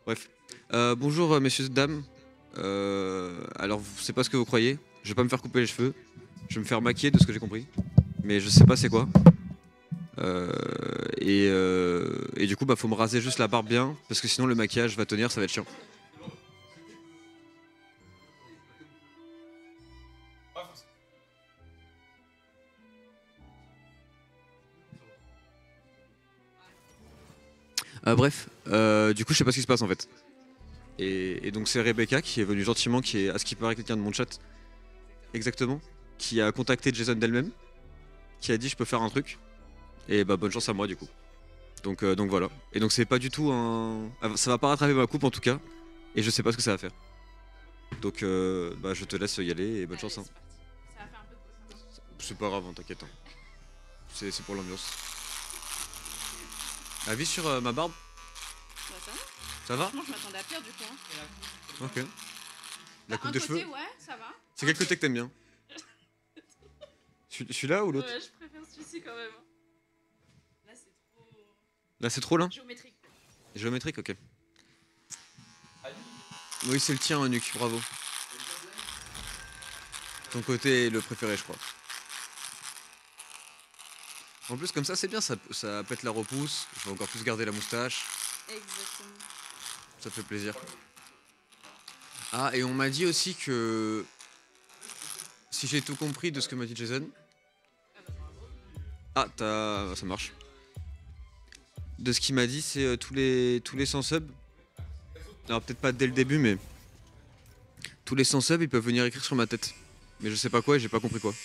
Bref. Bonjour messieurs, dames. Alors, c'est pas ce que vous croyez. Je vais pas me faire couper les cheveux. Je vais me faire maquiller de ce que j'ai compris. Mais je sais pas c'est quoi. Et du coup, bah, faut me raser juste la barbe bien. Parce que sinon, le maquillage va tenir, ça va être chiant. Bref, du coup, je sais pas ce qui se passe en fait. Et donc, c'est Rebecca qui est venue gentiment, qui est à ce qui paraît quelqu'un de mon chat. Exactement. Qui a contacté Jason d'elle-même. Qui a dit je peux faire un truc. Et bah, bonne chance à moi du coup. Donc voilà. Et donc c'est pas du tout un. Ça va pas rattraper ma coupe en tout cas. Et je sais pas ce que ça va faire. Donc bah je te laisse y aller et bonne chance. Hein. Ça va faire un peu de bruit. C'est pas grave, hein, t'inquiète. Hein. C'est pour l'ambiance. Avis sur ma barbe? Bah, ça va. Ça va? Franchement, je m'attendais à pire du coup. Hein. Ok. La coupe un de côté, cheveux? ouais, ça va. C'est quel côté que t'aimes bien? Celui-là ou l'autre? Ouais, je préfère celui-ci quand même. Là, c'est trop. Là c'est trop là? Géométrique. Géométrique, ok. Oui, c'est le tien, Nuke, bravo. Ton côté est le préféré, je crois. En plus, comme ça, c'est bien, ça pète la repousse. Je vais encore plus garder la moustache. Exactement. Ça fait plaisir. Ah, et on m'a dit aussi que. Si j'ai tout compris de ce que m'a dit Jason. Ah, ça marche. De ce qu'il m'a dit, c'est tous les 100 subs. Alors, peut-être pas dès le début, mais. Tous les 100 subs, ils peuvent venir écrire sur ma tête. Mais je sais pas quoi et j'ai pas compris quoi.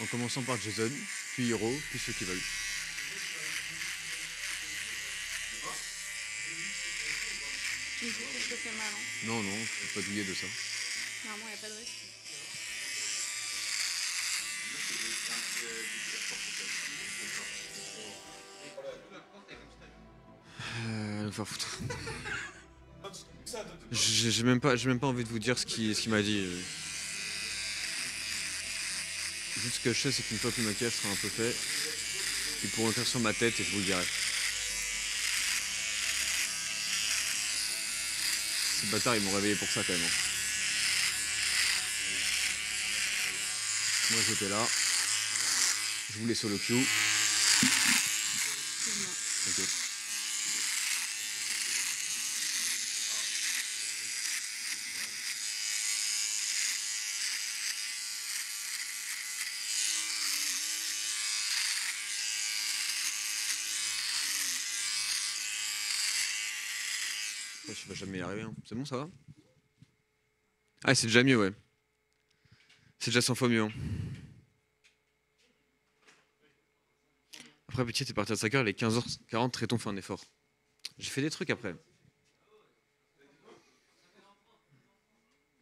En commençant par Jason, puis Hiro, puis ceux qui veulent. Tu me dis que je te fais mal. Hein. Non, non, je suis pas douillé de ça. Normalement, il n'y a pas de risque. Me faire foutre. J'ai même pas envie de vous dire ce qu'il m'a dit. Juste ce que je sais, c'est qu'une fois que le maquillage sera un peu fait, ils pourront écrire sur ma tête et je vous le dirai. Ces bâtards, ils m'ont réveillé pour ça quand même. Hein. Moi j'étais là. Je voulais solo queue. Ok. Tu vas jamais y arriver. Hein. C'est bon, ça va? Ah, c'est déjà mieux, ouais. C'est déjà 100 fois mieux. Hein. Après, pitié, t'es parti à 5h, il est 15h40, Tréton fait un effort. J'ai fait des trucs après.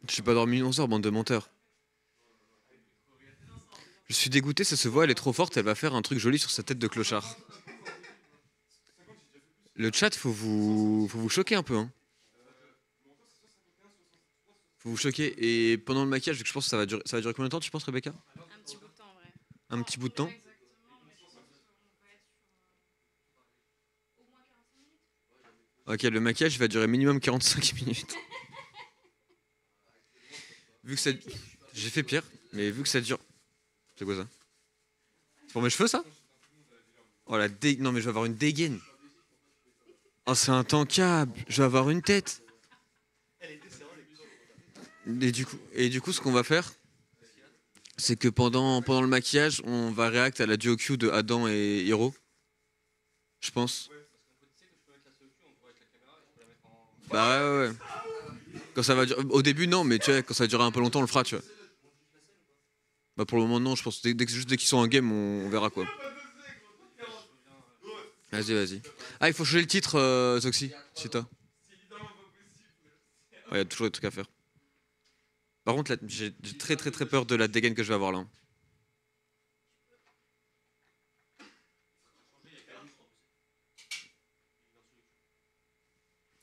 Je suis pas dormi 11h, bande de menteurs. Je suis dégoûté, ça se voit, elle est trop forte, elle va faire un truc joli sur sa tête de clochard. Le chat, faut vous choquer un peu. Hein. Faut vous choquer. Et pendant le maquillage, vu que je pense que ça va durer combien de temps, tu penses, Rebecca? Un petit bout de temps en vrai. Un petit bout de temps? Ok, le maquillage va durer minimum 45 minutes. Vu que ça... J'ai fait pire, mais vu que ça dure... C'est quoi ça? C'est pour mes cheveux, ça? Oh la dé... Non mais je vais avoir une dégaine. Oh c'est un tankable. Je vais avoir une tête. Et du coup, ce qu'on va faire, c'est que pendant le maquillage, on va react à la duo Q de Adam et Hiro. Je pense. Bah ouais. Quand ça va durer... Au début, non, mais tu vois, quand ça va durer un peu longtemps, on le fera, tu vois. Bah pour le moment, non, je pense. Juste dès qu'ils sont en game, on verra quoi. Vas-y. Ah, il faut changer le titre, Zoxy, si t'as. Ouais, y a toujours des trucs à faire. Par contre, là, j'ai très peur de la dégaine que je vais avoir là.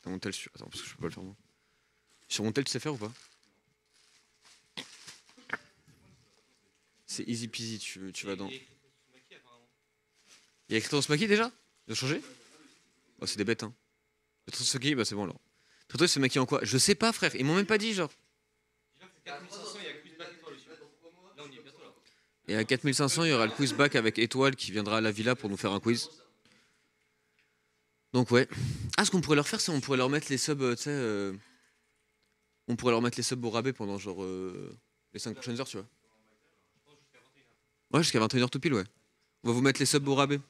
Sur mon tel, attends, parce que je peux pas le faire moi. Sur mon tel, tu sais faire ou pas? C'est easy peasy, tu vas dans. Il y a écrit on se maquille déjà? Ils ont changé? Oh, c'est des bêtes, hein. Le Trotsuki, bah c'est bon alors. Toto, il se maquille en quoi? Je sais pas, frère. Ils m'ont même pas dit, genre. Et à 4500, il y aura le quiz back avec Étoile qui viendra à la villa pour nous faire un quiz. Donc ouais. Ah, ce qu'on pourrait leur faire, c'est on pourrait leur mettre les subs, tu sais. On pourrait leur mettre les subs au rabais pendant genre les 5 prochaines heures, tu vois. Ouais, jusqu'à 21h tout pile, ouais. On va vous mettre les subs au rabais.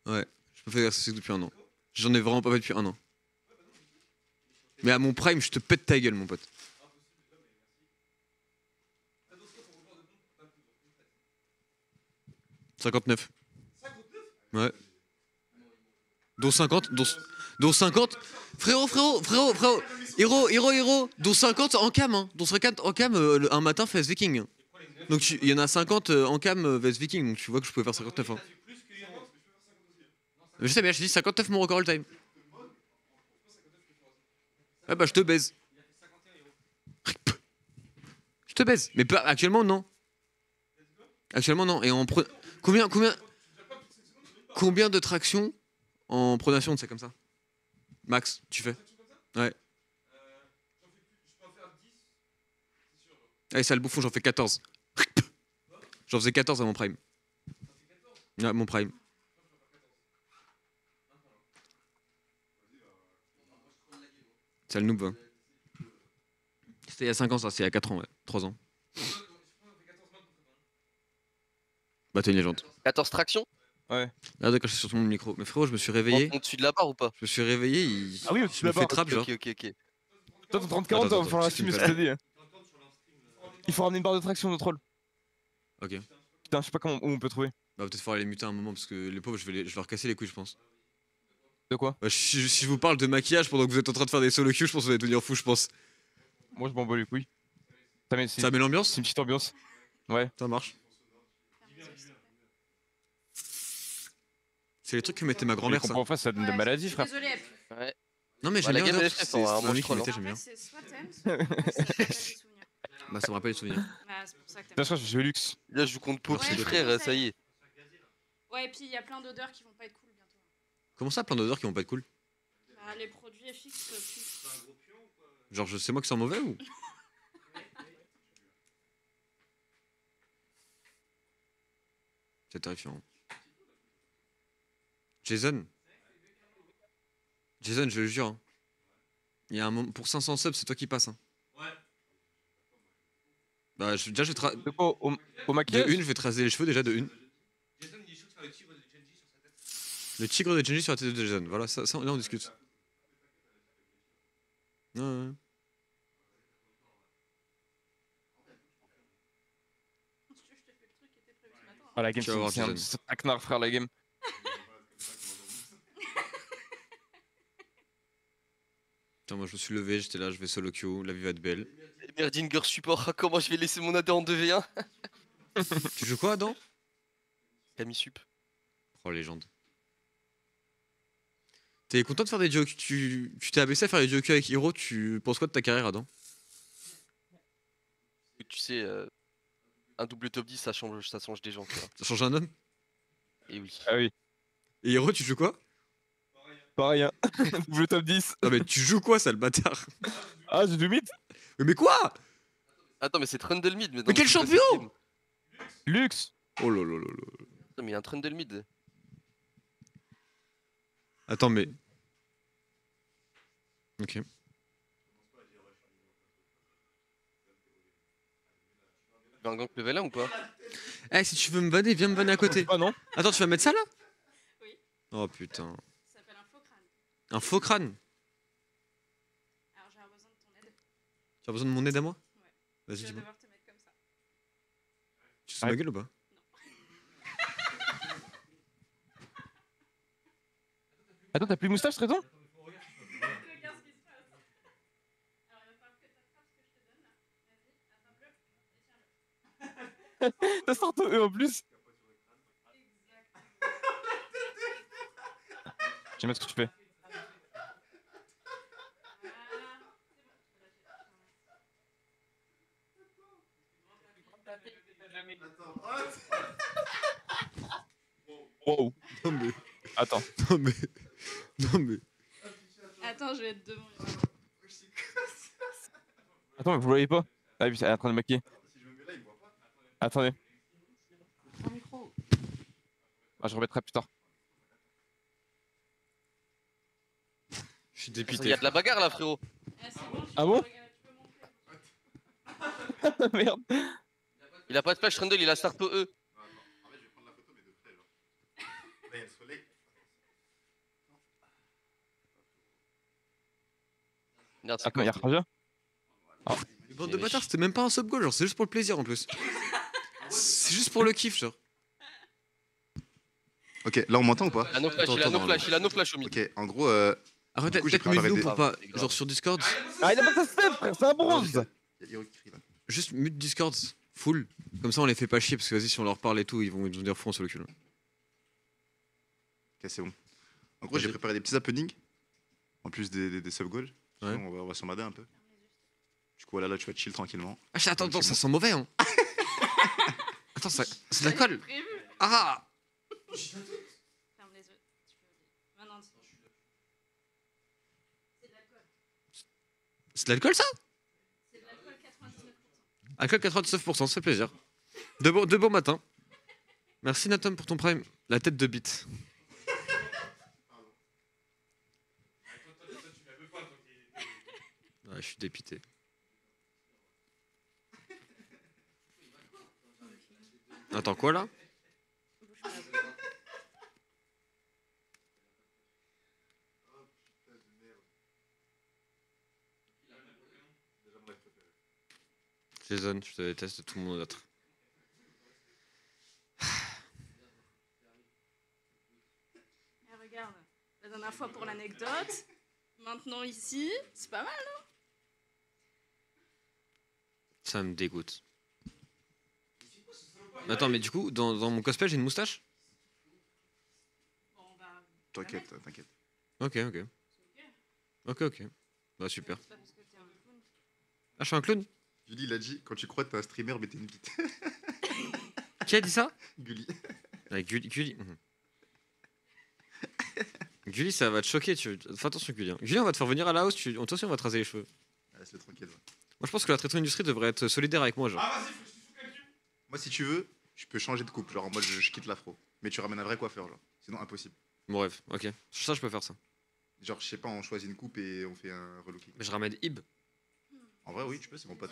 Ouais, je peux faire l'exercice depuis un an. J'en ai vraiment pas fait depuis un an. Mais à mon prime, je te pète ta gueule, mon pote. « 59. Ouais. Dont 50, dont 50. Frérot. Héros. Dont 50 en cam, hein. Dont 50 en cam un matin face Viking. Donc il y en a 50 en cam vs Viking, donc tu vois que je pouvais faire 59. Hein. Je sais bien, je dis 59 mon record all time. Ah bah je te baise. Je te baise. Mais pas, actuellement non. Actuellement non. Et en combien de tractions en pronation, c'est comme ça? Max, tu fais? Ouais. Allez, ça le bouffon, j'en fais 14. J'en faisais 14 à mon prime. Ouais, mon prime. C'est le noob. Hein. C'était il y a 5 ans, ça, c'est il y a 4 ans, ouais. 3 ans. Bah, t'es une légende. 14 tractions? Ouais. Là, quand je suis sur ton micro. Mais frérot, je me suis réveillé. Au-dessus de la barre ou pas? Je me suis réveillé, il. Ah oui, au-dessus de me la fait barre. trap, genre. Ok. Toi, ton 30-40, Attends, va falloir qu'est-ce qu'il assumer me ce fait que t'as dit. Il faut ramener une barre de traction de troll. Ok. Putain, je sais pas comment où on peut trouver. Bah, peut-être falloir les muter un moment parce que les pauvres, je vais leur casser les couilles, je pense. De quoi? Bah, si je vous parle de maquillage pendant que vous êtes en train de faire des solo queues, je pense que vous allez devenir fou, je pense. Moi, je m'en bats les couilles. Ça met l'ambiance? C'est une petite ambiance. Ouais. Ça marche. C'est les trucs que mettait ma grand-mère, ça. En face, ça donne des maladies, frère. Désolé. Ouais. Non, mais Bah, j'aime la bien game, Odor, elle est faite, c'est on va mon manger ami qui troll, mettait, En j'aime bien. fait, c'est soit t'aimes, soit ça rappelle des souvenirs. Bah, ça me rappelle les souvenirs. Bah, c'est pour ça que Putain, t'aimes. je crois que je suis luxe. Là, je joue contre Poki, Ouais, frère, ça y est. Ouais, et puis il y a plein d'odeurs qui vont pas être cool bientôt. Comment ça, plein d'odeurs qui vont pas être cool? Bah, les produits FX puent. Genre, c'est moi qui sens mauvais ou? C'est terrifiant. Jason, je le jure. Hein. Il y a un moment, pour 500 subs, c'est toi qui passes. Hein. Ouais. Bah, déjà, je vais te De quoi? Au de maquillage? une, je vais te raser les cheveux déjà de une. Le tigre de Genji sur la tête de Jason. Voilà, ça là, on discute. Ouais. Ah, la game, Tu vas voir, c'est un Jason. traquenard, frère, la game. Putain, moi, je me suis levé, j'étais là, je vais solo queue, la vie va être belle. Merdinger support, comment je vais laisser mon AD en 2v1? Tu joues quoi, Adam? Camille Sup. Oh, légende. T'es content de faire des duos? Tu t'es abaissé à faire des duos avec Hiro, tu penses quoi de ta carrière, Adam? Tu sais, un double top 10, ça change des gens, tu vois. Ça change un homme? Et oui. Ah oui. Et Hiro, tu joues quoi? Pareil, hein. Double top 10. Non, mais tu joues quoi, sale bâtard? Ah, j'ai du mythe. Mais quoi? Attends, mais c'est Trundle mid. Mais quel champion? Luxe. Oh là là là là. Non, mais il y a un Trundle mid. Attends, mais. Ok. Tu veux un gank level 1 ou pas? Eh, si tu veux me vanner, viens me vanner à côté. Ah non. Attends, tu vas mettre ça là? Oui. Oh putain. Ça s'appelle un faux crâne. Un faux crâne? Alors j'ai besoin de ton aide. Tu as besoin de mon aide à moi? Ouais. Vas-y, Tu vas dis-moi. devoir te mettre comme ça. Tu sens ma gueule ou pas? Attends, t'as plus de moustache, Tréton? Regarde ce qui se passe. Alors il va falloir que tu attrapes ce que je te donne là. Vas-y, attrape-le et tiens-le. T'as sorti eux en plus. J'aime bien ce que tu fais. Wow. Non mais. Attends. Non mais. Non mais. Attends, je vais être devant. Attends, mais vous voyez pas? Ah oui, elle est en train de maquiller. Attendez. Un micro. Ah, je remettrai plus tard. Je suis Il dépité. y a de la bagarre là, frérot. Ah, c'est bon, Ah bon? tu peux montrer. Merde. Il a pas de flash, Trundle, il a start au E. Merde, c'est Attends, il y a quoi? Raja? Bande de bâtards, c'était même pas un sub goal, genre c'est juste pour le plaisir en plus. C'est juste pour le kiff, genre. Ok, là on m'entend ou pas? Il a no flash, il a no flash, il a no flash au mid. Ok, en gros, Arrête, Du coup, j'ai peut-être mute préparé nous des- pour pas. C'est grave. Genre sur Discord. Ah, il a pas sa step, frère, c'est un bronze. il y a Hero qui crie là. Juste mute Discord full. Comme ça on les fait pas chier parce que vas-y, si on leur parle et tout, ils vont nous dire fond sur le cul. Ok, c'est bon. En gros, j'ai préparé des petits happenings en plus des sub goals. Ouais. On va s'emmerder un peu. Du coup, là, tu vas chill tranquillement. Ah, attends, Ok, ça bon. sent mauvais, hein. Attends, ça, c'est de la colle. Prévu. Ah. Ferme les yeux. Tu peux. Maintenant, c'est de l'alcool. C'est de l'alcool ça? C'est de l'alcool 99%. Alcool 99%, ça fait plaisir. De bon matin. Merci Nathan pour ton prime. La tête de bite. Ouais, je suis dépité. Attends, quoi là? Bouge-moi la bouche. Jason, je te déteste de tout le monde d'autre. Eh, regarde, la dernière fois pour l'anecdote, maintenant ici, c'est pas mal. Ça me dégoûte. Attends, mais du coup, dans mon cosplay, j'ai une moustache? Bon, bah, T'inquiète, t'inquiète. Ok, ok. Ok, ok. Bah super. c'est pas parce que t'es un clown. Ah, je suis un clown? Julie, il a dit quand tu crois que t'es un streamer, mais t'es une bite. Qui a dit ça? Gulli. Avec Gulli. Gulli, ça va te choquer. Fais attention, Gulli. hein. Gulli, on va te faire venir à la hausse. Toi aussi, on va te raser les cheveux. Laisse-le tranquille. va. Moi, je pense que la traître industrie devrait être solidaire avec moi. Genre. Moi, si tu veux, je peux changer de coupe. Genre, moi, je quitte l'afro. Mais tu ramènes un vrai coiffeur, genre. Sinon, impossible. Mon rêve, ok. Ça, je peux faire ça. Genre, je sais pas, on choisit une coupe et on fait un relooking. Mais je ramène Ib. En vrai, oui, tu peux, c'est mon pote.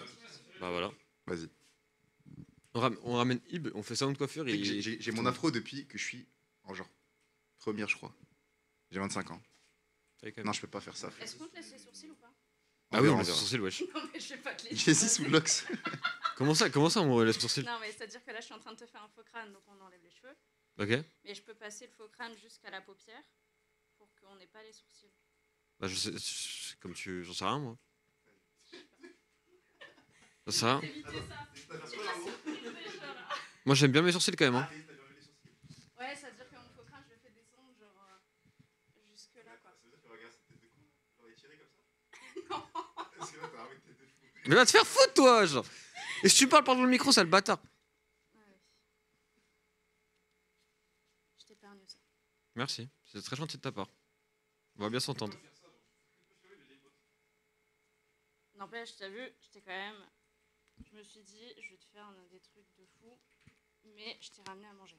Bah voilà. Vas-y. On ramène Ib, on fait ça de coiffure et. J'ai mon afro depuis que je suis en genre première, je crois. J'ai 25 ans. Non, je peux pas faire ça. frère. Est-ce qu'on te laisse les sourcils ou pas? Ah oui, on verra, laisse sourcil, wesh. Non, mais je vais pas te les J'ai 6 sous l'ox. Comment ça, on laisse sourcil? Non, mais c'est-à-dire que là, je suis en train de te faire un faux crâne, donc on enlève les cheveux. Ok. Mais je peux passer le faux crâne jusqu'à la paupière pour qu'on n'ait pas les sourcils. Bah, comme tu. J'en sais rien, moi. J'en sais rien. Évitez ça. Déjà, là. Moi, j'aime bien mes sourcils quand même. Hein. Ouais, c'est-à-dire que mon faux crâne, je le fais descendre genre jusque-là, quoi. Mais va te faire foutre, toi, genre. Et si tu parles pendant le micro, ça le bâtard. Ouais. Je t'épargne ça. Merci, c'est très gentil de ta part. On va bien s'entendre. N'empêche, t'as vu, j'étais quand même. Je me suis dit, je vais te faire des trucs de fou, mais je t'ai ramené à manger.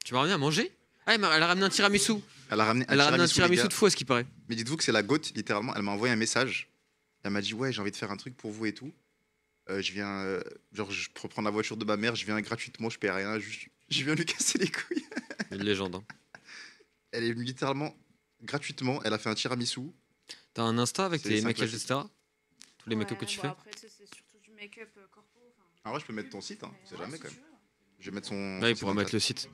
Tu m'as ramené à manger? Ah, elle a ramené un tiramisu. Elle a ramené Elle a ramené un les tiramisu gars. de fou, à ce qui paraît. Mais dites-vous que c'est la goth, littéralement. Elle m'a envoyé un message. Elle m'a dit ouais, j'ai envie de faire un truc pour vous et tout. Je viens, genre, je reprends la voiture de ma mère. Je viens gratuitement, je paie rien. Je viens lui casser les couilles. Une légende. Hein. Elle est venue littéralement gratuitement. Elle a fait un tiramisu. T'as un Insta avec C'est tes cinq maquillages, classiques. etc. Tous les make-up que tu bon, fais. Après, tu sais, c'est surtout du make-up corpo. En vrai, je peux mettre ton site, hein. Mais C'est ouais, jamais si quand tu même. veux. Je vais mettre son. Là, il son pourra dans mettre le chat. site.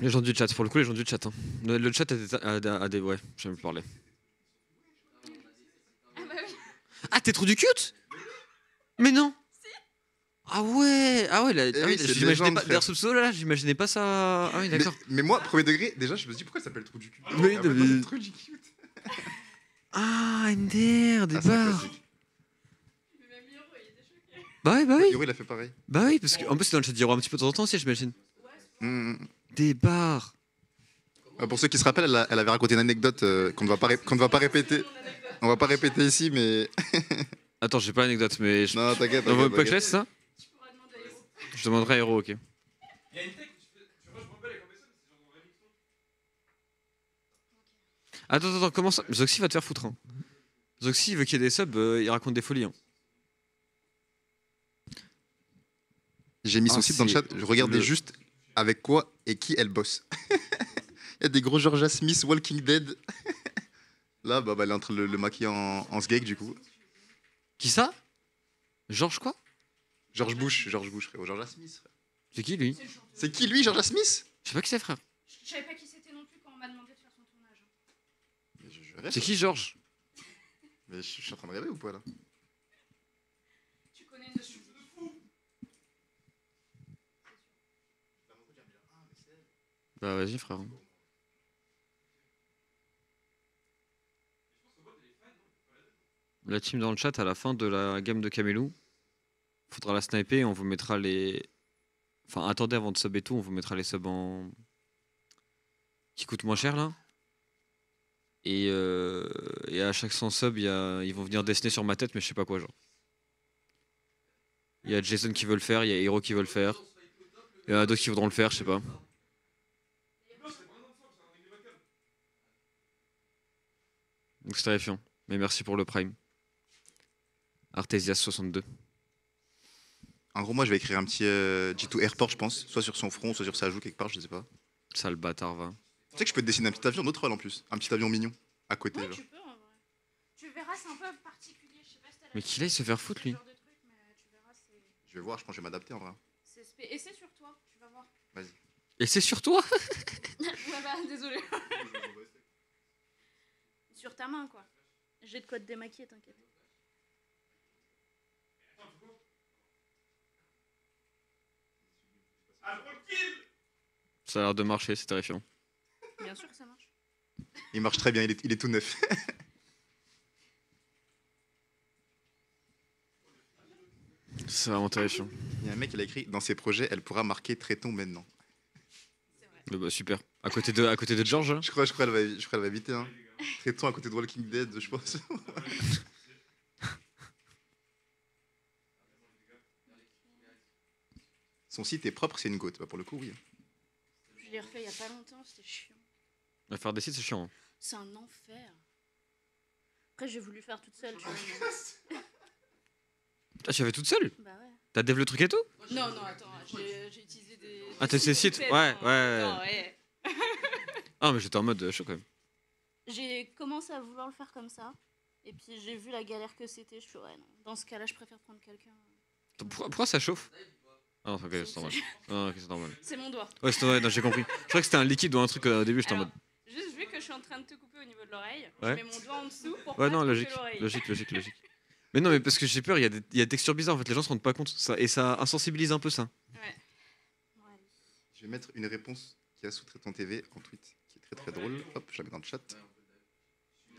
Les gens du chat, pour le coup, les gens du chat. Hein. Le chat a des. Ouais, j'aime parler. Ah bah oui. Ah, t'es trop du cute? Mais non! Ah ouais, Eh oui, c'est une j'imaginais légende, pas. frère. D'ailleurs, ce pseudo là, j'imaginais pas ça. Ah oui, d'accord. Mais moi, premier degré, déjà, je me dis pourquoi ça s'appelle Trou du cul. Mais- Ah, maintenant, c'est Trou du cul. Ah, NDR, des Ah, c'est un barres. classique. Mais même Hiro, il était choqué. Bah oui, bah oui. Yuri, il a fait pareil. Bah oui, parce qu'en plus, c'est dans le chat d'Hiro un petit peu de temps en temps aussi, j'imagine. Des bars. Pour ceux qui se rappellent, elle avait raconté une anecdote qu'on ne va pas répéter. On va pas répéter ici, mais. Attends, j'ai pas l'anecdote, mais. Non, t'inquiète. On va pas que je t'inquiète. laisse ça? Tu pourras demander à Hero. Je demanderai à Hero, ok. Attends, comment ça? Zoxy va te faire foutre. Hein. Zoxy, il veut qu'il y ait des subs, il raconte des folies. Hein. J'ai mis son Ah, site dans le chat. Je regardais le- juste avec quoi et qui elle bosse. Il y a des gros Georgia Smith, Walking Dead. Là, bah, elle est en train de le maquiller en sgeg, du coup. Qui ça? Georges quoi? George Bush, frérot. Georgia Smith, frère. C'est qui lui? C'est qui lui, Georgia Smith? Je sais pas qui c'est, frère. Je savais pas qui c'était non plus quand on m'a demandé de faire son tournage. Mais je rêve. C'est qui Georges? Mais je suis en train de rêver ou pas là? Tu connais une de ses- Bah vas-y, frère. La team dans le chat, à la fin de la game de Camélou, faudra la sniper et on vous mettra les... Enfin, attendez avant de sub et tout, on vous mettra les subs en... qui coûtent moins cher, là. Et à chaque 100 subs, ils vont venir dessiner sur ma tête, mais je sais pas quoi, genre. Il y a Jason qui veut le faire, il y a Hero qui veut le faire. Il y en a d'autres qui voudront le faire, je sais pas. Donc c'est terrifiant. Mais merci pour le prime. Artesias62. En gros, moi, je vais écrire un petit G2 Airport, je pense. Soit sur son front, soit sur sa joue, quelque part, je sais pas. Sale bâtard, va. Tu sais que je peux te dessiner un petit avion d'autre en plus. Un petit avion mignon. À côté, Ouais, genre. tu peux en vrai. Tu verras, c'est un peu particulier. Je sais pas si t'as Mais qu'il aille se faire foutre, lui. genre de truc, mais tu verras, Je vais voir, je pense que je vais m'adapter en vrai. Et c'est sur toi, tu vas voir. Et c'est sur toi? Ouais, bah, désolé. Sur ta main, quoi. J'ai de quoi te démaquiller, t'inquiète. Ça a l'air de marcher, c'est terrifiant. Bien sûr que ça marche. Il marche très bien, il est tout neuf. C'est vraiment terrifiant. Il y a un mec, il a écrit dans ses projets, elle pourra marquer traitons maintenant. C'est vrai. Bah, super. À côté de George, là. Je crois qu'elle va éviter. Hein. Traitons à côté de Walking Dead, je pense. Son site est propre, c'est une gote. Bah, pour le coup, oui. Je l'ai refait il y a pas longtemps, c'était chiant. À faire des sites, c'est chiant. Hein. C'est un enfer. Après, j'ai voulu faire toute seule, tu vois. Ah, tu l'as fait toute seule? Bah ouais. T'as dev le truc et tout? Non, non, attends, j'ai utilisé des. Ah, t'as ces sites? sites, Ouais, hein. ouais. Non, ouais. Ah, mais j'étais en mode chaud quand même. J'ai commencé à vouloir le faire comme ça. Et puis j'ai vu la galère que c'était. Je suis ouais, non. Dans ce cas-là, je préfère prendre quelqu'un. Attends, pourquoi ça chauffe? Ah non, ok, c'est normal. Ah, ok, c'est normal. C'est mon doigt. Ouais, non, j'ai compris. Je croyais que c'était un liquide ou un truc au début, j'étais en Alors, mode. juste vu que je suis en train de te couper au niveau de l'oreille, Ouais. je mets mon doigt en dessous pour Ouais, pas non, te logique. couper l'oreille. Logique. Mais non, mais parce que j'ai peur, il y a des textures bizarres en fait, les gens se rendent pas compte. Et ça insensibilise un peu ça. Ouais. Ouais. Je vais mettre une réponse qui a sous-traité ton TV en tweet, qui est très très drôle. Hop, je la mets dans le chat. Tu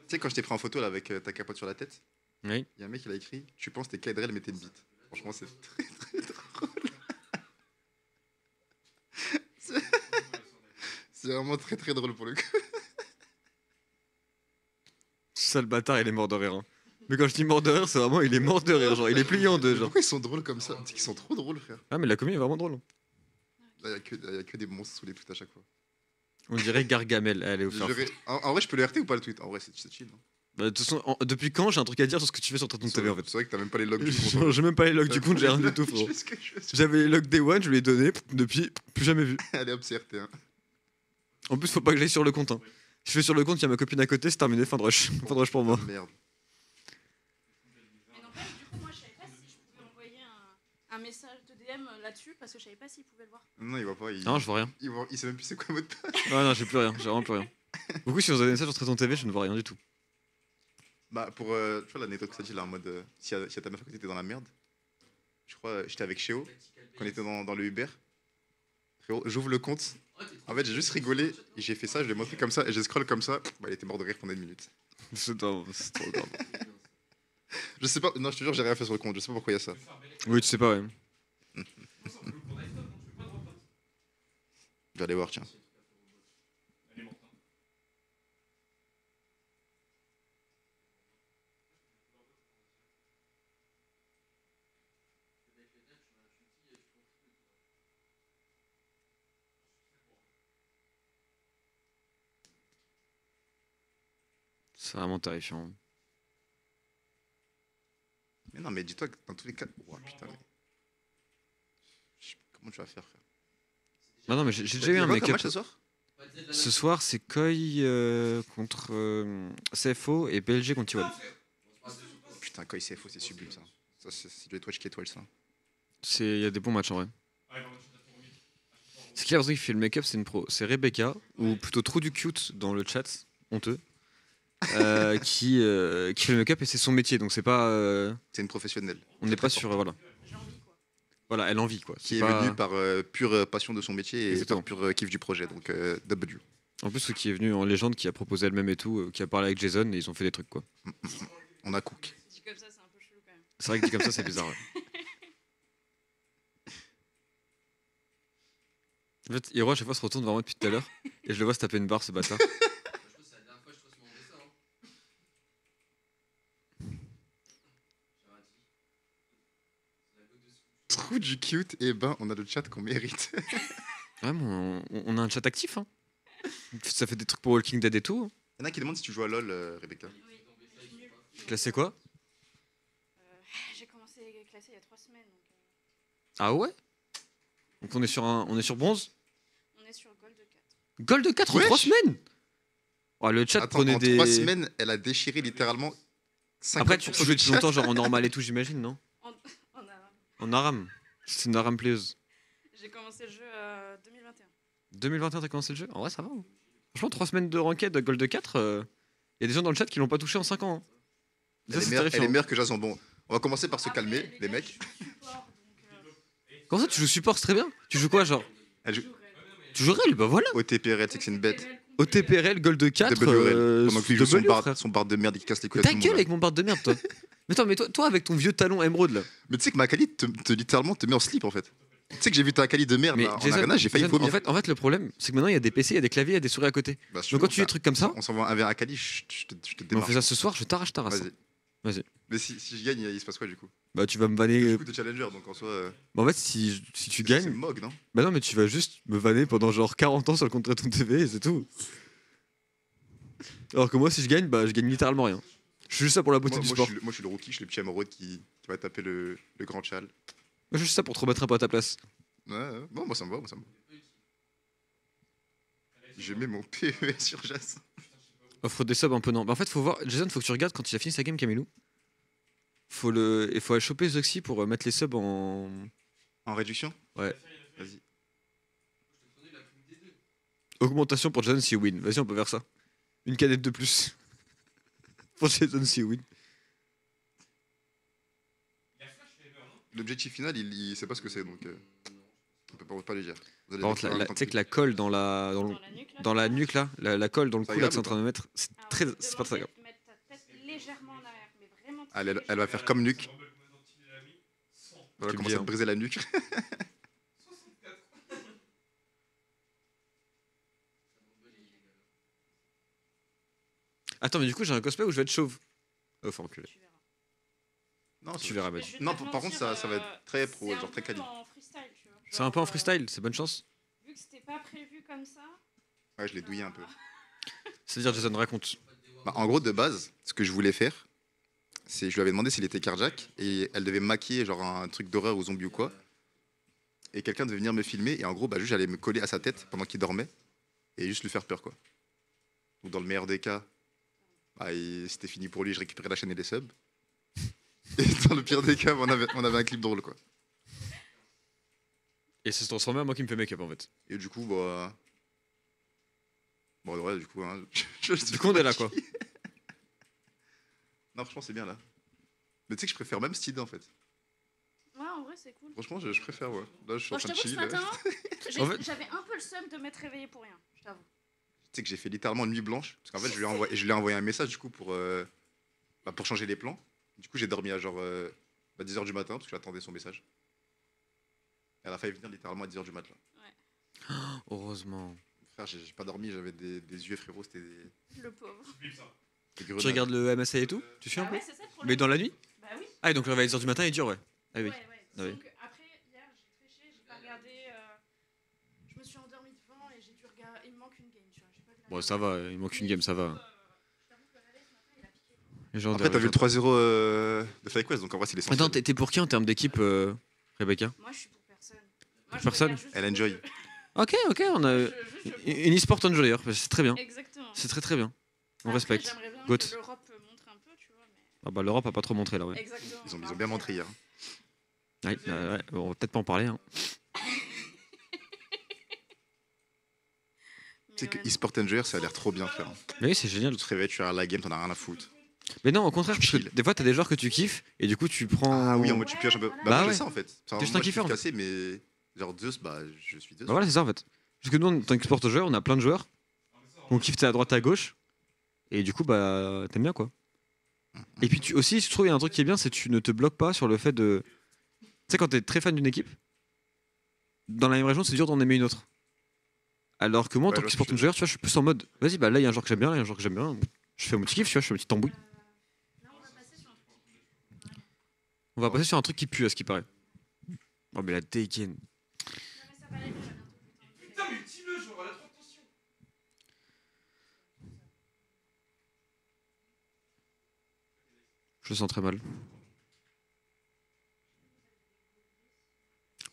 sais, quand je t'ai pris en photo là, avec ta capote sur la tête, Oui. il y a un mec qui a écrit tu penses que Clyde Drell mettait une bite. Franchement, c'est très très drôle. C'est- C'est vraiment très très drôle pour le coup. Sale bâtard, il est mort de rire. Hein. Mais quand je dis mort de rire, c'est vraiment, il est mort de rire. Genre, il est plié en deux. Genre. Pourquoi ils sont drôles comme ça? C'est qu'ils sont trop drôles, frère. Ah, mais la comédie est vraiment drôle. Là, il y a que des monstres sous les tweets à chaque fois. On dirait Gargamel. Allez, au Je faire. dirais- En vrai, je peux le RT ou pas le tweet? En vrai, c'est chill. Hein. Bah, de toute façon, depuis quand j'ai un truc à dire sur ce que tu fais sur ton TV en fait? C'est vrai que t'as même pas les logs du compte. Genre, j'ai même pas les logs du compte, j'ai rien du tout, frérot. Je fais ce que je veux. J'avais les logs Day One, je lui ai donné, depuis, plus jamais vu. Allez hop, c'est RT. Hein. En plus, faut pas que j'aille sur le compte. Hein. Si je vais sur le compte, il y a ma copine à côté, c'est terminé, fin de rush. Fin de rush pour moi. Merde. Mais n'empêche, du coup, moi, je savais pas si je pouvais envoyer un message de DM là-dessus parce que je savais pas s'il pouvait le voir. Non, il voit pas. Non, je vois rien. Il sait même plus c'est quoi le mot de passe. Ouais, non, j'ai plus rien, j'ai vraiment plus rien. Du coup, si vous avez des messages sur ton TV, je ne vois rien du tout. Bah, pour. Tu vois l'anecdote que ça dit là en mode. Si ta meuf à côté était dans la merde. Je crois, j'étais avec Chéo, quand on était dans le Uber. Frérot, j'ouvre le compte. En fait, j'ai juste rigolé. Et j'ai fait ça, je l'ai montré comme ça. Et j'ai scroll comme ça. Bah, il était mort de rire pendant une minute. C'est trop grave. Je sais pas. Non, je te jure, j'ai rien fait sur le compte. Je sais pas pourquoi il y a ça. Oui, tu sais pas, ouais. Je vais aller voir, tiens. C'est vraiment terrifiant. Mais non, mais dis-toi que dans tous les cas. Oh putain, mais. Je sais pas comment tu vas faire, frère. Bah non, mais j'ai déjà Il eu y a un quoi comme make-up. match ce soir? Ce soir, c'est Koi contre CFO et PLG contre T1. Putain, quand il CFO, c'est sublime ça. Ça, c'est du Twitch qui étoile ça. Il y a des bons matchs en vrai. C'est qui la personne qui fait le make-up, c'est une pro. C'est Rebecca, ou plutôt Trou du Cute dans le chat, honteux, qui fait le make-up et c'est son métier. Donc c'est pas. C'est une professionnelle. On n'est pas sur. Voilà. J'ai envie, quoi. Voilà, elle en vit quoi. Qui C'est est pas- venue par pure passion de son métier et Exactement. par pur kiff du projet. Donc W. En plus, qui est venu en légende, qui a proposé elle-même et tout, qui a parlé avec Jason et ils ont fait des trucs quoi. On a Cook. Dit comme ça, c'est un peu chelou quand même. C'est vrai que dit comme ça, c'est bizarre. Ouais. En fait, Hiro à chaque fois se retourne vers moi depuis tout à l'heure et je le vois se taper une barre ce bâtard. Trou du cute, et ben on a le chat qu'on mérite. Ouais, mais on a un chat actif. Hein. Ça fait des trucs pour Walking Dead et tout. Il y en a qui demandent si tu joues à LoL, Rebecca. Oui, je suis nulle. Classé quoi? J'ai commencé à classer il y a 3 semaines. Donc, Ah ouais? Donc on est sur bronze? on est sur Gold 4. Gold 4 en Wesh. 3 semaines? Oh, le chat Attends, prenait en des. 3 semaines, elle a déchiré littéralement 50% Après, tu joues depuis longtemps, genre en normal et tout, j'imagine, non? On a... En Aram. C'est une Aram playeuse. J'ai commencé le jeu 2021. 2021, t'as commencé le jeu? En vrai, ça va. Hein. Franchement, 3 semaines de ranked Gold 4, il y a des gens dans le chat qui l'ont pas touché en 5 ans. Hein. Ça, Elle est c'est meilleure- elle est terrifiant. meilleure que Jason. Bon, on va commencer par se Après, calmer, les les gars, mecs. je suis support, donc, Comment ça, tu joues support, c'est très bien? Tu joues quoi, genre? Elle joue je jouerai. Tu joues Rel? Bah voilà. OTPRL, c'est que c'est une bête. OTPRL Gold 4. WRL. Pendant que lui joue W, frère. son barde de merde et qui casse les couilles à Ta tout le gueule monde, avec mon barde de merde, toi. Mais attends, mais toi avec ton vieux talon émeraude là. là. Mais tu sais que ma quali littéralement te met en slip en fait. Tu sais que j'ai vu ta quali de merde Mais là, en Jason, arena, j'ai failli Jason, vomir. en fait, le problème, c'est que maintenant il y a des PC, il y a des claviers, il y a des souris à côté. Bah, si tu Donc veux, quand tu fais des trucs comme ça, on s'envoie un verre à Kali, je te on démarre. fait ça ce soir, je t'arrache ta race. Vas-y. Vas-y. Mais si je gagne, il se passe quoi du coup? Bah tu vas me vanner. Du coup, t'es challenger, donc en soi. Bah, en fait, si tu C'est gagnes, Mog, non? bah non, mais tu vas juste me vanner pendant genre 40 ans sur le compte de ton TV et c'est tout. Alors que moi, si je gagne, bah je gagne littéralement rien. Je suis juste ça pour la beauté Moi, du moi, sport. je suis le rookie, je suis le petit émeraude qui va taper le grand chal. Moi, je suis juste ça pour te remettre un peu à ta place. Ouais. Bon, moi ça me va, Je mets mon PE sur Jason. Offre des subs un peu non. Bah en fait, faut voir. Jason, faut que tu regardes quand il a fini sa game Camilou. Faut aller choper Zoxy pour mettre les subs en. En réduction? Ouais. Vas-y. Augmentation pour Jason si win. Vas-y, on peut faire ça. Une canette de plus. Pour Jason si win. L'objectif final, il sait pas ce que c'est, donc on peut pas lui dire. Vous allez Par contre, découvrir en tu tant sais que la colle dans la, Dans la nuque, là. la colle dans le Ça cou là grave que c'est en ou train de mettre, c'est Alors, très, je vais te c'est pas très demander grave. de mettre ta tête légèrement en arrière, mais vraiment très Elle va faire comme Nuke. Elle va Tu me commencer dis, à hein. te briser la nuque. Attends, mais du coup, j'ai un cosplay où je vais être chauve. Oh, faut enculer. Tu verras. Non, Tu verras, Mais mec. je vais Non, pas te par contre, mentir, ça va être très pro, c'est genre un très peu quali. en freestyle, tu vois. C'est un peu en Genre, freestyle, c'est bonne chance. Vu que c'était pas prévu comme ça. Ouais, je l'ai douillé un peu. C'est-à-dire, Jason, raconte. Bah, en gros, de base, ce que je voulais faire, c'est je lui avais demandé s'il était cardiaque et elle devait maquiller genre un truc d'horreur ou zombie ou quoi. Et quelqu'un devait venir me filmer et en gros, bah, juste j'allais me coller à sa tête pendant qu'il dormait et juste lui faire peur quoi. Donc dans le meilleur des cas, bah, c'était fini pour lui, je récupérais la chaîne et les subs. Et dans le pire des cas, on avait un clip drôle quoi. Et c'est transformé à moi qui me fait make-up en fait. Et du coup, bah. Bon, ouais, du coup, hein, Du coup, on est là quoi. Non, franchement, c'est bien là. Mais tu sais que je préfère même Steed en fait. Ouais, en vrai, c'est cool. Franchement, je préfère, ouais. Là, je suis Bon, en je train de t'avoue que ce chill. matin, En fait- j'avais un peu le seum de m'être réveillé pour rien, je t'avoue. Tu sais que j'ai fait littéralement nuit blanche. Parce qu'en fait, je lui ai envoyé un message du coup pour changer les plans. Du coup, j'ai dormi à genre 10h du matin parce que j'attendais son message. Elle a failli venir littéralement à 10h du matin. Heureusement. Frère, j'ai pas dormi, j'avais des yeux, frérot, c'était Le pauvre. des Tu grenades. regardes le MSA et tout? Tu suis un Bah peu? ouais, c'est ça le problème. Mais dans la nuit? Bah oui. Ah, et donc le réveil à 10h du matin est dur, ouais. Ah oui. Ouais, ouais. Ah oui. Donc après, hier, j'ai triché, j'ai pas regardé. Je me suis endormie devant et j'ai dû regarder. Il me manque une game, tu vois. J'ai pas vu la Bon, fin. ça va, il manque une game, ça va. Je t'avoue que le réveil ce matin, il a piqué. Les gens Après, t'as vu le derrière, 3-0 de FlyQuest, donc en vrai, c'est l'essentiel. Attends, t'es pour qui en termes d'équipe, Rebecca? Moi, je suis pour personne. Moi, je Personne regarde juste Elle le enjoy. jeu. Ok, on a Juste une e-sport enjoy d'ailleurs, c'est très bien. Exactement. C'est très très bien. On Après, respecte. J'aimerais bien Goat. que l'Europe montre un peu, tu vois. Mais... Ah bah l'Europe a pas trop montré là, ouais. Exactement. Ils ont bien montré hier. Ouais, ouais, on va peut-être pas en parler. Hein. Tu sais que e-sport enjoyer, ça a l'air trop bien, frère. Mais oui, c'est génial. Tu te réveilles, tu regardes la game, t'en as rien à foutre. Mais non, au contraire, parce que Chill. des fois t'as des joueurs que tu kiffes et du coup tu prends. Ah oui, en mode tu pioches un peu. Bah Bah, moi, ouais. j'ai ça en fait. Enfin, T'es juste moi, un je kiffeur, kiffe en fait. casser, mais genre Zeus, bah je suis Zeus. Bah voilà, c'est ça en fait. Parce que nous, en tant qu'e-sport joueur, on a plein de joueurs. On kiffe à droite à gauche. Et du coup, bah t'aimes bien quoi. Et puis aussi, je trouve qu'il y a un truc qui est bien, c'est que tu ne te bloques pas sur le fait de. Tu sais, quand t'es très fan d'une équipe, dans la même région, c'est dur d'en aimer une autre. Alors que moi, en Ouais, tant je vois qu'e-sport ce que tu veux joueur, tu vois, je suis plus en mode, vas-y, bah là, il y a un joueur que j'aime bien, là, il y a un joueur que j'aime bien. Je fais mon petit kiff, tu vois, je fais une petite tambouille. Là, on va passer sur un truc. On va passer sur un truc qui pue, à ce qui paraît. Oh, mais la dégaine. Non, mais ça va aller déjà bientôt. Putain, mais dis-le, j'aurai la trop de tension. Je le sens très mal.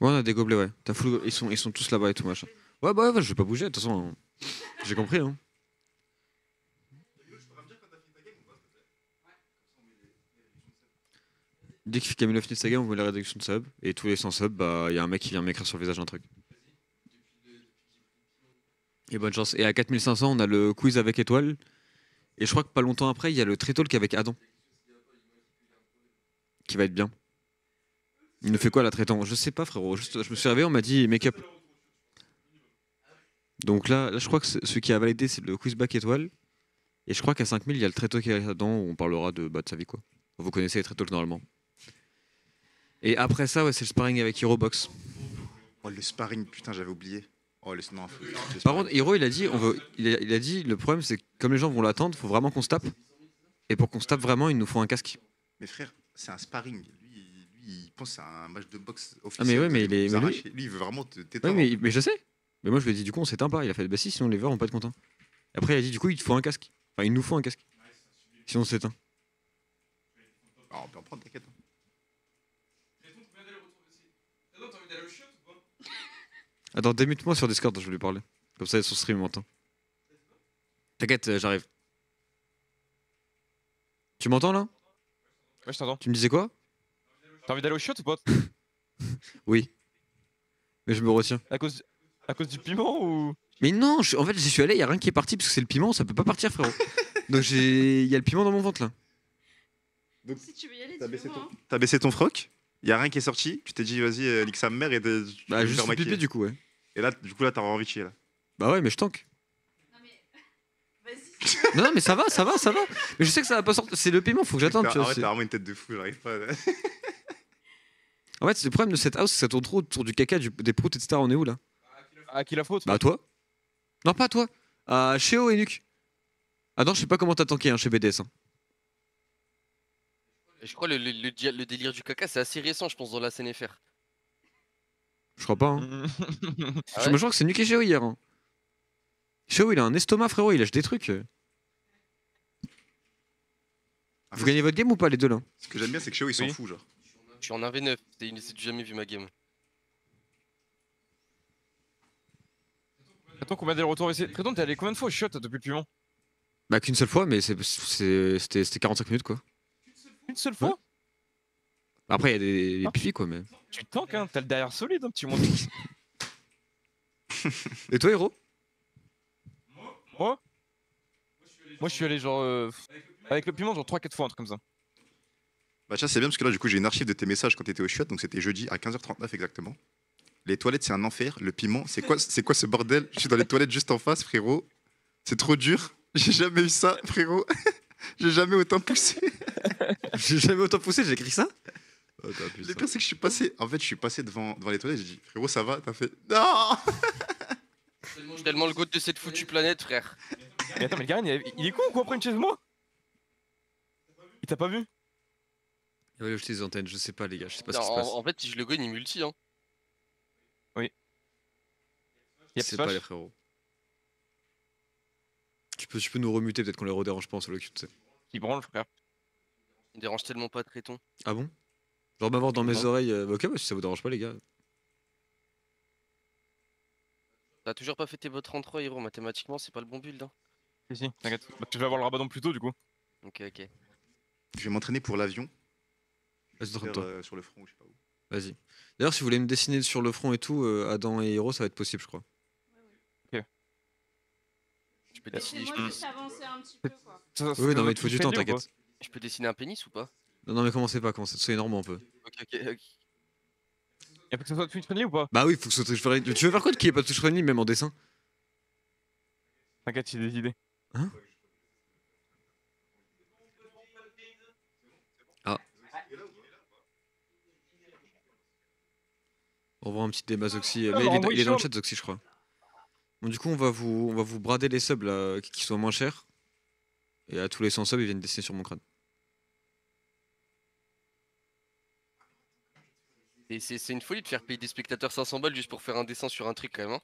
Ouais, on a des gobelets, ouais. T'as full... ils sont tous là-bas et tout, machin. Ouais, bah ouais, je vais pas bouger, de toute façon. J'ai compris, hein. Dès que Camille finit sa game, on met la réduction de sub. Et tous les 100 subs, bah y a un mec qui vient m'écrire sur le visage un truc. Et bonne chance. Et à 4500, on a le quiz avec étoile. Et je crois que pas longtemps après, il y a le Tretalk avec Adam. Qui va être bien. Il nous fait quoi là, traitant? Je sais pas, frérot. Juste, je me suis réveillé, on m'a dit make-up. Donc là, je crois que ce qui a validé, c'est le quiz back étoile. Et je crois qu'à 5000, il y a le Tretalk qui est dedans où on parlera de sa vie, quoi. Vous connaissez les Tretalks normalement. Et après ça, ouais, c'est le sparring avec Herobox. Oh, le sparring, putain, j'avais oublié. Oh, le non, le Par sparring. contre, Hero, il a dit, il a dit, le problème, c'est que comme les gens vont l'attendre, faut vraiment qu'on se tape. Et pour qu'on se tape vraiment, il nous faut un casque. Mais frère, c'est un sparring. Lui, il pense que c'est un match de boxe Ah, officiel. mais ouais, mais Vous il est. vous mais lui- arrachez. Lui, il veut vraiment Ouais, t'éteindre. mais je sais. Mais moi, je lui ai dit, du coup, on s'éteint pas. Il a fait, bah si, sinon les joueurs vont pas être contents. Et après, il a dit, du coup, il te faut un casque. Enfin, il nous faut un casque. Sinon, on s'éteint. Ah, on peut en prendre, t'inquiète. Attends, t'as envie d'aller au shot ou pas? Attends, démute-moi sur Discord, je vais lui parler. Comme ça, son stream m'entend. T'inquiète, j'arrive. Tu m'entends là? Ouais, je t'entends. Tu me disais quoi? T'as envie d'aller au shot ou pas? Oui. Mais je me retiens. À cause du piment ou? Mais non, en fait, j'y suis allé, y a rien qui est parti parce que c'est le piment, ça peut pas partir, frérot. Donc il y a le piment dans mon ventre là. Si tu veux y aller, T'as baissé, dis-le-moi. t'as baissé ton froc, il y a rien qui est sorti, tu t'es dit vas-y, nique sa mère et tu Bah, vas juste faire le maquiller. pipi du coup, ouais. Et là, du coup, là, t'as envie de chier là. Bah ouais, mais je tank. Non, mais. Vas-y. Non, non, mais ça va. Mais je sais que ça va pas sortir. C'est le piment, faut que j'attende. Tu Ah vois, ouais, c'est- t'as vraiment une tête de fou, j'arrive pas. En fait, c'est le problème de cette house, c'est que ça tourne trop autour du caca, des proutes, etc. On est où là? À qui la faute? Bah toi. Non, pas toi. À Cheo et Nuke. Ah non, je sais pas comment t'as tanké hein, chez BDS. Hein. Et je crois le délire du caca, c'est assez récent, je pense, dans la CNFR. Je crois pas. Hein. Ah Je ouais me sens que c'est Nuke et Cheo hier. Hein. Cheo, il a un estomac, frérot, il lâche des trucs. Vous gagnez votre game ou pas, les deux là? Ce que j'aime bien, c'est que Cheo, il s'en Oui. fout, genre. Je suis en 1v9, c'est du jamais vu ma game. Attends, combien d'aller-retour ici? Tréton, t'es allé combien de fois au shot depuis le piment? Bah qu'une seule fois, mais c'était 45 minutes quoi. Une seule fois? Après, il y a des Ah. pifis quoi, mais. Tu tankes, hein, t'as le derrière solide, hein, petit monde. Et toi, héros? Moi? Moi, je suis allé genre. Avec le piment, genre 3-4 fois, un truc comme ça. Bah, tiens, c'est bien parce que là, du coup, j'ai une archive de tes messages quand t'étais au chiottes, donc c'était jeudi à 15h39 exactement. Les toilettes, c'est un enfer. Le piment, c'est quoi ce bordel? Je suis dans les toilettes juste en face, frérot. C'est trop dur. J'ai jamais eu ça, frérot. J'ai jamais autant poussé. J'ai jamais autant poussé, j'ai écrit ça? Oh, t'as pu Le ça. pire, c'est que je suis passé. En fait, je suis passé devant les toilettes. J'ai dit, frérot, ça va? T'as fait. Non! Je suis tellement le goût de cette foutue planète, frère. Mais attends, mais le Garen, il est con ou quoi, prendre une chaise de moi? Il t'a pas vu? Il va aller jeter des antennes, je sais pas, les gars, je sais pas ce Non, qui se passe. en fait, si je le gagne, il multi, hein. Y'a C'est pas pas les frérots. Tu peux nous remuter, peut-être qu'on les redérange pas en solo queue, tu sais. Il branle, frère. Il dérange tellement pas Tréton. Ah bon? Genre m'avoir dans mes Non. oreilles, ok, bah si ça vous dérange pas, les gars. T'as toujours pas fait tes bots 33, héros. Mathématiquement, c'est pas le bon build, hein. Si, t'inquiète. Bah, tu vas avoir le rabat plus tôt, du coup. Ok, ok. Je vais m'entraîner pour l'avion. Vas-y, Faire, entraîne-toi. sur le front, je sais pas où. Vas-y. D'ailleurs, si vous voulez me dessiner sur le front et tout, Adam et Hiro, ça va être possible, je crois. Je peux dessiner, Laissez-moi juste avancer un petit peu, quoi. Oui, non, mais il te faut du temps, t'inquiète. je peux dessiner un pénis ou pas? Non, mais commencez pas, soyez normaux un peu. Ok, ok. Y'a pas que ça soit Twitch friendly ou pas? Bah oui, faut que ce soit friendly. Tu veux faire quoi de qui est pas touch friendly, même en dessin? T'inquiète, j'ai des idées. Hein? Ah. On va voir un petit débat Zoxy. Mais il est dans le chat, Zoxy, je crois. Bon, du coup, on va vous brader les subs là, qui soient moins chers. Et à tous les 100 subs, ils viennent dessiner sur mon crâne. Et c'est une folie de faire payer des spectateurs 500 balles juste pour faire un dessin sur un truc quand même, hein.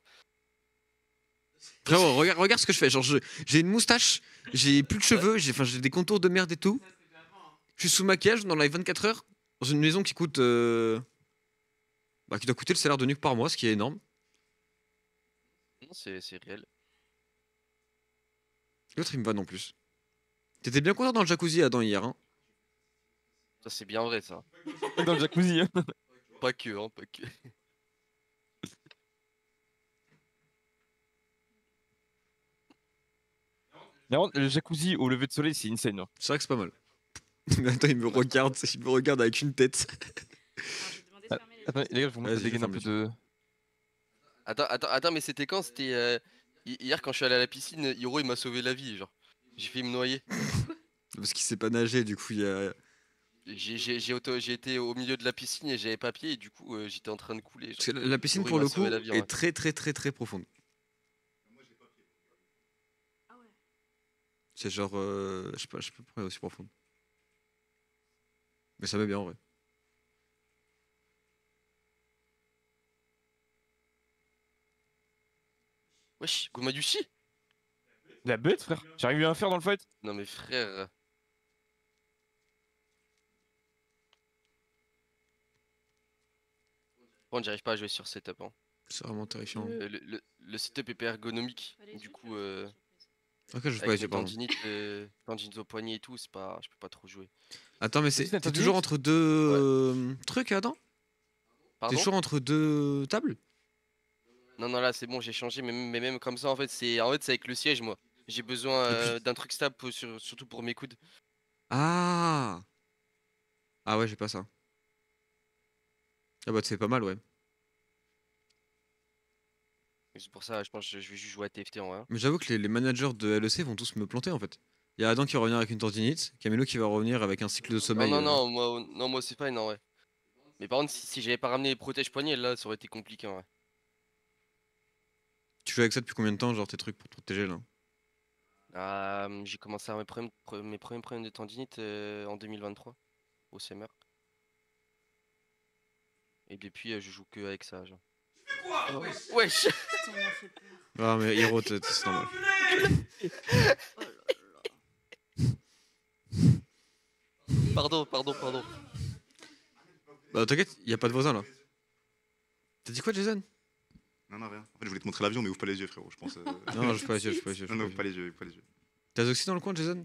Frérot, regarde ce que je fais. Genre, j'ai une moustache, j'ai plus de cheveux, j'ai des contours de merde et tout. Je suis sous maquillage dans les 24 heures, dans une maison qui coûte. Bah, qui doit coûter le salaire de Nuke par mois, ce qui est énorme. Non, c'est réel. L'autre, il me vanne en plus. T'étais bien content dans le jacuzzi, Adam, hier, hein? Ça, c'est bien vrai, ça. Dans le jacuzzi, hein. Pas que, hein, pas que. Mais par contre, le jacuzzi au lever de soleil, c'est insane, hein. C'est vrai que c'est pas mal. Mais attends, il me regarde avec une tête. Alors, je vais demander de fermer les Attends, les gars, faut que je Vas-y, dégaine un peu ferme de. Attends, mais c'était quand? C'était hier quand je suis allé à la piscine, Hiro il m'a sauvé la vie, genre. J'ai failli me noyer. Parce qu'il sait pas nager, du coup, il y a. J'ai été au milieu de la piscine et j'avais pas pied et du coup j'étais en train de couler. Parce que la piscine, Hiro, il pour m'a le coup, sauvé la vie, en est vrai. très, très, très, très profonde. Ah ouais. C'est genre. Je sais pas pourquoi elle est aussi profonde. Mais ça va bien, en vrai. Wesh, Gomaduchi? La bête, frère. J'arrive à faire dans le fight. Non mais frère. Bon, j'arrive pas à jouer sur setup, hein. C'est vraiment terrifiant. Le setup est pas ergonomique. Du coup, Ok, je joue pas avec ici, mes pardon. tendinites au poignet et tout, c'est pas, je peux pas trop jouer. Attends, mais T'as t'es dit toujours entre deux trucs, Adam? T'es Pardon? toujours entre deux tables? Non, non, là c'est bon, j'ai changé, mais même comme ça, en fait, c'est avec le siège, moi. J'ai besoin d'un truc stable, surtout pour mes coudes. Ah! Ah ouais, j'ai pas ça. Ah bah, c'est pas mal, ouais. Et c'est pour ça, je pense que je vais juste jouer à TFT en vrai. Mais j'avoue que les managers de LEC vont tous me planter, en fait. Il y a Adam qui va revenir avec une tendinite, Camelo qui va revenir avec un cycle de Non, sommeil. non, moi c'est fine, en vrai. Mais par contre, si j'avais pas ramené les protèges poignets, là, ça aurait été compliqué, en vrai. Tu joues avec ça depuis combien de temps, genre tes trucs pour te protéger, là? J'ai commencé à avoir mes premiers problèmes de tendinite en 2023, au CMR. Et depuis, je joue que avec ça, genre. Oh, wesh! Ça m'a fait peur. Ah, mais Hiro, c'est normal. Oh là là. Pardon. Bah, t'inquiète, y a pas de voisin, là. T'as dit quoi, Jason? Non, rien. En fait, je voulais te montrer l'avion, mais ouvre pas les yeux, frérot. Je pense. Non, je suis pas les yeux, je suis pas les yeux. Non, non, ouvre pas les yeux, ouvre pas les yeux. T'as Zoxy dans le coin, Jason?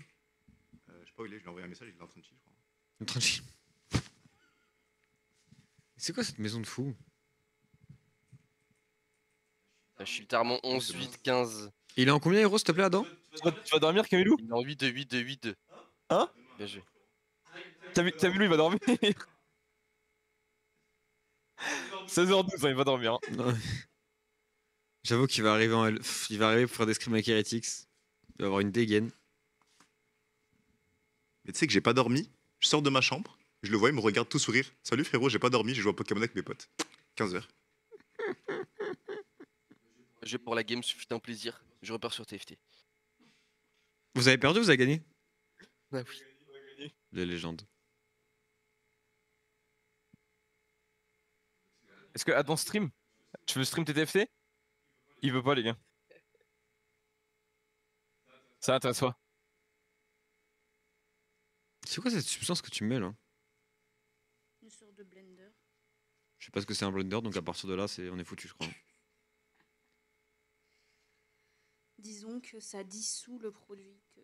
Je sais pas où il est, je lui ai envoyé un message, il est en train de chill, je crois. En train de chier. C'est quoi cette maison de fou? Je suis littéralement 11, 8, 15. Il est en combien, Hiro, s'il te plaît, Adam? Tu vas dormir, Camilou? Il est en 8, 2, 8, 2, 8, 2. Hein? Bien joué. Camilou, il va dormir. 16h12, hein, il va dormir. Hein. Non. J'avoue qu'il va arriver il va arriver pour faire des scrims avec Heretics. Il va avoir une dégaine. Mais tu sais que j'ai pas dormi, je sors de ma chambre, je le vois, il me regarde tout sourire. Salut frérot, j'ai pas dormi, j'ai joué à Pokémon avec mes potes. 15h. Jouer pour la game suffit d'un plaisir. Je repars sur TFT. Vous avez perdu ou vous avez gagné? Ah oui. Les légendes. Est-ce que Adam stream? Tu veux stream TTFT? Il veut pas, les gars. Ça intéresse pas. C'est quoi cette substance que tu mets là? Une sorte de blender. Je sais pas ce que c'est un blender, donc à partir de là, on est foutu, je crois. Disons que ça dissout le produit que.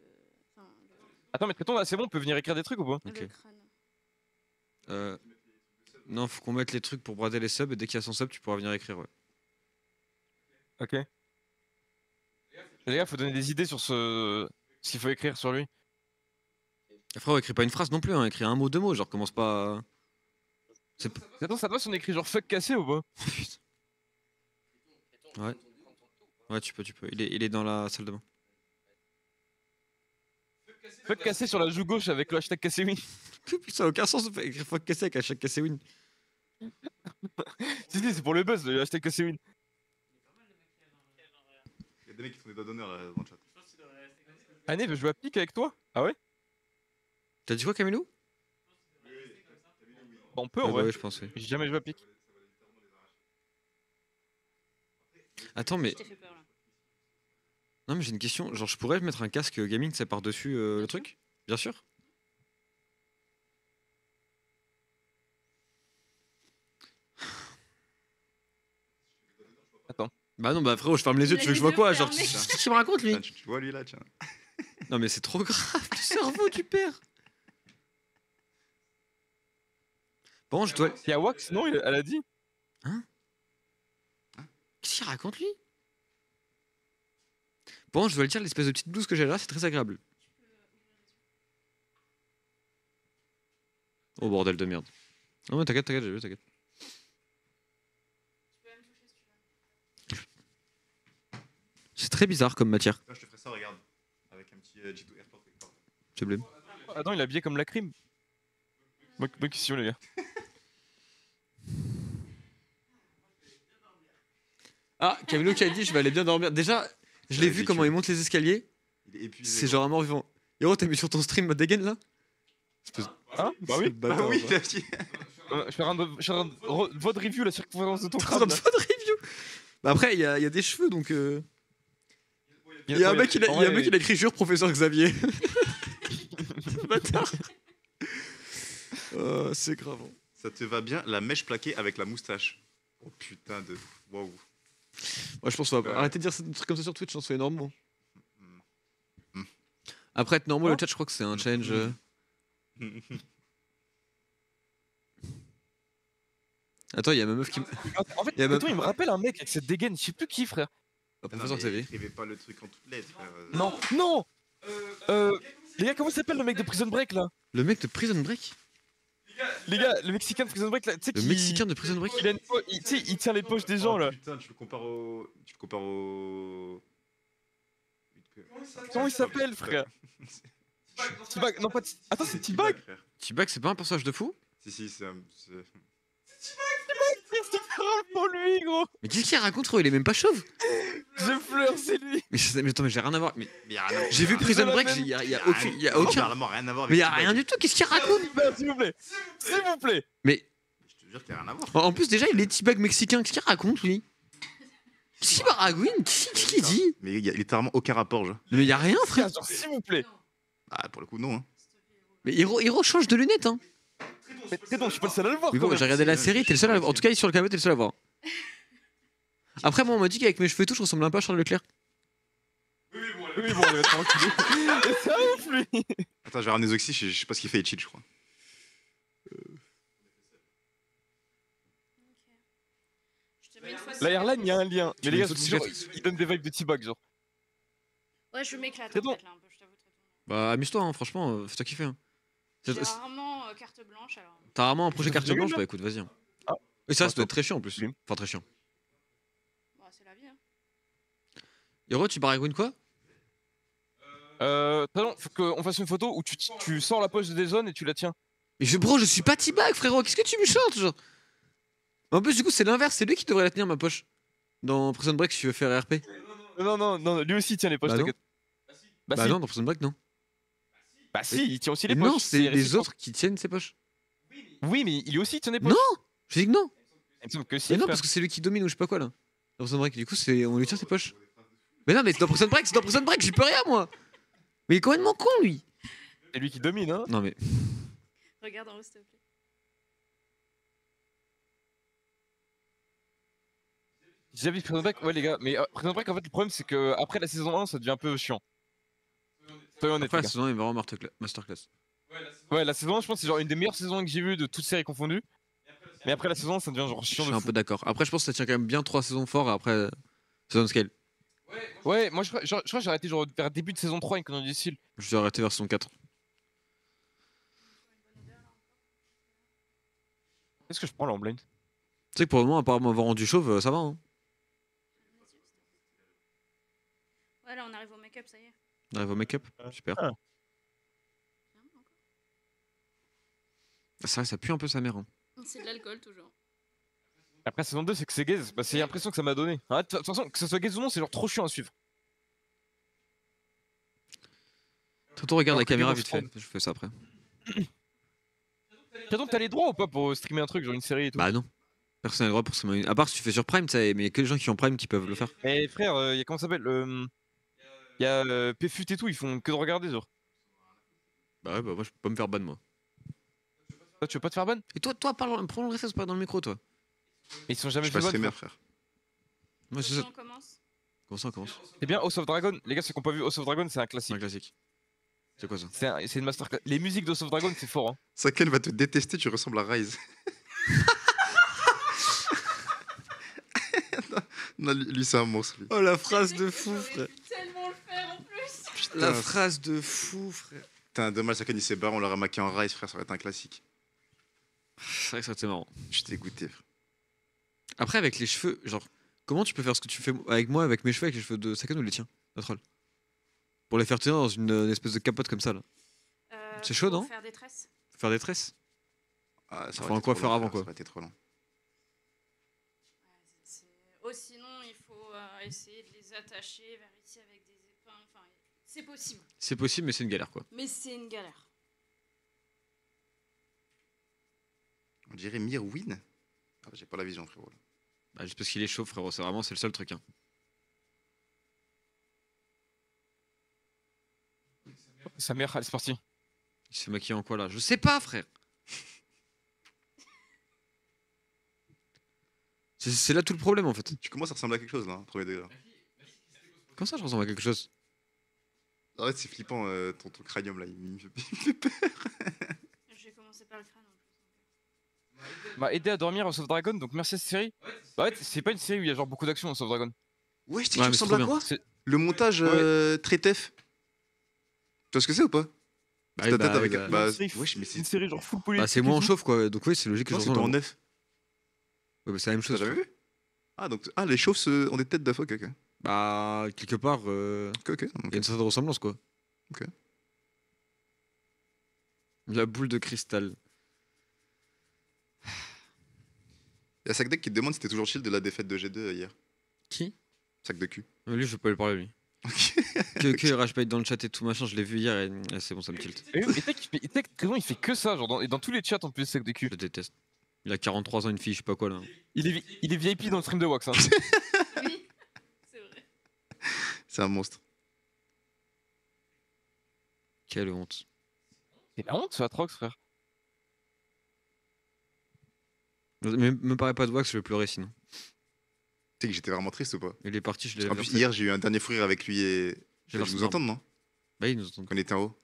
Enfin, Attends, mais Tréton, là, c'est bon, on peut venir écrire des trucs ou pas? le Ok. crâne. Non, faut qu'on mette les trucs pour brader les subs et dès qu'il y a 100 subs, tu pourras venir écrire, ouais. Ok. Les gars, faut donner des idées sur ce qu'il faut écrire sur lui. Frérot, écris pas une phrase non plus, hein, écris un mot, deux mots, genre commence pas. C'est pas. Attends, ça te va si on écrit genre fuck cassé ou pas? Ouais. Ouais, tu peux. Il est dans la salle de bain. Fuck cassé sur la joue gauche avec le hashtag cassé oui. Ça n'a aucun sens de faire écrire fuck cassé avec chaque cassé win. Si, c'est pour le buzz, le hashtag cassé win. Il y a des mecs qui font des doigts d'honneur dans le chat. Anne veut jouer à pique avec toi? Ah ouais? T'as dit quoi, Camilo? On peut Ouais, en bah vrai. ouais, je pense, oui. J'ai jamais joué à pique. Attends, mais. Je t'ai fait peur là. Non, mais j'ai une question. Genre, je pourrais mettre un casque gaming, c'est par-dessus le truc? Bien sûr. Attends. Bah non, bah frérot, je ferme les yeux, tu veux que je vois quoi? Genre, qu'est-ce qu'il me raconte lui? Ah, tu vois lui là, tiens. Non, mais c'est trop grave, le cerveau du père. Bon, je dois. Il y a Wax, non? Elle a dit? Qu'est-ce qu'il raconte lui? Bon, je dois le dire, l'espèce de petite blouse que j'ai là, c'est très agréable. Oh bordel de merde. Non, mais t'inquiète, j'ai vu, t'inquiète. C'est très bizarre comme matière. Là, je te ferai ça, regarde. Avec un petit G2 Airport quelque part. C'est blême. Attends, il est habillé comme la crime. Bonne question, les gars. Ah, Camilo qui a dit je vais aller bien dormir. Déjà, je l'ai vu Ridicule. comment il monte les escaliers. Il est épuisé. C'est genre un mort vivant. Héros, t'as mis sur ton stream mode dégaine là? Hein? Bah oui. Bah oui, t'as dit. Je fais un votre review la circonférence de ton T'es en crâne. train de là. faire de review. Bah après, il y a des cheveux donc. Il y a un mec, il en a vrai, écrit jure professeur Xavier. Bâtard. C'est grave. Ça te va bien la mèche plaquée avec la moustache. Oh putain de. Waouh. Moi je pense qu'on va Ouais. arrêter de dire des trucs comme ça sur Twitch, on soyez normaux. Mm. Après être normal, Hein le chat, je crois que c'est un challenge. Attends, il y a ma meuf qui. En fait, Il y a même- Tréton, il me rappelle un mec avec cette dégaine, je sais plus qui, frère. Professeur Xavier. Écrivez pas le truc en toutes lettres. frère. Non, non Les gars, comment il s'appelle le mec de Prison Break là? Le mec de Prison Break? Les gars, le Mexicain de Prison Break là, tu sais Le Mexicain de Prison Break? il, a une tu sais, il tient les poches des gens Oh, là. Putain, tu le compares au. Tu le compares au. Comment il s'appelle, frère? T-Bag, non pas Attends, c'est T-Bag. frère. T-Bag, c'est pas un personnage de fou? Si, c'est un. C'est vraiment lui, gros. Mais qu'est-ce qu'il raconte, frérot? Il est même pas chauve. Je pleure, c'est lui. Mais attends, mais j'ai rien à voir. Mais Mais y'a rien à voir. j'ai vu Prison de la Break, même- il y a aucun. Y a aucun. Vraiment rien à voir avec Mais y a T-Bag. rien du tout, qu'est-ce qu'il raconte? S'il vous plaît. S'il vous plaît. Mais Je te jure qu'il y a rien à voir. en plus, déjà, il est T-Bag mexicain, qu'est-ce qu'il raconte lui? Qu'est-ce qu'il baragouine? Qu'est-ce qu'il dit? Mais il y a littéralement aucun rapport, genre. Mais y a rien, frère. Genre, s'il vous plaît. Ah, pour le coup, non. Hein. Mais Hiro change de lunettes, hein. Mais Tréton, je suis pas le seul à le voir. Mais quand bon, même. j'ai regardé la série, t'es le seul à En tout cas, sur le canapé, t'es le seul à voir. Après, moi, on m'a dit qu'avec mes cheveux et tout, je ressemblais un peu à Charles Leclerc. Oui, bon, on va être tranquille. C'est un ouf, lui. Attends, je vais ramener Zoxy, je sais pas ce qu'il fait, il cheat, je crois. Je te mets une fois La airline, il y a un lien. Mais Tu les mets gars, une je vous photo jure, il donne des vibes de T-Bag, genre. Ouais, je m'éclate C'est en bon. fait là un peu, je t'avoue. Tréton. Bah, amuse-toi, hein, franchement, fais-toi kiffer. Hein. J'ai rarement carte blanche alors. T'as rarement un projet Ça carte fait blanche? nul, là Bah écoute, vas-y. Hein. Ah. Et ça Ah, doit être top. très chiant en plus. Oui. Enfin, très chiant. Bon, c'est la vie hein. Hiro, tu baragouines quoi? Pardon, faut qu'on fasse une photo où tu sors la poche de Dazone et tu la tiens. Mais bro, je suis pas T-Bag, frérot, qu'est-ce que tu me chantes, genre? En plus, du coup, c'est l'inverse, c'est lui qui devrait la tenir, ma poche. Dans Prison Break, si tu veux faire RP. Non, lui aussi il tient les poches, Bah non. t'inquiète. Bah, Bah si. non, dans Prison Break, non. Bah si, il tient aussi les Mais poches. non, c'est les réciproque. autres qui tiennent ses poches. Oui, mais il aussi tient les poches. Non, je dis que non. Il me semble que si. Mais non, frère. parce que c'est lui qui domine ou je sais pas quoi là. Dans Prison Break, du coup, on lui tient ses poches. Mais non, mais c'est dans Prison Break, j'y peux rien moi. Mais il est complètement con lui. C'est lui qui domine, hein. Non mais. Regarde en haut, s'il te plaît. J'ai déjà vu Prison Break, ouais les gars, mais Prison Break en fait le problème c'est que après la saison 1 ça devient un peu chiant. Soyons honnêtes Après, les la gars. saison est vraiment masterclass. Ouais la saison 1 je pense que c'est genre une des meilleures saisons que j'ai vues de toutes séries confondues. Mais après la saison 1 ça devient genre Je chiant suis de un fou. peu d'accord. Après, je pense que ça tient quand même bien 3 saisons forts et après. Saison scale. Ouais moi je crois que j'ai arrêté genre vers début de saison 3 une connerie du style. Je dois arrêter vers saison 4. Qu'est-ce que je prends là en blind? Tu sais que pour le moment, apparemment, avoir rendu chauve, ça va. Hein. Voilà, on arrive au make-up, ça y est. On arrive au make-up. Super. Ah. C'est vrai, ça pue un peu sa mère. Hein. C'est de l'alcool, toujours. Après saison 2 c'est que c'est gaze, bah c'est l'impression que ça m'a donné. Ah, de toute façon que ce soit gaze ou non c'est genre trop chiant à suivre. Toto, regarde Alors la que caméra Game vite of fait. Je fais ça après. Tiens donc t'as les droits ou pas pour streamer un truc genre une série et tout? Bah non. Personne n'a le droit pour streamer. À part si tu fais sur Prime, tu sais, mais il y a que les gens qui ont Prime qui peuvent le faire. Mais frère, y a comment ça s'appelle y a PFUT et tout, ils font que de regarder genre. Bah ouais, bah moi je peux pas me faire ban moi. Toi tu veux pas te faire ban? Et toi, prends le réflexe, pas dans le micro, toi. Mais ils sont Je jamais suis fait pas ban. streamer, frère. frère. Moi, c'est Ok, ça. on commence. Comment ça, on commence? C'est bien House of Dragon, les gars ceux qui ont pas vu House of Dragon c'est un C'est classique. un classique. C'est quoi ça? C'est une masterclass. Les musiques de House of Dragon c'est fort hein. Saken va te détester, tu ressembles à Rise. non, lui c'est un monstre, lui. Oh la phrase de Je fou, saurais frère. tellement le faire en plus. La phrase de fou, frère. Putain, dommage, Saken il s'est barré, on l'aurait maqué en Rise, frère, ça aurait été un classique. C'est vrai que ça c'était marrant. Je suis dégoûté, frère. Après, avec les cheveux, genre, comment tu peux faire ce que tu fais avec moi, avec mes cheveux, avec les cheveux de Sakan ou les tiens, la troll? Pour les faire tenir dans une espèce de capote comme ça, là. C'est chaud, pour non? Faire des tresses. Faire des tresses? Ah, ça Faut aurait un été trop coiffeur long, avant, frère, quoi. Ça aurait été trop long. Oh, sinon, il faut essayer de les attacher vers ici avec des épingles. Enfin, c'est possible. C'est possible, mais c'est une galère, quoi. Mais c'est une galère. On dirait Mirwin. Ah, j'ai pas la vision, frérot. Bah, juste parce qu'il est chaud, frérot, c'est le seul truc, hein. Sa mère, allez c'est parti. Il s'est maquillé en quoi, là? Je sais pas, frère. C'est là tout le problème, en fait. Tu commences à ressembler à quelque chose, là, hein, premier degré. Comment ça, je ressemble à quelque chose? En fait, c'est flippant, ton cranium, là, il me fait peur. Je vais commencer par le crâne en plus. M'a aidé à dormir House of Dragon donc merci à cette série. Bah ouais c'est pas une série où il y a genre beaucoup d'action House of Dragon. Ouais, je Ouais, tu mais c'est ressembles à trop quoi C'est- Le montage très tef. Tu vois ce que c'est ou pas? Bah, Ta tête bah, avec. bah, Bah, Une série- wesh, mais C'est une c'est. série genre full politique. bah, c'est moins en chauve, quoi. Donc, oui, c'est logique que je Non, c'est ressemble en à- neuf. Ouais, bah, c'est la même T'as chose. jamais vu? Ah, donc. Ah, les chauves ont des têtes d'œuf, ok, ok. Bah, quelque part, Ok, ok. il y a une certaine ressemblance, quoi. Ok. La boule de cristal. Il y a Sakdek qui te demande si t'es toujours chill de la défaite de G2 hier. Qui? Sac de cul. Lui, je vais pas lui parler, lui. Ok. Que Rashpate dans le chat et tout machin, je l'ai vu hier et c'est bon, ça me tilt. Et tu sais que Trison, il fait que ça genre dans tous les chats en plus sec de Je cul. le déteste. Il a 43 ans, une fille, je sais pas quoi là. Il est VIP dans le stream de Wax hein. Oui, c'est vrai. C'est un monstre. Quelle honte. C'est la honte ce Atrox frère. Mais me paraît pas de wax, je vais pleurer sinon. Tu sais que j'étais vraiment triste ou pas? Il est parti, je l'ai En plus, versé. hier, j'ai eu un dernier fou rire avec lui et. J'ai Tu versé nous une entends, non? Bah, il nous entend. Quand on était en haut.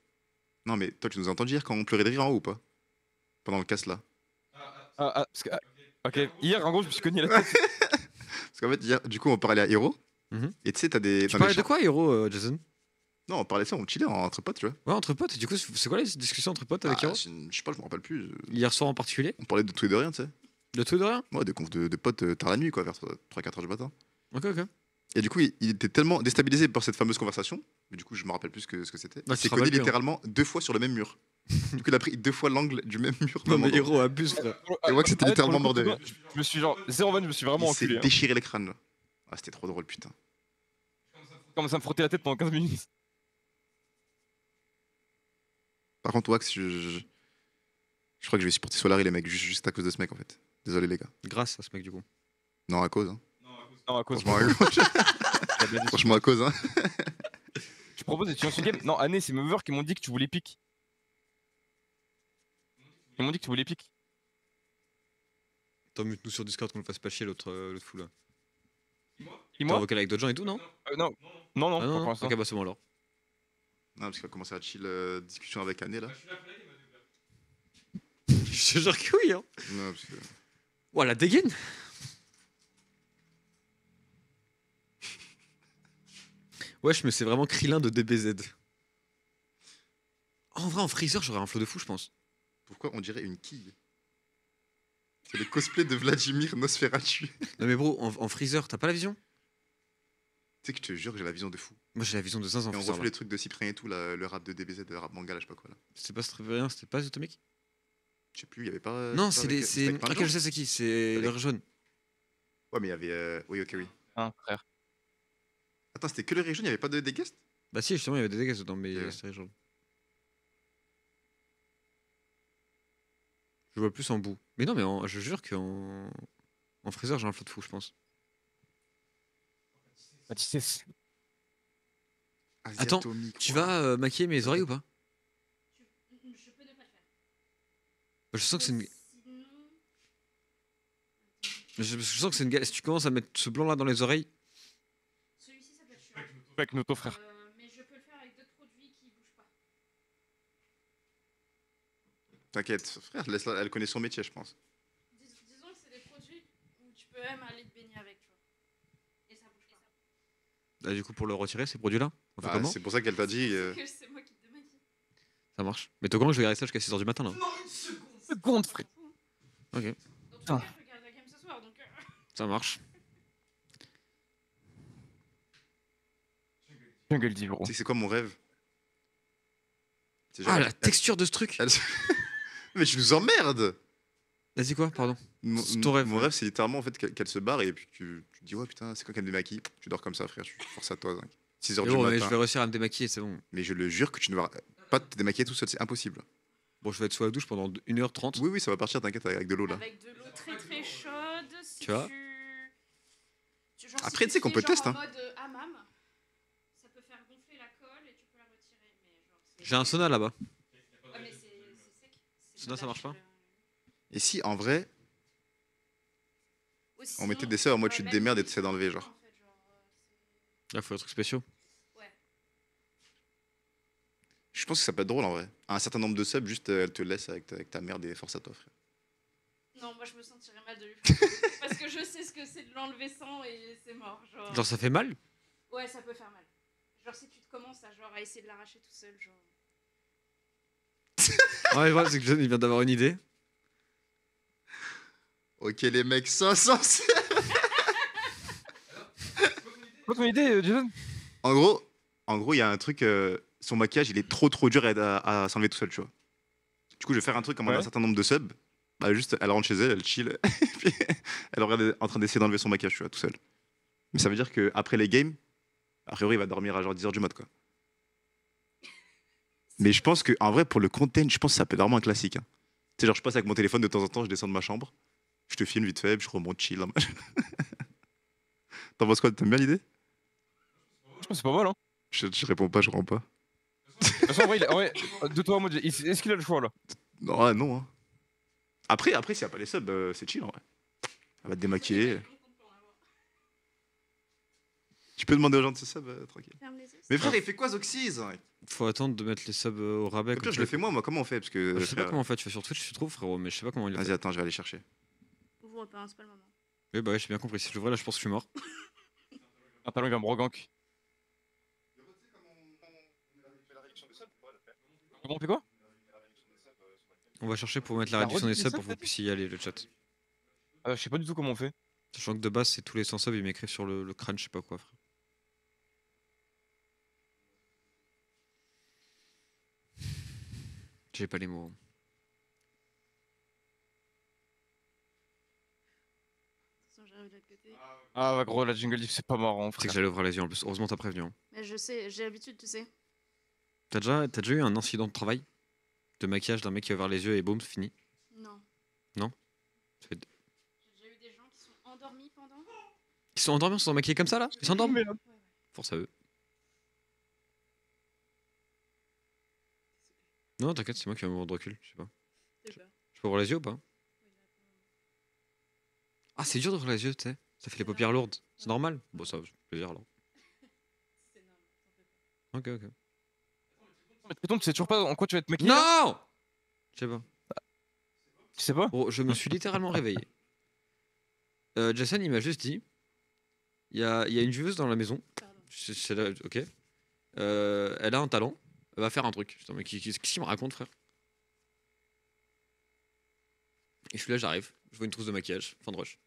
Non, mais toi, tu nous as entendu hier quand on pleurait de rire en haut ou pas? Pendant le casse là. Parce que, ok, hier en gros je me suis cogné la tête. Parce qu'en fait, hier, du coup, on parlait à Hero. Mhm. Et tu sais, t'as des. Tu t'as parlais des de quoi, Hero, Jason? Non, on parlait de ça, on chillait entre potes, tu vois. Ouais, entre potes. Et du coup, c'est quoi les discussions entre potes avec Ah, Hero? je sais pas, je me rappelle plus. Hier soir en particulier? On parlait de tout et de rien, tu sais. De tout et de rien? Ouais, des confs de potes tard la nuit, quoi, vers 3-4 heures du matin. Ok, ok. Et du coup, il était tellement déstabilisé par cette fameuse conversation, mais du coup, je me rappelle plus ce que c'était. Ouais, Il tu s'est te rappelles cogné plus, hein. littéralement 2 fois sur le même mur. Du coup, il a pris 2 fois l'angle du même mur. Non, mais Vraiment, Hero abuse, frère. Et Wax était Arrête, littéralement pour le mort de coup, rire. Je me suis genre 0 van, je me suis vraiment Il s'est enculé. Hein. déchiré l'écran, là. Ah, c'était trop drôle, putain. Je commence à me frotter la tête pendant 15 minutes. Par contre, Wax, je crois que je vais supporter Solari, les mecs, juste à cause de ce mec, en fait. Désolé, les gars. Grâce à ce mec, du coup. Non, à cause, hein. Non, à cause. Franchement, à cause. T'as bien dit. Franchement, à cause, hein. Je propose des tueurs game. Non, Anne, c'est Mover qui m'ont dit que tu voulais pique. Ils m'ont dit que tu voulais pique. Attends, mute-nous sur Discord qu'on le fasse pas chier l'autre fou là. Et T'es moi en vocal avec d'autres gens et tout, non? Non, non, non, Ah pas non, pour l'instant. ok, bah c'est bon alors. Non, parce qu'il va commencer à chill discussion avec Anne, là. Je te jure que oui, hein. Non, parce que... Ouah, la dégaine. Wesh, mais c'est vraiment Krillin de DBZ. En vrai, en freezer, j'aurais un flow de fou, je pense. Pourquoi on dirait une quille? C'est le cosplay de Vladimir Nosferatu. Non mais bro, en freezer, t'as pas la vision? Tu sais que je te jure que j'ai la vision de fou. Moi j'ai la vision de zinzin en Et on freezer. refait Là. les trucs de Cyprien et tout, là, le rap de DBZ, le rap manga, là, je sais pas quoi, là. C'était pas Stryverien, c'était pas Atomic? Je sais plus, il y avait pas. Non, c'était c'est pas avec- des. c'était avec plein de Ok, gens. je sais c'est qui, c'est Avec- le jaune. Ouais, mais il y avait. Oui, ok, oui. Hein, frère. Attends, c'était que le région, il y avait pas de des guests? Bah si, justement, il y avait des dégâts dedans, mais Ouais. c'était jaune. Je vois plus en bout. Mais non, mais je jure qu'en. En freezer, j'ai un flow de fou, je pense. Mathis. Attends, Asiatomique, Tu ouais. vas maquiller mes oreilles ou pas? Je peux ne pas le faire. Je sens que c'est une. Sinon. Je sens que c'est une galère. Si tu commences à mettre ce blanc là dans les oreilles. Celui-ci, ça peut être chiant. Avec Noto, frère. Mais je peux le faire avec d'autres produits qui bougent pas. T'inquiète, frère, laisse-la, elle connaît son métier, je pense. Disons que c'est des produits où tu peux même aller te baigner avec, tu vois. Et ça bouge pas. Ah, du coup, pour le retirer, ces produits là, on fait Bah, comment? c'est pour ça qu'elle t'a dit. Que c'est moi qui te démaquille. Ça marche. Mais t'es au courant que je vais garder ça jusqu'à 6h du matin là? Seconde, frère. Ok, Dans tous les cas, je regarde la game ce soir, donc. ça marche. Jungle dit, bro. Tu sais, c'est quoi mon rêve? C'est Ah, genre- la texture de ce truc! elle- Mais tu nous emmerdes! Vas-y, quoi, pardon? Mon, C'est ton rêve. mon rêve, c'est littéralement en fait qu'elle se barre et puis tu te dis, ouais, putain, c'est quoi qu'elle me démaquille? Tu dors comme ça, frère, tu forces à toi. 6h Mais du bon, mais matin. je vais réussir à me démaquiller, c'est bon. Mais je le jure que tu ne vas pas te démaquiller tout seul, c'est impossible. Bon, je vais être sous la douche pendant 1h30. Oui, oui, ça va partir, t'inquiète, avec de l'eau là. Avec de l'eau très très chaude. Si Tu vois genre, Après, si tu sais qu'on fais peut genre tester, en hein. mode hammam, ça peut faire gonfler la colle et tu peux la retirer. Mais genre, J'ai un sauna là-bas. Ouais, mais c'est sec. C'est Sinon, ça de la marche pas chaleur. Et si en vrai, Ou on mettait sinon, des sœurs en mode ouais, tu te même démerdes et si tu sais d'enlever, en genre. fait, Là, faut des trucs spéciaux. ouais. Je pense que ça peut être drôle en vrai. À un certain nombre de subs, juste elle te laisse avec ta merde et force à toi, frère. Non, moi je me sentirais mal de lui faire ça. Parce que je sais ce que c'est de l'enlever sans et c'est mort. Genre, ça fait mal? Ouais, ça peut faire mal. Genre si tu te commences à essayer de l'arracher tout seul, genre. Ouais, voilà, c'est que John, il vient d'avoir une idée. Ok, les mecs, ça. Quoi ton idée, Jason? En gros, il y a un truc. Son maquillage, il est trop dur à s'enlever tout seul, tu vois. Du coup, je vais faire un truc comme Ouais. un certain nombre de subs. Bah, juste, elle rentre chez elle, elle chill. Et puis, elle regarde en train d'essayer d'enlever son maquillage, tu vois, tout seul. Mais ça veut dire qu'après les games, a priori, il va dormir à genre 10h du mat, quoi. Mais je pense qu'en vrai, pour le content, je pense que ça peut être vraiment un classique. Hein. Tu sais, genre, je passe avec mon téléphone de temps en temps, je descends de ma chambre, je te filme vite fait, puis je remonte chill. Hein. T'en penses quoi? T'aimes bien l'idée? Je pense que c'est pas mal, hein. Je réponds pas, je réponds pas. De toute façon, en vrai, de toi en mode. Est-ce qu'il a le choix là? Non, ah, non. Hein. Après, s'il n'y a pas les subs, c'est chill en vrai. Elle va te démaquiller. Tu peux demander aux gens de se sub, tranquille. Ferme les yeux. Mais frère, il fait quoi Zoxys? Faut attendre de mettre les subs au rabais. Au pire, comme je ça. le fais moi, comment on fait? Parce que. Je sais pas frère, comment on fait, tu fais sur Twitch, tu trouves, frérot, mais je sais pas comment il le Vas-y, fait. attends, je vais aller chercher. Ouvre pas, c'est pas le moment. Oui, bah ouais, j'ai bien compris. Si je l'ouvrais là, je pense que je suis mort. Un talon, il va me regank. Comment on fait quoi? On va chercher pour mettre la La réduction des réduction subs des pour que vous subs, puissiez y aller, le chat. Je sais pas du tout comment on fait. Sachant que de base, c'est tous les 100 subs, ils m'écrivent sur le crâne, je sais pas quoi, frère. J'ai pas les mots. J'ai rue de l'autre côté. Ah ouais, gros, la jungle diff, c'est pas marrant, C'est que frère. j'allais ouvrir les yeux en plus. Heureusement, t'as prévenu. Hein. Mais je sais, j'ai l'habitude, tu sais. T'as déjà eu un incident de travail? De maquillage d'un mec qui a ouvert les yeux et boum, c'est fini? Non. Ça fait- J'ai déjà eu des gens qui sont endormis pendant. Ils sont endormis, ils sont maquillés comme ça là? Ils s'endorment? Ouais, ouais. Force à eux. Non, t'inquiète, c'est moi qui vais m'ouvrir de recul. Je sais pas. C'est pas. Je peux ouvrir les yeux ou pas? Ah, c'est dur d'ouvrir les yeux, tu sais. Ça fait les paupières lourdes. C'est normal? Bon, ça, c'est plaisir alors. C'est normal, t'en fais pas. Ok, ok. Mais Triton, tu sais toujours pas en quoi tu vas te maquiller? Non! Je sais pas. Tu sais pas? Bon, je me suis littéralement réveillé. Jason, il m'a juste dit il y a une juveuse dans la maison. Pardon. Ok. Elle a un talent. Elle va faire un truc. Putain, mais qu'est-ce qu'il me raconte, frère? Et je suis là, j'arrive. Je vois une trousse de maquillage. Fin de rush.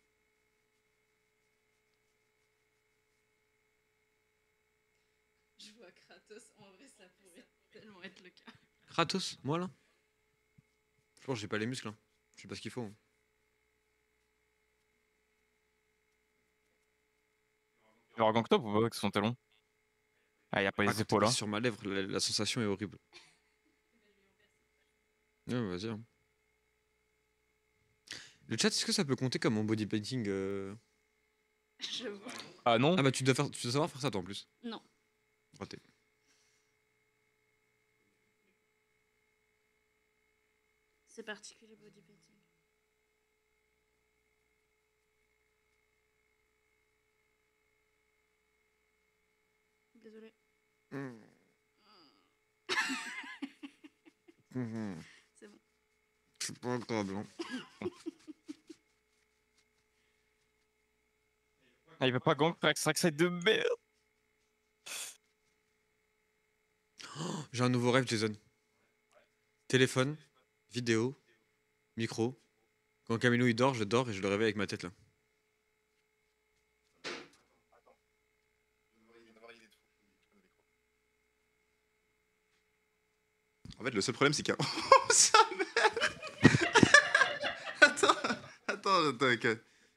Je vois Kratos, en vrai, ça pourrait tellement être le cas. Kratos, moi là? Je pense que j'ai pas les muscles. Hein. Je sais pas ce qu'il faut. Hein. Il y aura Gangstop ou pas avec son talon? Ah, y a pas Ah, les quand épaules, t'es hein. sur ma lèvre, la sensation est horrible. Ouais, vas-y. Hein. Le chat, est-ce que ça peut compter comme mon body painting Je vois. Ah non? Ah bah tu dois savoir faire ça toi en plus. Non. Raté. C'est particulier, body painting. Désolé. C'est bon. C'est pas agréable. Hein. Ah, il veut pas gang, frère, c'est que de merde. J'ai un nouveau rêve, Jason. Téléphone, vidéo, micro. Quand Camilo il dort, je dors et je le réveille avec ma tête là. En fait, le seul problème, c'est qu'il y a. Oh, sa mère. Attends, ok.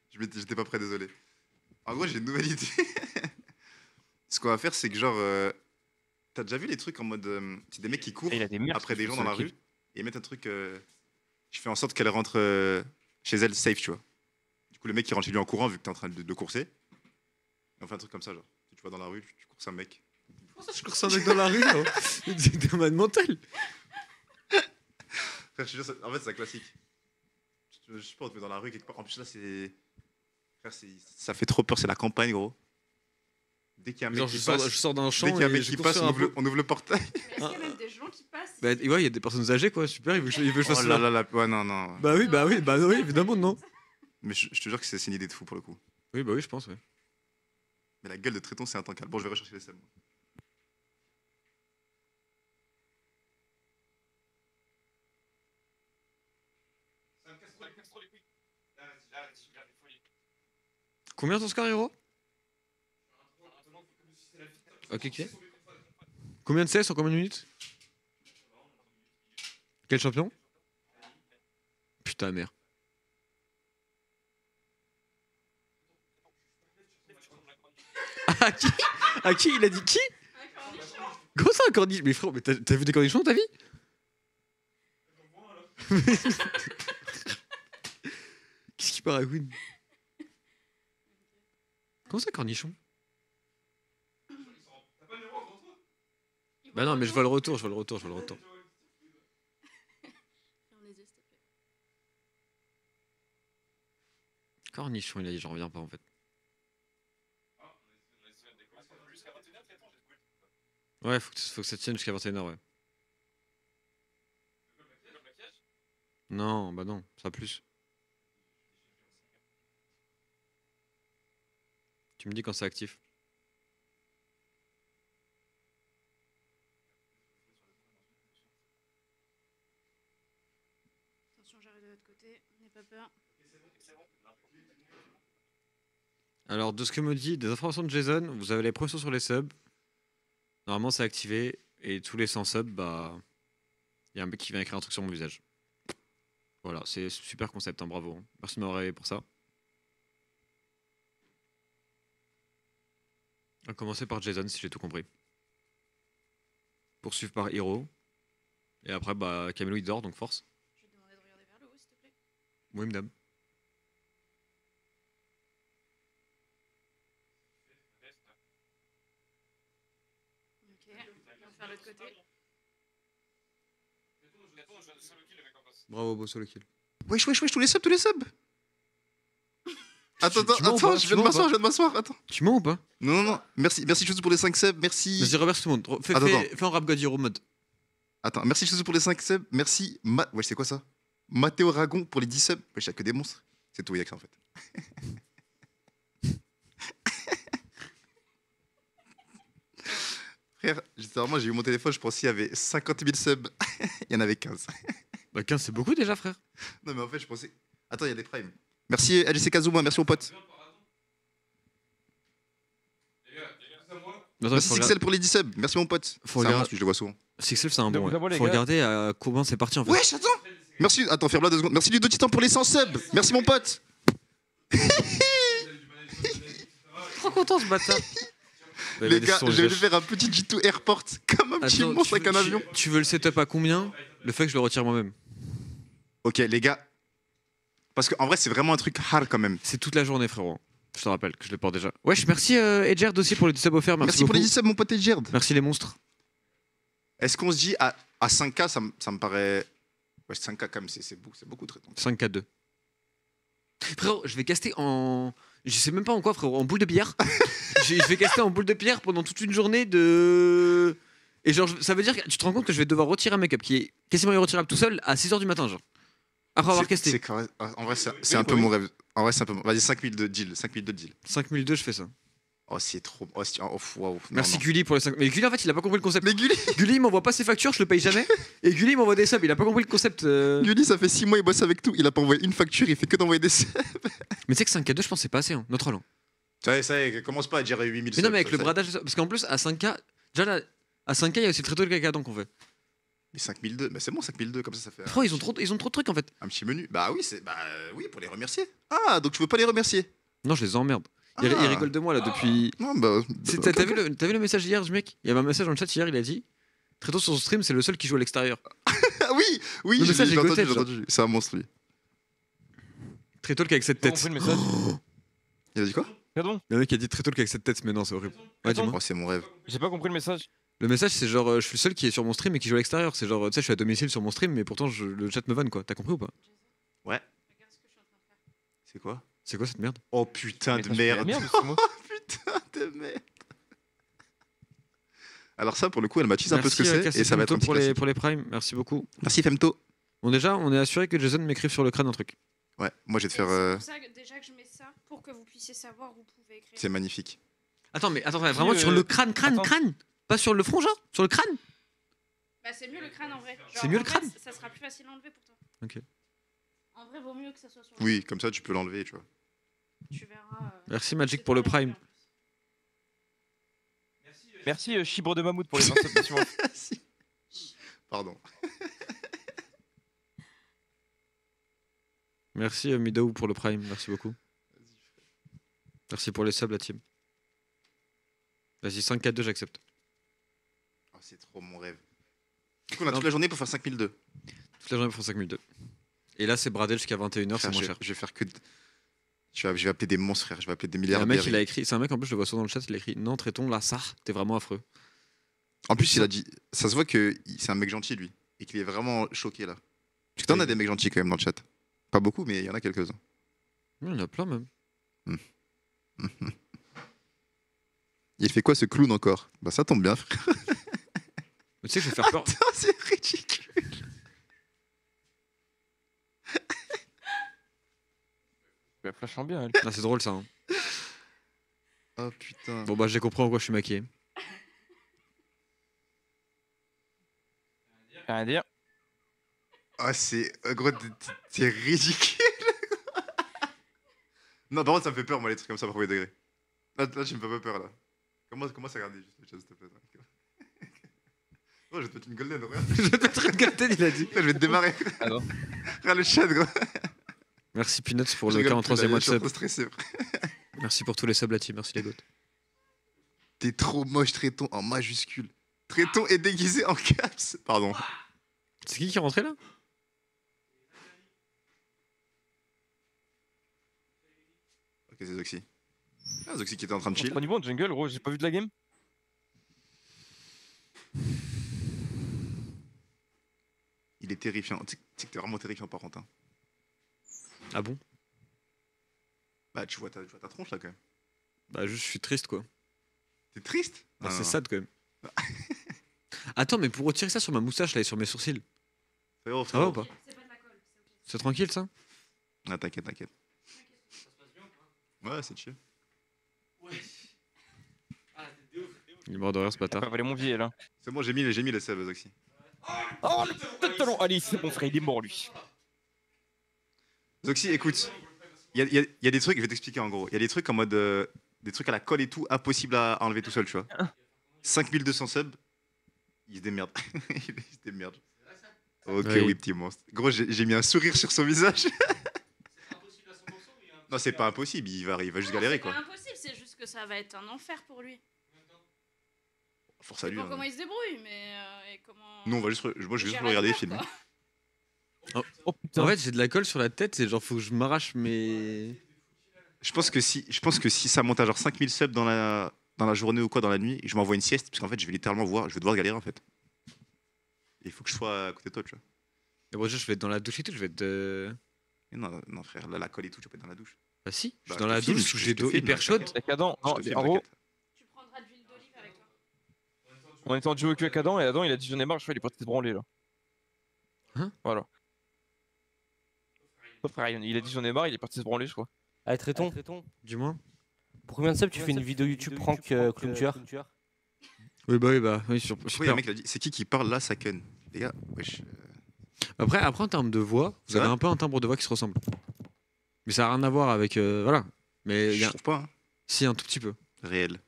J'étais pas prêt, désolé. En gros, j'ai une nouvelle idée. Ce qu'on va faire, c'est que genre. T'as déjà vu les trucs en mode. C'est des mecs qui courent Et il a des merdes. après des gens dans la rue et ils mettent un truc. Je fais en sorte qu'elle rentre chez elle safe, tu vois. Du coup, le mec il rentre chez lui en courant vu que t'es en train de courser. Et on fait un truc comme ça, genre. Tu vas dans la rue, tu courses un mec. Comment ça, je cours un mec dans la rue là? T'es un malade mental. Frère, je te jure, en fait, c'est un classique. Je sais pas, on te met dans la rue quelque part. En plus, là, c'est. Frère, ça fait trop peur, c'est la campagne, gros. Dès qu'il y a un mec Genre qui je passe, sors d'un champ dès qu'il y a un et mec je qui cours passe, sur un pot. on ouvre le portail. Mais est-ce qu'il y a même des gens qui passent Bah ici ouais, il y a des personnes âgées quoi, super, il veut que je fasse Oh ça. là là là, ouais, non, non. Bah oui, évidemment non. Mais je te jure que c'est une idée de fou pour le coup. Oui, bah oui, je pense, ouais. Mais la gueule de Tréton, c'est intancable. Bon, je vais rechercher les scènes. Combien ton score, héros? Ok, ok. Combien de CS en combien de minutes? Quel champion? Putain, merde. À qui il a dit qui? Un cornichon. Gros, c'est un cornichon. Mais frérot, mais t'as vu des cornichons dans ta vie? Qu'est-ce qui paraît Win? Comment ça, cornichon? Bah non, mais je vois le retour. Ferme les yeux, s'il te plaît. Cornichon, il a dit, j'en reviens pas en fait. Ouais, faut que ça tienne jusqu'à 21h, ouais. Non, bah non, ça va plus. Tu me dis quand c'est actif. Attention, j'arrive de l'autre côté, n'aie pas peur. Alors, de ce que me dit des informations de Jason, vous avez les pressions sur les subs. Normalement, c'est activé. Et tous les 100 subs, bah. Il y a un mec qui vient écrire un truc sur mon visage. Voilà, c'est super concept, hein, bravo. Hein. Merci de m'avoir réveillé pour ça. On va commencer par Jason, si j'ai tout compris. Poursuivre par Hiro. Et après, bah, Camelo il dort, donc force. Je vais te demander de regarder vers le haut, s'il te plaît. Oui, madame. Ok, on va faire l'autre côté. Bravo, beau solo kill. Wesh, tous les subs, tous les subs. Attends, Tu mens ou pas je viens de m'asseoir, attends. Tu mens ou pas? Non. Merci Chouzou pour les 5 subs, merci. Vas-y, remercie tout le monde. Fais, Attends, fais un rap God Hero mode. Attends, merci Chouzou pour les 5 subs, merci. Wesh, c'est quoi ça? Mathéo Ragon pour les 10 subs. Wesh, y'a que des monstres. C'est tout, y'a que ça en fait. Frère, moi j'ai eu mon téléphone, je pensais qu'il y avait 50 000 subs. Il y en avait 15. Bah 15 c'est beaucoup déjà frère. Non mais en fait je pensais... Attends, il y a des primes. Merci LGC Kazuma, merci mon pote. Attends, Merci Sixel pour les 10 subs, merci mon pote. Faut C'est un regarder- monstre, je le vois souvent. Sixel c'est un bon. D'abord, Ouais. les Faut gars. regarder à combien c'est parti en fait. Wesh, attends. Merci, attends, ferme-la 2 secondes. Merci Ludo Titan pour les 100 subs. Merci mon pote. Trop content ce bâtard. Les gars, je vais lui faire un petit G2 Airport comme un petit monstre avec un avion. Tu veux le setup à combien? Le fait que je le retire moi-même. Ok, les gars. Parce qu'en vrai, c'est vraiment un truc hard quand même. C'est toute la journée frérot. Je te rappelle que je le porte déjà. Wesh, merci Edgerd aussi pour les subs offerts. Merci Merci pour les beaucoup. 10 subs, mon pote Edgerd. Merci les monstres. Est-ce qu'on se dit à 5K, ça me paraît. Ouais, 5K quand même, c'est beaucoup très tôt. 5-4-2. Frérot, je vais caster en. Je sais même pas en quoi, frérot. En boule de billard. Je vais caster en boule de billard pendant toute une journée de. Et genre, ça veut dire que tu te rends compte que je vais devoir retirer un make-up qui est quasiment irretirable tout seul à 6h du matin, genre. Après avoir casté. En vrai, c'est un peu mon rêve. En vrai, c'est un peu. Vas-y, 5000 de deal. 5000 de deal. 5002, je fais ça. Oh, c'est trop. Oh, waouh. Non, Merci non. Gulli pour les 5. Mais Gulli, en fait, il a pas compris le concept. Mais Gulli, Gulli, il m'envoie pas ses factures, je le paye jamais. Et Gulli, il m'envoie des subs, il a pas compris le concept. Gulli, ça fait 6 mois, il bosse avec tout. Il a pas envoyé une facture, il fait que d'envoyer des subs. Mais tu sais que 5K2, je pense que c'est pas assez, hein. Notre rôle. Ça y est, commence pas à dire 8000 Mais non, mais avec le bradage, parce qu'en plus, à 5K, déjà là, à 5K, il y a aussi le traité de caca qu'on fait. Mais 5002, mais c'est bon, 5002, comme ça fait. Frérot, ils ont trop de trucs en fait. Un petit menu. Bah oui, pour les remercier. Ah, donc tu veux pas les remercier? Non, je les emmerde. Ils Ah. rigolent de moi là depuis. Non, bah. T'as vu le message hier du mec? Il y avait un message dans le chat hier, il a dit très tôt sur son stream, c'est le seul qui joue à l'extérieur. Ah oui, Non, mais ça, j'ai goté, j'ai genre. entendu. C'est un monstre, lui. Très tôt avec cette J'ai pas tête. compris le message. Il a dit quoi? Pardon, Le mec a dit très tôt avec cette tête, mais non, c'est horrible. Ouais, dis-moi. Oh, c'est mon rêve. j'ai pas compris le message. Le message, c'est genre, je suis le seul qui est sur mon stream et qui joue à l'extérieur. C'est genre, tu sais, je suis à domicile sur mon stream, mais pourtant, le chat me vanne quoi. T'as compris ou pas? Regarde ce que je suis en train de faire. C'est quoi? C'est quoi cette merde? Oh putain de Message de la merde. merde, c'est moi. Putain de merde. Alors ça, pour le coup, elle m'a teasé un peu ce que Merci, c'est et ça va être un petit pour classique. les primes. Merci beaucoup. Merci Femto. Bon, déjà, on est assuré que Jason m'écrive sur le crâne un truc. Ouais, moi je vais te Et faire. C'est pour ça que déjà que je mets ça pour que vous puissiez savoir où vous pouvez écrire. C'est magnifique. Attends, vraiment sur le crâne, attends. pas sur le front, genre? Sur le crâne? Bah, c'est mieux le crâne en vrai. C'est mieux le en fait, crâne ça sera plus facile à enlever pour toi. Ok. En vrai, vaut mieux que ça soit sur le Oui, comme ça tu peux l'enlever, tu vois. Tu verras. Merci Magic pour le prime. Merci Chibre de Mammouth pour les 27 missions. Pardon. Merci Midou pour le prime, merci beaucoup. Merci pour les subs la team. Vas-y, 5-4-2, j'accepte. Oh, c'est trop mon rêve. Du coup, on a toute la journée pour faire 5002. Toute la journée pour 5002. Et là, c'est bradé jusqu'à 21h, c'est Frère, moins cher. je vais faire que. Je vais appeler des monstres, frère. Je vais appeler des Il y a milliardaires. un mec, il a écrit, c'est un mec en plus, je le vois souvent dans le chat, il a écrit non, traitons là, ça, t'es vraiment affreux. En plus, il a dit. Ça se voit que c'est un mec gentil, lui. Et qu'il est vraiment choqué, là. Parce que t'en as des mecs gentils quand même dans le chat. Pas beaucoup, mais il y en a quelques-uns. Il y en a plein même. Il fait quoi ce clown encore? Bah, ça tombe bien, frère. Mais tu sais que je vais faire peur. Putain, c'est ridicule. Elle flashant bien, elle. Ah, c'est drôle ça. Hein. Oh putain. Bon bah j'ai compris en quoi je suis maquillé. Rien à dire. Ah, c'est. Gros, c'est ridicule. Non, par contre, ça me fait peur, moi, les trucs comme ça, par premier degré. Là, tu me fais pas peur, là. Commence à regarder juste le chat, s'il te plaît. Oh, je vais te mettre une golden, regarde. Je vais te regarder, il a dit. Je vais te démarrer. Ah non. Regarde le chat, gros. Merci Peanuts pour Je le rigole plus, 43e là, mois de je suis sub. trop stressé, frère. Merci pour tous les subs la team, merci les gouttes. T'es trop moche, Tréton, en majuscule. Tréton est déguisé en caps. Pardon. C'est qui est rentré là? Ok, c'est Zoxy. Ah, Zoxy qui était en train de C'est chill. pas niveau en jungle, gros, j'ai pas vu de la game. Il est terrifiant. Tu sais que t'es vraiment terrifiant par contre. Hein. Ah bon? Bah, tu vois ta tronche là quand même. Bah juste je suis triste quoi. T'es triste? Bah, Non, c'est non. sad quand même. Attends, mais pour retirer ça sur ma moustache là et sur mes sourcils, Frérot, ça va ou frérot. pas? C'est pas de la colle, c'est ok. C'est tranquille ça? Ah, t'inquiète, t'inquiète. Ouais, c'est chill. Il est mort de rire ce T'as bâtard. pas volé mon vieil là. C'est bon, j'ai mis les subs, Zoxy. Oh le putain de talon. Allez, c'est bon frère, il est mort lui. Zoxy, écoute. Il y a des trucs, je vais t'expliquer en gros. Il y a des trucs en mode. Des trucs à la colle et tout, impossible à enlever tout seul, tu vois. 5200 subs, il se démerde. Il se démerde. Ok, Oui. oui, petit monstre. Gros, j'ai mis un sourire sur son visage. Non, c'est pas impossible, il va juste Non, galérer c'est quoi. pas impossible, c'est juste que ça va être un enfer pour lui. Force à Ça lui. dépend hein. comment il se débrouille, mais et comment. Nous, on va juste, moi, je vais juste Gérer regarder le les films. corps, quoi. Oh putain. En fait, j'ai de la colle sur la tête, c'est genre faut que je m'arrache mes. Je pense que si ça monte à genre 5000 subs dans la journée ou quoi, dans la nuit, je m'envoie une sieste, parce qu'en fait, je vais littéralement voir, je vais devoir galérer en fait. Et il faut que je sois à côté de toi, tu vois. Et bon, déjà, je vais être dans la douche et tout, je vais être. Et non, non, frère, là, la colle et tout, tu peux pas être dans la douche. Bah si, je Bah, suis dans je te la filme, douche, je j'ai te d'eau filme, hyper là. chaude. Avec Adam, Je non, te filme, en gros, t'inquiète. Tu prendras de l'huile d'olive avec toi. on était en duo avec Adam et Adam il a dit j'en ai marre, je fais il est parti se branler là. Hein? Voilà. Sauf Ryan, il a dit j'en ai marre, il est parti se branler je crois. Allez, Tréton, Du moins. pour combien de subs tu fais une vidéo YouTube prank clown tueur? Oui, Pourquoi il y a super. un mec qui a dit, c'est qui parle là, ça conne. Les gars, wesh. Après, en termes de voix, vous C'est avez vrai un peu un timbre de voix qui se ressemble. Mais ça n'a rien à voir avec. Voilà. Mais il y Je a. trouve pas, hein. Si, un tout petit peu. Réel.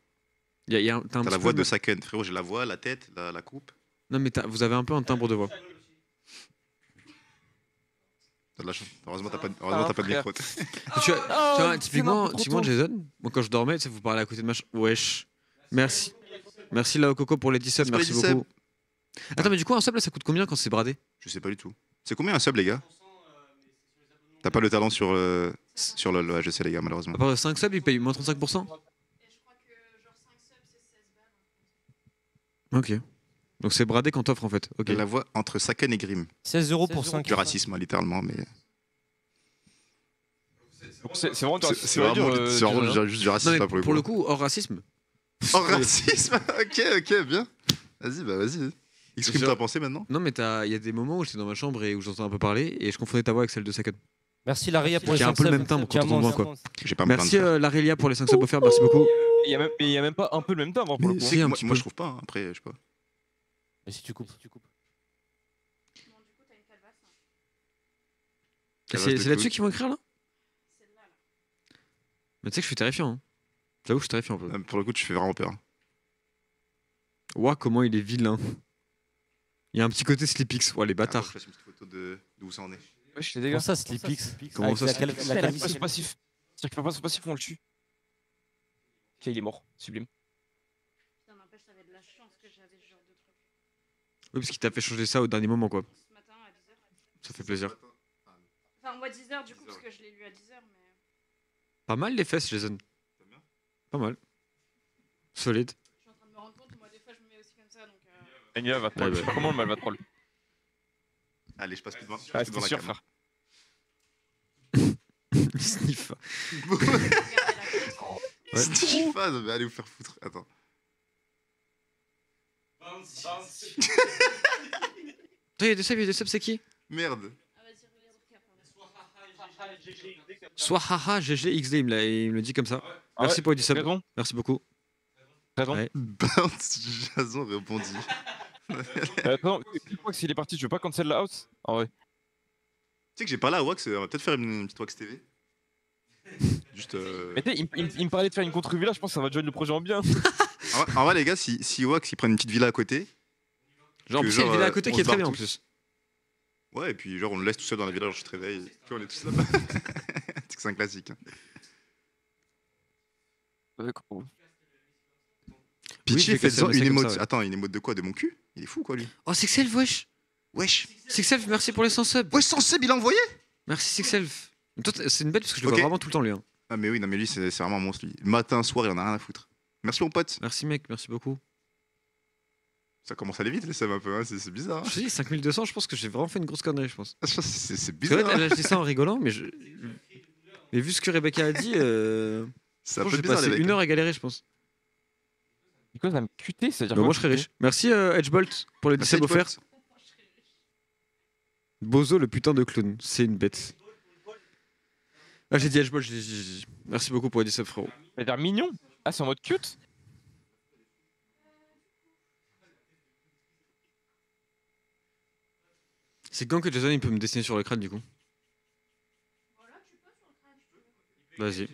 T'as un T'as petit la peu voix le- de Saken, frérot, j'ai la voix, la tête, la coupe. Non, mais vous avez un peu un timbre de voix. T'as de la chance. Heureusement, t'as pas de frère. micro. Tu vois, Oh, tu vois, c'est typiquement, n'importe typiquement quoi. Jason, moi quand je dormais, tu sais, vous parlez à côté de machin. Wesh. Merci. Merci Lao Coco pour les 10 subs, Merci merci pour les 10 beaucoup. Attends, mais du coup, un sub là, ça coûte combien quand c'est bradé? Je sais pas du tout. C'est combien un sub, les gars? T'as pas le talent sur LOL, ouais, je sais, les gars, malheureusement. À part 5 subs, ils payent moins 35%. Et je crois que genre 5 subs c'est 16 balles. Ok. Donc c'est bradé quand t'offres en fait. Ok. La voix entre Saken et Grim. 16 € pour 5. Le racisme, hein, littéralement, mais. Donc, c'est vraiment C'est vraiment juste du Non, racisme, mais là, pour le coup, hors racisme. Oh, racisme. Ok, bien. Vas-y. Exprime Genre- ta pensée maintenant. Non, mais il y a des moments où j'étais dans ma chambre et où j'entends un peu parler et je confondais ta voix avec celle de Saken. Merci Laria pour les Qui a 5 un peu le subs. même timbre quand Tiens, on moi, voit quoi. J'ai pas me Merci plaindre. Larélia pour les 5 subs offerts, merci beaucoup. Il y a même pas un peu le même temps pour le coup. Si, un Moi, petit moi, peu. je trouve pas, hein. Après, je sais pas. Et si tu coupes? Bon, du coup, t'as une calebasse. Hein. C'est là-dessus qu'ils vont écrire là? Celle-là, là. Mais tu sais que je suis terrifiant. Hein. J'avoue, je suis terrifiant un peu. Pour le coup, tu fais vraiment peur. Ouah, comment il est vilain. Il y a un petit côté Sleepix. Ouah, les Attends, bâtards. je fasse une petite photo de d'où ça en est. Wesh les Comment dégâts. ça, Sleepix? Comment Avec ça, la Sleepix la Il a pas calvitie. son passif. C'est-à-dire qu'il peut pas son passif, on le tue. Ok, il est mort. Sublime. Putain, n'empêche, t'avais de la chance que j'avais ce genre de truc. Oui, parce qu'il t'a fait changer ça au dernier moment, quoi. Ce matin à 10h. Ça fait plaisir. Enfin, moi 10h du coup, parce que je l'ai lu à 10h, mais. Pas mal les fesses, Jason. Pas mal. Solide. Je suis en train de me rendre compte, moi des fois je me mets aussi comme ça donc. Enya va troll. Ouais, Je sais pas comment le mal va troll. Allez, je passe plus devant, je Ah, passe plus c'était devant la sûr, cam. frère. Il sniffe. Regardez la clé. Ouais. Steve, mais allez vous faire foutre. Attends. Attends, il y a des subs, c'est qui? Merde. Ah, vas-y, regarde le cap. Soit haha GG XD, il me le dit comme ça. Ah Merci ouais, pour les 10 subs. Raison, Merci beaucoup. raison. Ouais. Bounce Jason répondit. Attends, je crois que s'il est parti, tu veux pas cancel la house? En vrai. Tu sais que j'ai parlé à Wax, on va peut-être faire une petite Wax TV. Juste. Mais tu sais, il me parlait de faire une contre-villa, je pense que ça va join le projet en bien. En vrai, les gars, si Wax il prend une petite villa à côté, Genre, en Que plus, il y a une genre, vidéo à côté on qui est se très barre bien en tous. plus. ouais, et puis genre on le laisse tout seul dans la villa, genre je te réveille, puis on est tous là-bas. C'est un classique. hein. Pitié, je vais faites-en casser une le comme émote. ça, ouais. Attends, une émote de quoi? De mon cul? Il est fou, quoi, lui. Oh, Sixelf, wesh. Wesh. Sixelf, merci pour les 100 subs. Wesh, sans sub, il a envoyé? Merci Sixelf. Toi, c'est une bête parce que je le Ok. vois vraiment tout le temps, lui. Hein. Ah, mais oui, non, mais lui, c'est vraiment un monstre, lui. Matin, soir, il en a rien à foutre. Merci, mon pote. Merci, mec, merci beaucoup. Ça commence à aller vite, les subs, un peu, hein. C'est bizarre. Je te dis, 5200, je pense que j'ai vraiment fait une grosse connerie, je pense. C'est Parce que bizarre. là, elle a dit ça en rigolant, mais je. Mais vu ce que Rebecca a dit, C'est un je peu vais bizarre, passer les une mecs. heure à galérer, je pense. Nico, ça va me cuter, c'est-à-dire Bah, quoi, moi, je serais cuter riche. Merci Edgebolt pour les 10 Merci, subs offerts. Edgebolt. Bozo, le putain de clown, c'est une bête. Ah, j'ai dit Edgebolt, j'ai dit. Merci beaucoup pour les 10 subs, frérot. Ça veut dire mignon. Ah, c'est en mode cute. C'est quand que Jason il peut me dessiner sur le crâne, du coup? Voilà, tu peux sur le crâne, si tu veux. Vas-y.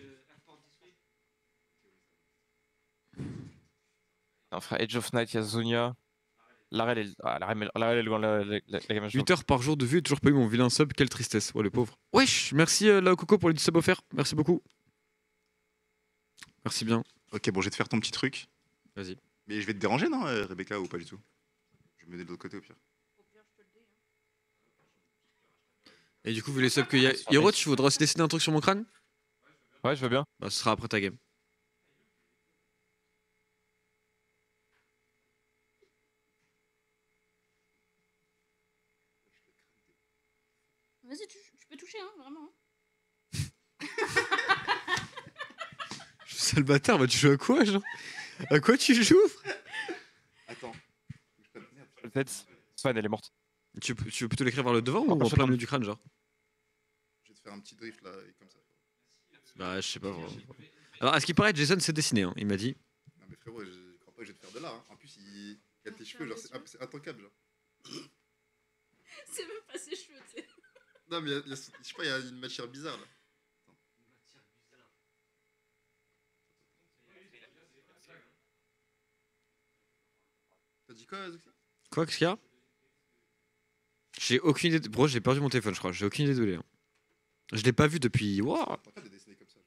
Non, frère, Edge of Night, il y a Zonia. Larel, elle est loin, la gamme. 8 heures par jour de vue et toujours pas eu mon vilain sub, quelle tristesse. Oh, le pauvre. Wesh, merci la Coco pour les 10 subs offerts. Merci beaucoup. Merci bien. Ok, bon, je vais te faire ton petit truc. Vas-y. Mais je vais te déranger, non, Rebecca, ou pas du tout? Je vais me mets de l'autre côté, au pire. Au pire, je te le dis. Hein. Et du coup, vu les subs qu'il y a. Hiro, tu voudrais aussi dessiner un truc sur mon crâne? Ouais, je veux bien. Bah, ce sera après ta game. Vas-y, tu peux toucher, hein, vraiment. Sale bâtard, bah tu joues à quoi, genre? À quoi tu joues? Attends. Peut-être. Swan, elle est morte. Tu peux plutôt l'écrire vers le devant ou en je plein prends- milieu du crâne, genre? Je vais te faire un petit drift, là, et comme ça. Bah, je sais pas vraiment. Alors, à ce qui paraît, Jason s'est dessiné, hein, il m'a dit. Non, mais frérot, je crois pas que je vais te faire de là. Hein. En plus, il y a tes cheveux, genre, c'est intankable, genre. C'est même pas ses cheveux, tu sais. Non, mais je sais pas, il y a une matière bizarre, là. T'as dit quoi, Zoxy? Quoi, qu'est-ce qu'il y a? J'ai aucune idée. Bro, j'ai perdu mon téléphone, je crois. J'ai aucune idée d'où il est. Hein. Je l'ai pas vu depuis. Waouh! T'as pas de dessiner comme ça.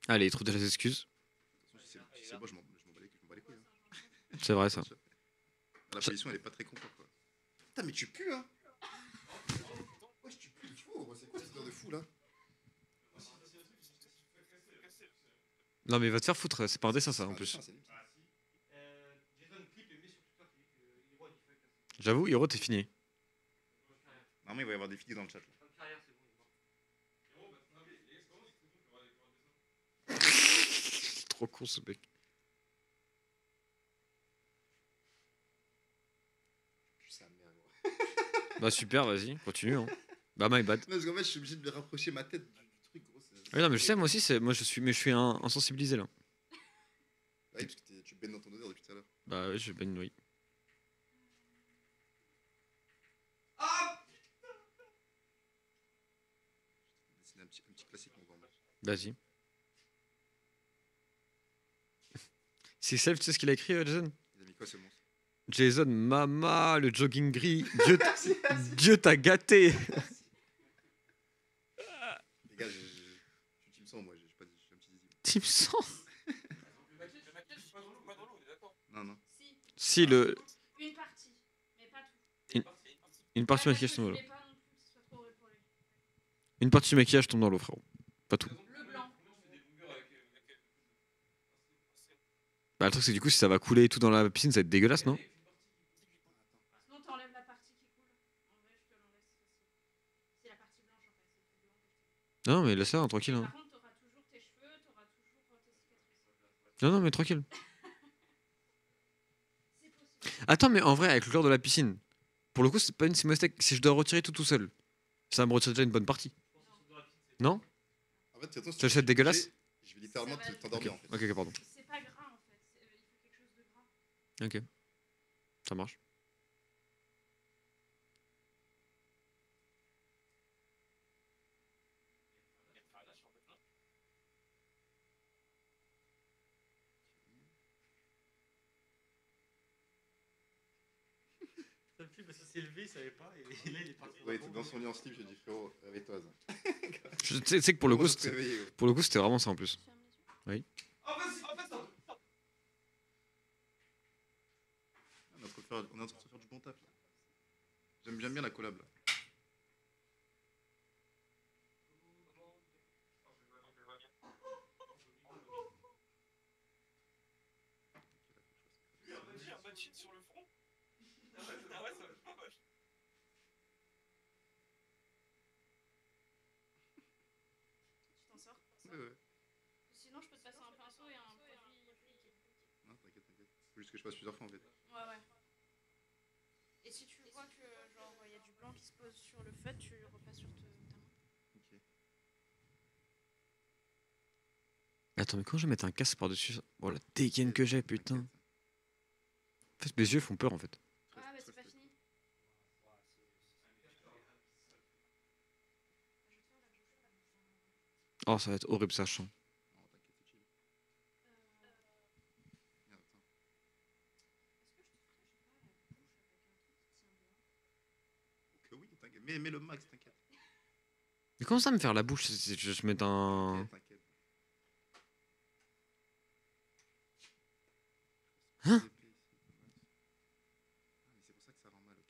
Allez, trop de les excuses. Si c'est moi, je m'en bats les couilles. Hein. C'est vrai, ça. La position, elle est pas très content, quoi. Putain, mais tu pues, hein. Ouais, tu pues de fou. C'est quoi cette odeur de fou, là? Non, mais va te faire foutre, c'est pas un dessin, ça, en Ah, plus. putain, c'est limite. J'avoue, Hiro, t'es fini. Normalement, il va y avoir des vidéos dans le chat. Là. C'est trop con, ce mec. Putain, merde, gros. Bah, super, vas-y, continue. Hein. Bah, my bad. Non, parce qu'en fait, je suis obligé de me rapprocher ma tête du truc, gros. Ah, non, mais je sais, moi aussi, moi, je suis insensibilisé, là. Ouais, parce que tu baignes dans ton odeur depuis tout à l'heure. Bah, ouais, je baigne, oui. C'est un petit classique, mon grand. Vas-y. C'est Self, tu sais ce qu'il a écrit, Jason? Il a mis quoi, ce monstre? Jason, mama, le jogging gris. Dieu t'a gâté. Les gars, je suis team 100, moi, j'ai pas dit, je suis un petit zizi. Team 100. Non, non. Si, Si, une partie, mais pas tout. une partie du Ouais, maquillage parce tombe dans que l'eau. je voulais pas non plus que ce soit trop pour lui. Une partie du maquillage tombe dans l'eau, frérot. Pas tout. Le blanc. Bah, le truc, c'est que du coup, si ça va couler et tout dans la piscine, ça va être dégueulasse, non? Sinon, t'enlèves la partie qui coule. En vrai, je te l'enlève, c'est facile. C'est la partie blanche, en fait. C'est tout blanc. Non, mais laisse ça, hein, tranquille. Hein. Par contre, t'auras toujours tes cheveux, t'auras toujours tes cicatrices. Non, non, mais tranquille. C'est possible. Attends, mais en vrai, avec le couleur de la piscine, pour le coup, c'est pas une mistake. Si je dois retirer tout seul, ça me retire déjà une bonne partie. Non? En fait, de toute façon, si Tu achètes dégueulasse? je vais littéralement Ça va t'endormir, en fait. Ok, pardon. C'est pas gras, en fait. Il faut quelque chose de gras. Ok. Ça marche. Ouais, il était dans son lit en slip, j'ai dit frérot, réveille-toi. Zin. Tu sais que pour le coup, Comment te c'était réveiller, gros? pour le coup, c'était vraiment ça en plus. Tu fermes les yeux. on est en train de se faire du bon taf. Là. J'aime bien la collab. Là. sur le front. Tu t'en sors. Ouais. Sinon, je peux te passer un pinceau et un produit liquide. Non, t'inquiète. Faut juste que je passe plusieurs fois en fait. Ouais. Et si tu vois que genre il y a du blanc qui se pose sur le feu, tu repasses sur ta main. Ok. Attends, mais quand je vais mettre un casque par-dessus ça. Oh la dégaine que j'ai, putain. En fait, mes yeux font peur en fait. Ah, bah c'est pas fini. Oh, ça va être horrible ça, je sens. Non, t'inquiète, c'est chill. Merde, attends. Ok, oui, t'inquiète. Mais le max, t'inquiète. Mais comment ça me faire la bouche si je mets un. T'inquiète. Hein? Ah, mais c'est pour ça que ça rend mal, ok.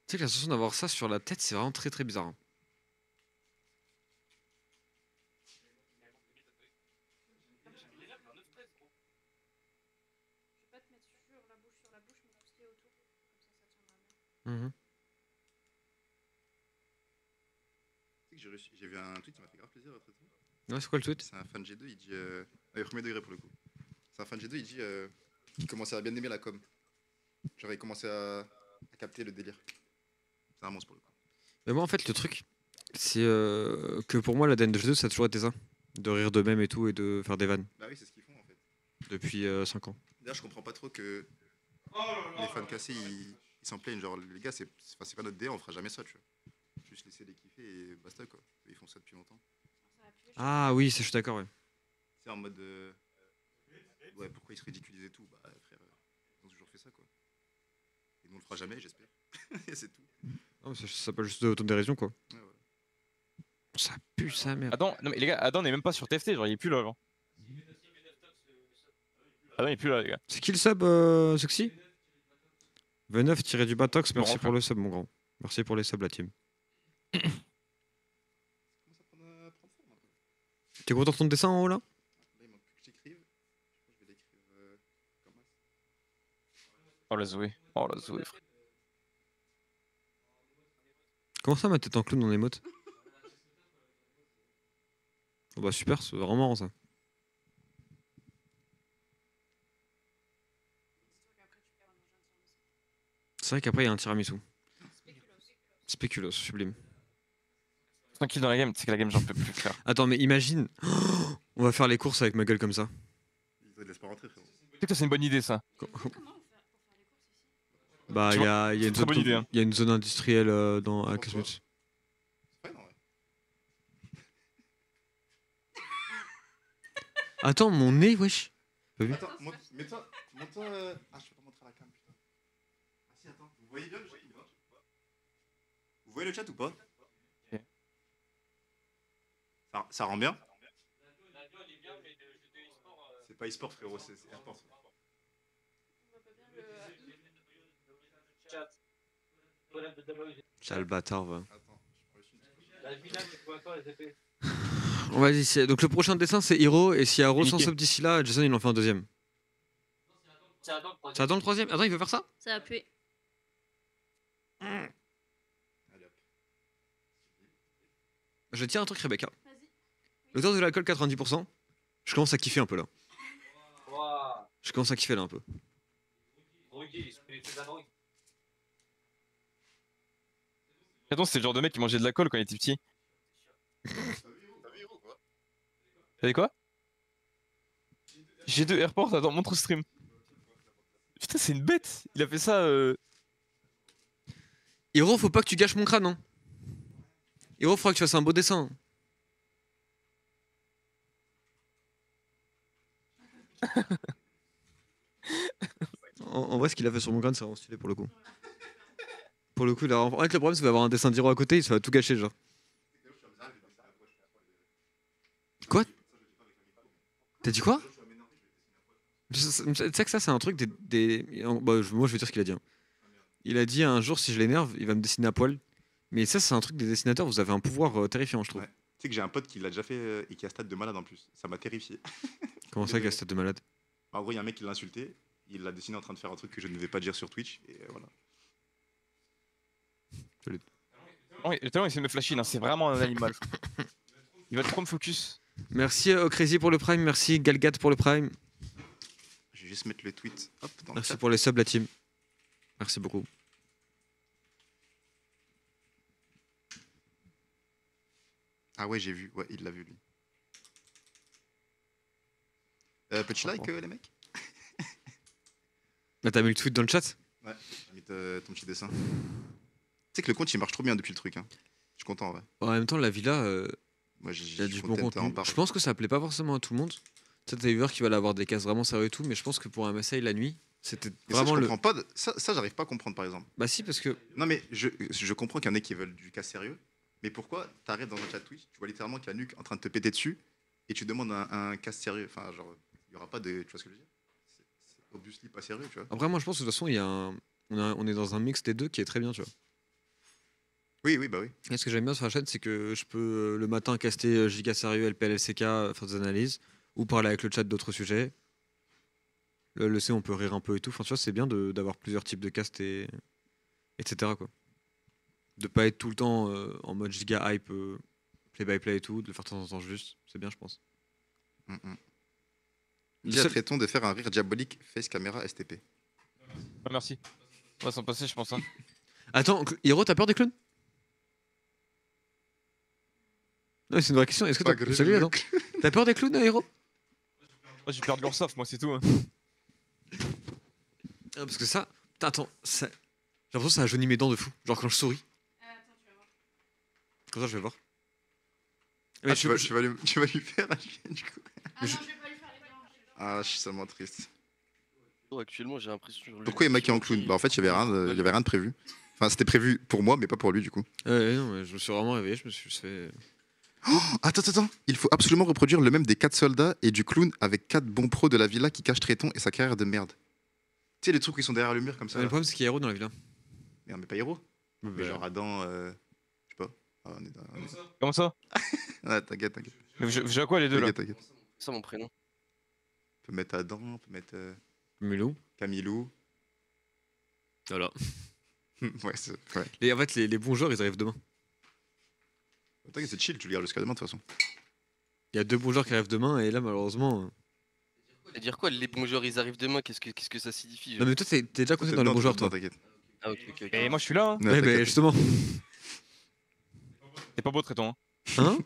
Tu sais que la sensation d'avoir ça sur la tête, c'est vraiment très très bizarre. Hein. Je vais pas te mettre sur la bouche, mais tout ce qui est autour. Comme ça tiendra bien. Mhm. Tu sais que j'ai vu un tweet qui m'a fait grave plaisir l'autre jour. Ouais, c'est quoi le tweet? C'est un fan G2, il dit. Premier degré pour le coup. C'est un fan G2, il dit qu'il commençait à bien aimer la com. Genre, il commençait à capter le délire. C'est un monstre pour le coup. Mais moi en fait, le truc, c'est que pour moi, l'ADN de G2, ça a toujours été ça. De rire d'eux-mêmes et tout, et de faire des vannes. Bah oui, c'est ce qu'ils font en fait. Depuis 5 ans. D'ailleurs, je comprends pas trop que les fans cassés, ils s'en plaignent. Genre, les gars, c'est pas notre délire, on fera jamais ça, tu vois. Juste laisser les kiffer et basta quoi. Ils font ça depuis longtemps. Ça va puer. Ah oui, je suis d'accord, ouais. C'est en mode. Ouais, pourquoi ils se ridiculisent et tout. Bah, frère, ils ont toujours fait ça quoi. Et nous, on le fera jamais, j'espère. Et c'est tout. Non, mais ça s'appelle juste de l'autodérision, quoi. Ouais. Ça pue sa mère. Adam, non mais les gars, Adam n'est même pas sur TFT, genre il est plus là, genre. Adam il est plus là, les gars. C'est qui le sub, Soxy V9-du-batox, merci Bon, pour le sub, mon grand. Merci pour les subs, la team. Comment ça prend forme un peu. T'es content de ton dessin en haut, là? Là, il manque plus que j'écrive. Je crois que je vais l'écrire comme ça. Oh la Zoé, frère. Comment ça, ma tête en clown en émote? Oh bah super, c'est vraiment marrant, ça. C'est vrai qu'après, il y a un tiramisu. Spéculoos, sublime. Tranquille dans la game, c'est que la game j'en peux plus, frère. Attends, mais imagine, on va faire les courses avec ma gueule comme ça. Ils te laissent pas rentrer, frérot. Tu sais que c'est une bonne idée ça. Comment on fait pour faire les courses ici? Bah, Tu il y vois, a, une très bonne idée, hein. y a une zone industrielle à Casmut. Ouais, non, ouais. Attends, mon nez, wesh. Pas vu? Attends, mets-toi. Ah, je peux pas montrer à la cam, putain. Ah, si, attends. Vous voyez bien le chat ou pas? Vous voyez le chat ou pas? Ok. Ça rend bien? C'est pas e-sport, frérot, c'est e-sport. On voit pas bien le Tiens, le bâtard, va. Attends, je prends le film. On va essayer. Donc, le prochain dessin, c'est Hiro. Et s'il y a Rose sans Nickel. sub d'ici là, Jason, il en fait un deuxième. Ça attend le troisième? Attends, il veut faire ça? Ça va puer. Allez hop. Je tiens un truc, Rebecca. Vas-y. L'auteur de l'alcool 90%, je commence à kiffer un peu là. Je commence à kiffer là un peu. Attends, c'était le genre de mec qui mangeait de la colle quand il était petit. T'as vu Hiro, quoi? T'avais quoi? G2 Airport, attends, montre stream. Putain, c'est une bête! Il a fait ça. Hiro, faut pas que tu gâches mon crâne, hein. Hiro, faudra que tu fasses un beau dessin. En vrai, ce qu'il a fait sur mon crâne, c'est vraiment stylé pour le coup. Pour le coup, là, en fait, le problème, c'est qu'il va avoir un dessin d'Hiro à côté, ça va tout gâcher, genre. Quoi? T'as dit quoi? Tu sais que ça, c'est un truc bah, moi, je vais dire ce qu'il a dit. Hein. Il a dit un jour, si je l'énerve, il va me dessiner à poil. Mais ça, c'est un truc des dessinateurs, vous avez un pouvoir terrifiant, je trouve. Ouais. Tu sais que j'ai un pote qui l'a déjà fait et qui a stade de malade en plus. Ça m'a terrifié. Comment ça, qu'à ce de malade? En gros, il y a un mec qui l'a insulté. Il l'a dessiné en train de faire un truc que je ne vais pas dire sur Twitch. Et voilà. Oui, le talent, il essaie de me flasher, hein, c'est vraiment un animal. Il va trop me focus. Merci Crazy pour le Prime, merci Galgat pour le Prime. Je vais juste mettre le tweet. Hop, dans le Merci chat. pour les subs, la team. Merci beaucoup. Ah ouais, j'ai vu. Ouais, il l'a vu lui. Petit like, les mecs. Là, t'as mis le tweet dans le chat? Ouais, j'ai mis ton petit dessin. Tu sais que le compte il marche trop bien depuis le truc. Hein. Je suis content, ouais. En même temps, la villa, Moi, il y a je du suis bon content en contenu. parler. Je pense que ça plaît pas forcément à tout le monde. Tu sais, t'as vu qui va avoir des cases vraiment sérieux et tout, mais je pense que pour un MSI la nuit, c'était Mais ça, vraiment je le. comprends pas. Ça, j'arrive pas à comprendre par exemple. Bah si, parce que. Non, mais je comprends qu'il y en ait qui veulent du cas sérieux. Mais pourquoi t'arrives dans un chat Twitch, tu vois littéralement Canuck en train de te péter dessus et tu demandes un cas sérieux. Enfin, genre, il y aura pas de. Tu vois ce que je veux dire? C'est obviously pas sérieux, tu vois. Après, moi, je pense que de toute façon, il y a un. On est dans un mix des deux qui est très bien, tu vois. Oui, oui, bah oui. Et ce que j'aime bien sur la chaîne, c'est que je peux le matin caster giga sérieux, LPL, LCK, faire des analyses, ou parler avec le chat d'autres sujets. Le C, on peut rire un peu et tout. Enfin, tu vois, c'est bien d'avoir plusieurs types de cast etc. quoi. De pas être tout le temps en mode giga hype, play by play et tout, de le faire de temps en temps juste. C'est bien, je pense. Dis à Tréton de faire un rire diabolique face caméra STP. Ah, merci. On va s'en passer, je pense. Hein. Attends, Hiro, t'as peur des clowns? Non, mais c'est une vraie question. Est-ce que Pas t'as grave, Salut, le attends. T'as peur des clowns, Hiro? Moi, j'ai perdu l'Ursoft, moi, c'est tout. Hein. Ah, parce que ça. Putain, attends, j'ai l'impression que ça jaunit mes dents de fou. Genre quand je souris. Attends, tu vas voir. Comme ça, je vais voir. Ah, tu vas lui faire un chien, du coup. Ah non, je vais pas lui faire les blancs. Ah, je suis tellement triste. Actuellement, j'ai l'impression. que Pourquoi il est maquillé en clown? Bah, en fait, il y avait rien de prévu. Enfin, c'était prévu pour moi, mais pas pour lui, du coup. Non, mais je me suis vraiment réveillé, je me suis fait. Attends. Il faut absolument reproduire le même des 4 soldats et du clown avec 4 bons pros de la villa qui cachent Tréton et sa carrière de merde. Tu sais, les trucs qui sont derrière le mur comme ça. Le Là. problème, c'est qu'il y a Hiro dans la villa. Mais on met pas héros. Mais Bah, genre Adam, je sais pas. Ah, on est dans. Comment ça? Ah, t'inquiète. Mais vous jouez à quoi, les deux, là? T'inquiète. C'est ça mon prénom. On peut mettre Adam, on peut mettre Mulou. Camilou. Voilà. Ouais, ouais. Et en fait, les bons joueurs, ils arrivent demain. T'inquiète, c'est chill, tu le gardes jusqu'à demain de toute façon. Il y a 2 bons joueurs qui arrivent demain, et là, malheureusement. C'est-à-dire quoi, les bons joueurs ils arrivent demain, qu'est-ce que ça signifie Non, genre mais toi, t'es déjà compté dans les Non, bons joueurs, toi. t'inquiète. Ah, ok. Et moi, je suis là. Hein. Non, Ouais, t'inquiète. mais justement. T'es pas beau, Tréton. Hein. Hein?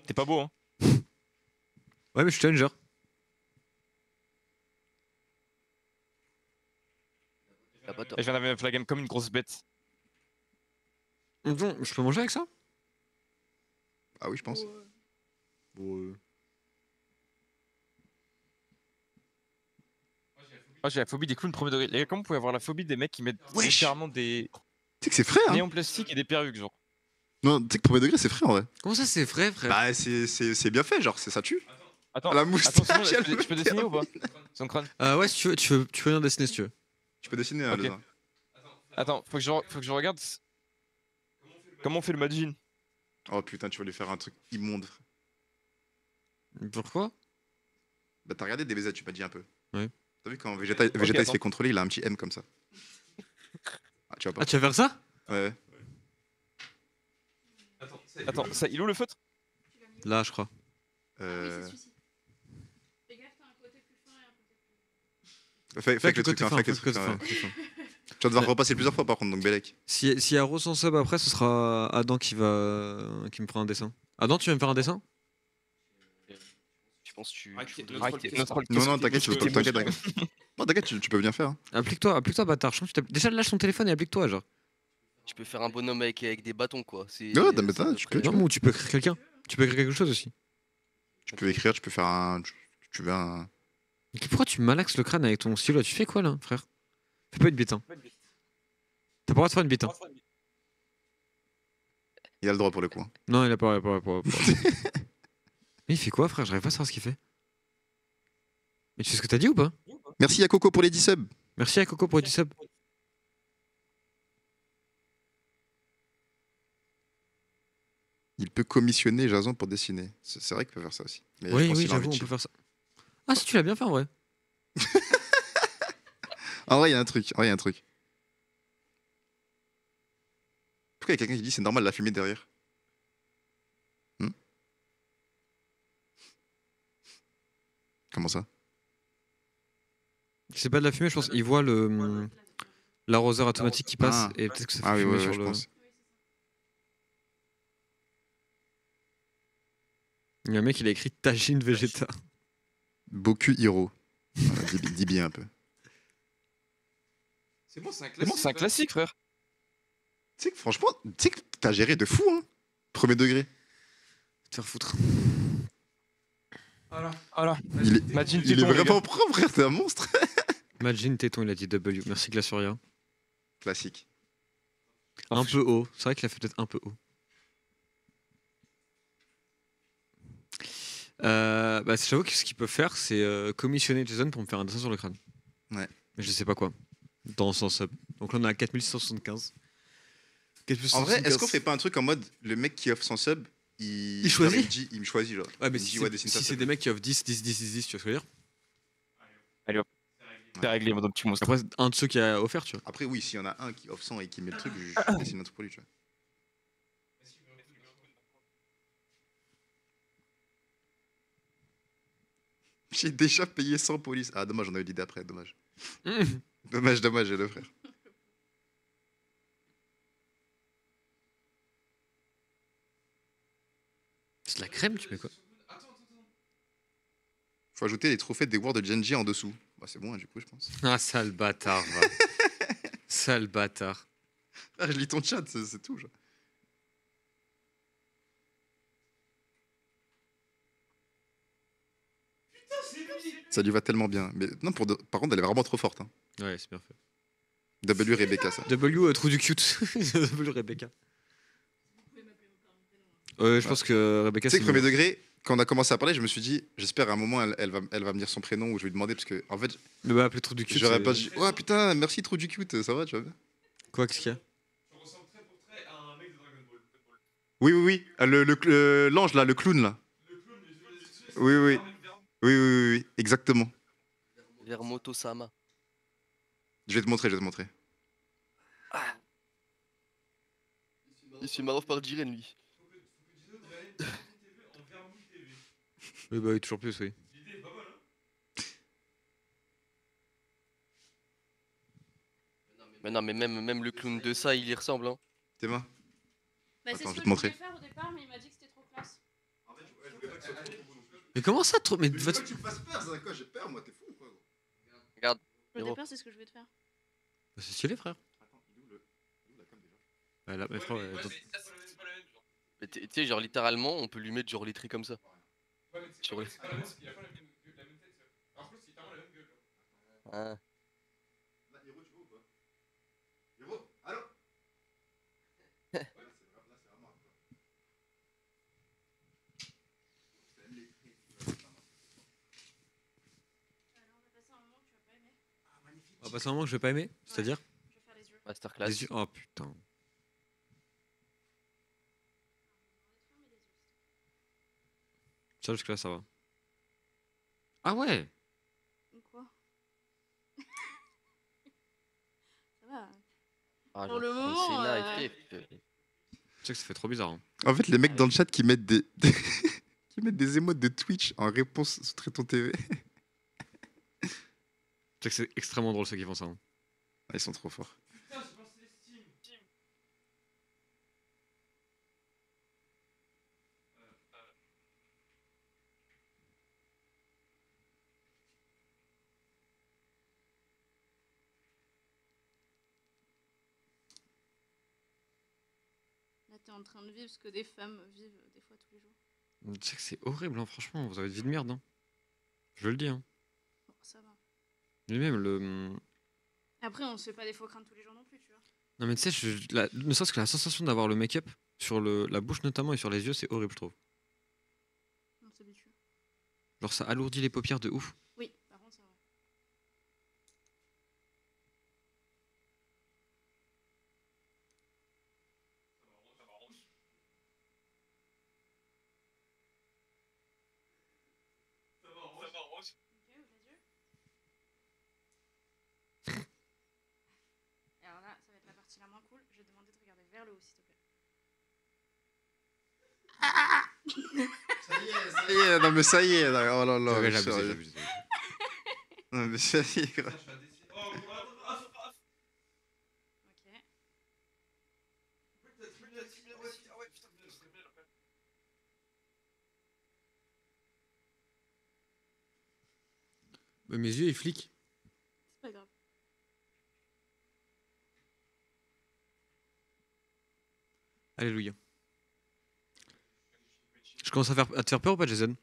T'es pas beau, hein. Ouais, mais je suis challenger. T'as pas tort. Et je viens d'arriver la game comme une grosse bête. Bon, je peux manger avec ça? Ah oui, je pense. Bon, Moi, j'ai la phobie des clowns premier degré. Les gars, comment vous pouvez avoir la phobie des mecs qui mettent Wesh. littéralement des Tu sais que c'est frais, hein? néons plastiques et des perruques, genre? Non, tu sais que premier degré, c'est frais en vrai. Comment ça, c'est vrai, frère? Bah, c'est bien fait, genre, ça tue. Attends, La attends, moustache, sinon, elle je peux me dessiner ou pas? Son crâne. Ouais, si tu veux venir dessiner si tu veux. Tu peux dessiner, Ok. le nain. Attends, faut que je regarde comment on fait le Majin. Oh putain, tu vas lui faire un truc immonde. Pourquoi? Bah, t'as regardé DBZ, tu m'as dit un peu. Ouais. T'as vu quand Vegeta il se attends. fait contrôler, il a un petit M comme ça. Ah, tu vois pas? Ah, tu vas faire ça? Ouais. Attends, ça, il est où le feutre? Là, je crois. Ah oui, c'est celui-ci. Fais gaffe, t'as un côté plus fin et un côté plus. Fais que le truc, hein, fais que le truc. hein, ouais. Tu vas devoir repasser plusieurs fois par contre, donc Belek. Si y a Rose en sub après, ce sera Adam qui me fera un dessin. Adam, tu vas me faire un dessin? Je pense que tu. Non, t'inquiète, t'inquiète. Non, t'inquiète, tu peux bien faire. Hein. Applique-toi, bâtard. Déjà, lâche ton téléphone et applique-toi, genre. Tu peux faire un bonhomme avec des bâtons quoi. Ouais, mais attends, tu peux. Non, ou tu peux écrire quelqu'un. Tu peux écrire quelque chose aussi. Tu peux écrire, tu peux faire un. Tu veux un. Mais pourquoi tu malaxes le crâne avec ton stylo? Tu fais quoi là, frère? Fais pas une bite, hein. T'as pas le droit de faire une bite, hein. Il a le droit pour le coup. Hein. Non, il a pas. Mais il fait quoi, frère? J'arrive pas à savoir ce qu'il fait. Mais tu sais ce que t'as dit ou pas? Merci à Coco pour les 10 subs. Merci à Coco pour les 10 subs. Il peut commissionner Jason pour dessiner. C'est vrai qu'il peut faire ça aussi. Mais je Oui, pense oui, qu'il a envie j'avoue, de on peut chill. faire ça. Ah, si tu l'as bien fait en vrai. En vrai, il y a un truc. En vrai, il y a un truc. Pourquoi il y a quelqu'un qui dit c'est normal la fumée derrière? Comment ça? C'est pas de la fumée, je pense. Il voit l'arroseur automatique qui passe Ah. et peut-être que ça fait Ah oui, fumer ouais, sur je le. pense. Il y a un mec, il a écrit Tagine Vegeta. Boku Hiro. Voilà, dis bien un peu. C'est bon, c'est un C'est bon, c'est un classique, frère. Tu sais que franchement, tu sais que t'as géré de fou, hein. Premier degré. Te faire foutre. Voilà. Il est, Majin il est Téton, les vraiment gars. propre, frère, t'es un monstre. Majin Téton, il a dit W. Merci Glacioria. Classique. Un peu haut. C'est vrai qu'il a fait peut-être un peu haut. Bah, j'avoue que ce qu'il peut faire, c'est commissionner Jason pour me faire un dessin sur le crâne. Ouais. Mais je sais pas quoi. Dans son sub. Donc là, on a 4675. En vrai, est-ce qu'on fait pas un truc en mode le mec qui offre son sub, Il choisit genre, il me choisit, genre. Ouais, mais Il me si dit, c'est dessine si ça, c'est ça. des mecs qui offrent 10, 10, 10, 10, 10, tu vois ce que je veux dire? C'est réglé, mon petit monstre. Après, un de ceux qui a offert, tu vois. Après, oui, s'il y en a un qui offre 100 et qui met le truc, je dessine un truc pour lui, tu vois. J'ai déjà payé 100 police. Ah, dommage, on a eu l'idée après, dommage. Dommage, j'ai le frère. C'est de la crème, tu mets quoi? Faut ajouter les trophées des Worlds de Genji en dessous. Bah, c'est bon, hein, du coup, je pense. Ah, sale bâtard, va. Sale bâtard. Ah, je lis ton chat, c'est tout, genre. Ça lui va tellement bien. Mais non, par contre, elle est vraiment trop forte. Hein. Ouais, c'est bien fait. W Rebecca, ça. W, trou du cute. W, Rebecca. Je pense que Rebecca, Tu sais c'est que premier mieux. degré, quand on a commencé à parler, je me suis dit, j'espère à un moment, elle va me dire son prénom ou je vais lui demander parce que, en fait, Le va appeler trou du cute. j'aurais c'est- pas dit, oh putain, merci, trop du cute, ça va, tu vois bien. Quoi, qu'est-ce qu'il y a? Oui. Ah, l'ange là, le clown là. Oui. Oui, exactement. Vers Moto-sama. Je vais te montrer. Il se fait marrer par Jiren, lui. Oui, bah oui, toujours plus, oui. Mais non, mais même le clown de ça, il y ressemble, hein. T'es main. Bah, Attends, c'est je ce vais que te montrer. voulais faire au départ, mais il m'a dit que c'était trop classe. Mais comment ça, trop. Mais tu me fasses peur, ça, quoi, j'ai peur, moi, t'es fou ou quoi? Au Héros. départ, c'est ce que je vais te faire. C'est stylé, frère. Attends, il est où la cam déjà? Ouais, là, mais frère, ouais, attends. Mais tu sais, genre littéralement, on peut lui mettre genre les traits comme ça. Sur les- Ah. Là, Hiro, tu vois ou pas? Hiro, allô? Là, c'est vraiment un peu. C'est même les traits, tu vois, Alors, on va passer un moment que tu vas pas aimer. Ah, magnifique. On va passer un moment que je vais pas aimer. C'est-à-dire Je vais faire les yeux. Masterclass. les yeux. Oh putain. Ça, jusque-là, ça va. Ah ouais! Quoi? Ça va. Ah, Pour le genre, moment, Senna et tout. Tu sais que ça fait trop bizarre. Hein. En fait, les mecs dans le chat qui mettent des, qui mettent des émotes de Twitch en réponse sous Traiton TV. Tu sais que c'est extrêmement drôle ceux qui font ça. Hein. Ah, ils sont trop forts. Là, t'es en train de vivre ce que des femmes vivent des fois tous les jours. Tu sais que c'est horrible, hein, franchement. Vous avez une vie de merde. Hein. Je le dis. Hein. Bon, ça va. Mais même le. Après, on se fait pas des faux crânes tous les jours non plus, tu vois. Non, mais tu sais, ne serait-ce que la sensation d'avoir le make-up sur la bouche notamment et sur les yeux, c'est horrible, je trouve. On s'habitue. Genre, ça alourdit les paupières de ouf. Oui, par contre, vers le haut, s'il te plaît. Ça y est, non mais ça y est, là, oh là là. Ouais, mais j'abuse, sérieux. j'abuse. Non mais ça y est, grave. Ok. Mais mes yeux, ils fliquent. C'est pas grave. Alléluia. Je commence à te faire peur ou pas, Jason?